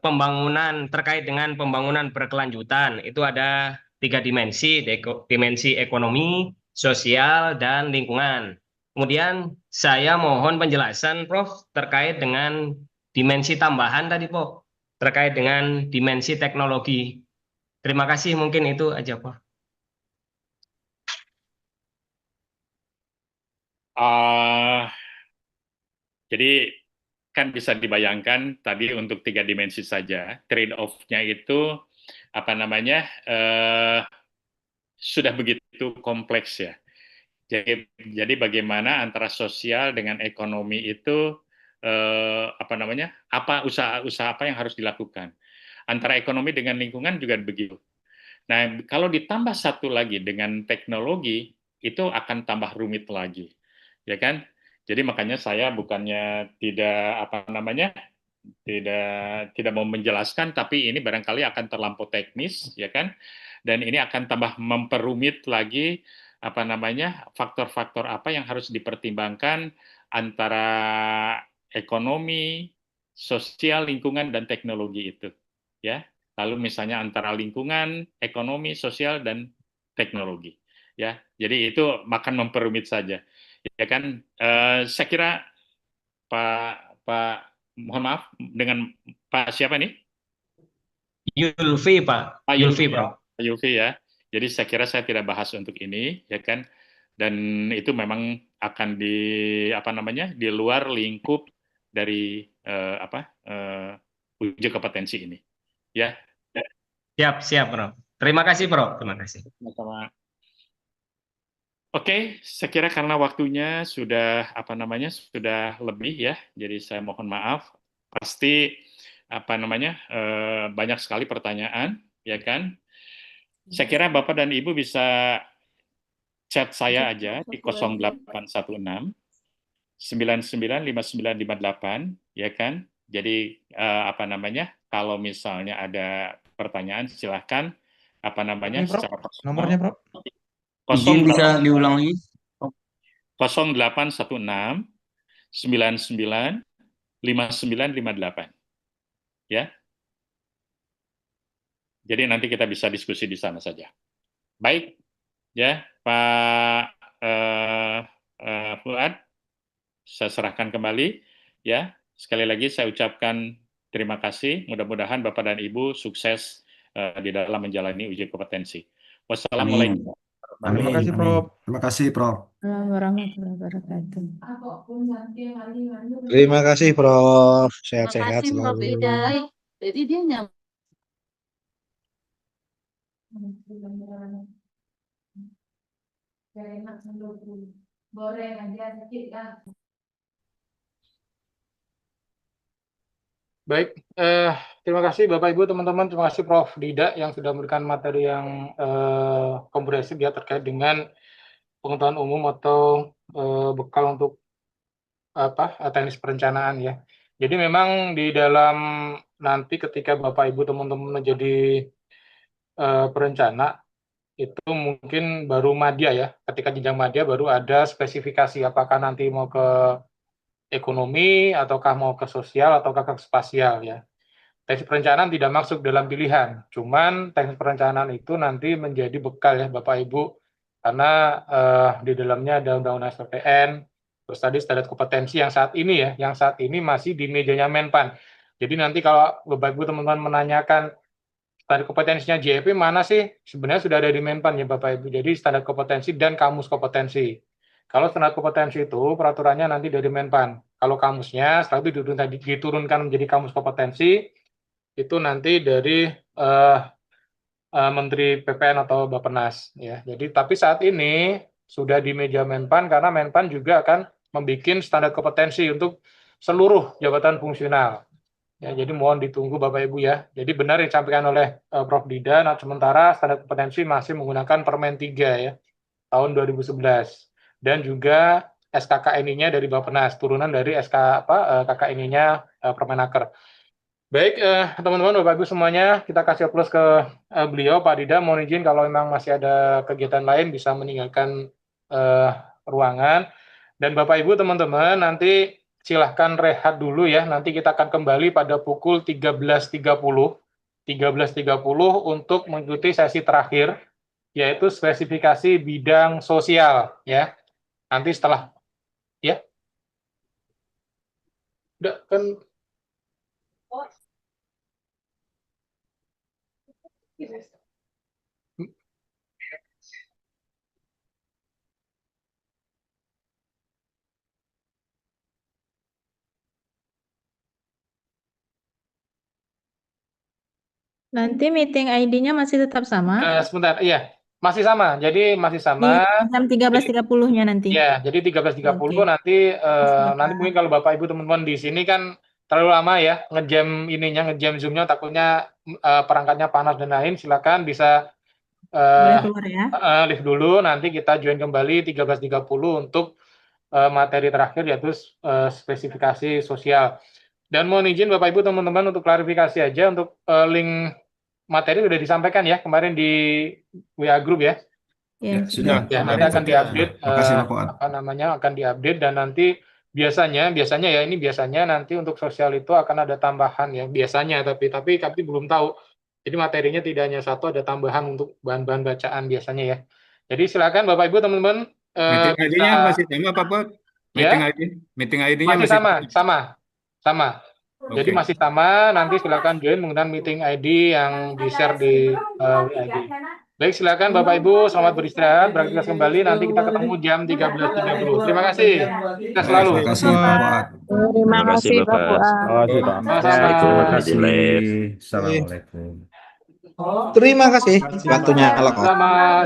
pembangunan terkait dengan pembangunan berkelanjutan. Itu ada 3 dimensi, dimensi ekonomi, sosial, dan lingkungan. Kemudian saya mohon penjelasan Prof terkait dengan dimensi tambahan tadi Prof, terkait dengan dimensi teknologi. Terima kasih, mungkin itu aja Prof. Jadi kan bisa dibayangkan tadi untuk 3 dimensi saja, trade-off-nya itu apa namanya, sudah begitu kompleks ya. Jadi bagaimana antara sosial dengan ekonomi itu apa namanya, usaha-usaha apa yang harus dilakukan. Antara ekonomi dengan lingkungan juga begitu. Nah, kalau ditambah satu lagi dengan teknologi, itu akan tambah rumit lagi, ya kan? Jadi makanya saya bukannya tidak apa namanya, tidak mau menjelaskan, tapi ini barangkali akan terlampau teknis, ya kan? Dan ini akan tambah memperumit lagi apa namanya, faktor-faktor apa yang harus dipertimbangkan antara ekonomi, sosial, lingkungan, dan teknologi itu, ya. Lalu misalnya antara lingkungan, ekonomi, sosial, dan teknologi, ya. Jadi itu makan memperumit saja, ya kan. Saya kira Pak, mohon maaf dengan Pak siapa nih? Yulfi Pak. Pak Yulfi Yulfi, Prof. Pak Yulfi ya. Jadi saya kira saya tidak bahas untuk ini, ya kan. Dan itu memang akan apa namanya, di luar lingkup dari uji kompetensi ini, ya. Siap Prof. Terima kasih Prof. Terima kasih. Sama-sama. Oke, saya kira karena waktunya sudah apa namanya, sudah lebih ya. Jadi saya mohon maaf. Pasti apa namanya, banyak sekali pertanyaan, ya kan. Saya kira Bapak dan Ibu bisa chat saya aja di 0816 995958, ya kan. Jadi kalau misalnya ada pertanyaan silahkan secara personal. Nomornya, Prof. Izin bisa diulang lagi? 0816 99 5958. Ya. Jadi nanti kita bisa diskusi di sana saja. Baik, ya Pak Fuad, saya serahkan kembali. Ya, sekali lagi saya ucapkan terima kasih. Mudah-mudahan Bapak dan Ibu sukses di dalam menjalani uji kompetensi. Wassalamualaikum. Terima kasih, Prof. Terima kasih, Prof. Warahmatullahi wabarakatuh. Terima kasih, Prof. Sehat-sehat Makasih Prof. selalu. Ida. Jadi dia nyam. Baik, terima kasih Bapak Ibu teman-teman, terima kasih Prof. Dida yang sudah memberikan materi yang komprehensif ya terkait dengan pengetahuan umum atau bekal untuk teknis perencanaan ya. Jadi memang di dalam nanti ketika Bapak Ibu teman-teman menjadi perencana itu mungkin baru madya ya. Ketika jenjang madya baru ada spesifikasi apakah nanti mau ke ekonomi ataukah mau ke sosial ataukah ke spasial ya. Teknis perencanaan tidak masuk dalam pilihan, cuman teknis perencanaan itu nanti menjadi bekal ya Bapak Ibu, karena di dalamnya ada undang-undang SPPN, terus tadi standar kompetensi yang saat ini masih di mejanya Menpan. Jadi nanti kalau Bapak Ibu teman-teman menanyakan standar kompetensinya JEP mana sih, sebenarnya sudah ada di Menpan ya Bapak Ibu. Jadi standar kompetensi dan kamus kompetensi. Kalau standar kompetensi itu peraturannya nanti dari Menpan. Kalau kamusnya setelah itu diturunkan menjadi kamus kompetensi, itu nanti dari Menteri PPN atau Bappenas ya. Jadi tapi saat ini sudah di meja Menpan karena Menpan juga akan membuat standar kompetensi untuk seluruh jabatan fungsional. Ya, jadi mohon ditunggu Bapak Ibu ya. Jadi benar yang disampaikan oleh Prof. Dida, nah, sementara standar kompetensi masih menggunakan Permen 3 ya tahun 2011 dan juga SKKNI-nya dari Bappenas, turunan dari KKNI-nya Permenaker. Baik, teman-teman, Bapak Ibu semuanya, kita kasih aplaus ke beliau, Pak Dida. Mohon izin kalau memang masih ada kegiatan lain bisa meninggalkan ruangan. Dan Bapak Ibu teman-teman, nanti silahkan rehat dulu ya. Nanti kita akan kembali pada pukul 13.30 untuk mengikuti sesi terakhir, yaitu spesifikasi bidang sosial ya. Nanti setelah ya. Udah kan Nanti meeting ID-nya masih tetap sama? sebentar, iya. Masih sama, jadi masih sama. Jam 13.30-nya nanti? Ya, jadi 13.30 nanti mungkin kalau Bapak Ibu teman-teman di sini kan terlalu lama ya ngejam Zoom-nya, takutnya perangkatnya panas dan lain, silakan bisa keluar ya? Live dulu, nanti kita join kembali 13.30 untuk materi terakhir yaitu spesifikasi sosial. Dan mohon izin Bapak Ibu teman-teman untuk klarifikasi aja, untuk link materi sudah disampaikan ya kemarin di WA Group ya. Ya, sudah. Ya, nanti akan diupdate, akan diupdate, dan nanti biasanya nanti untuk sosial itu akan ada tambahan ya, biasanya, tapi belum tahu. Jadi materinya tidak hanya satu, ada tambahan untuk bahan-bahan bacaan biasanya ya. Jadi silakan Bapak Ibu teman-teman. Meeting ID-nya masih sama Pak Put? Meeting ID-nya masih sama. Okay. Jadi masih sama, nanti silakan join menggunakan meeting ID yang di-share di ID. Baik, silakan Bapak Ibu, selamat beristirahat, beraktivitas kembali, nanti kita ketemu jam 13.30. Terima kasih. Kita selalu. Terima kasih Pak. Terima kasih Bapak. Terima kasih. Assalamualaikum. Terima kasih waktunya. Sama.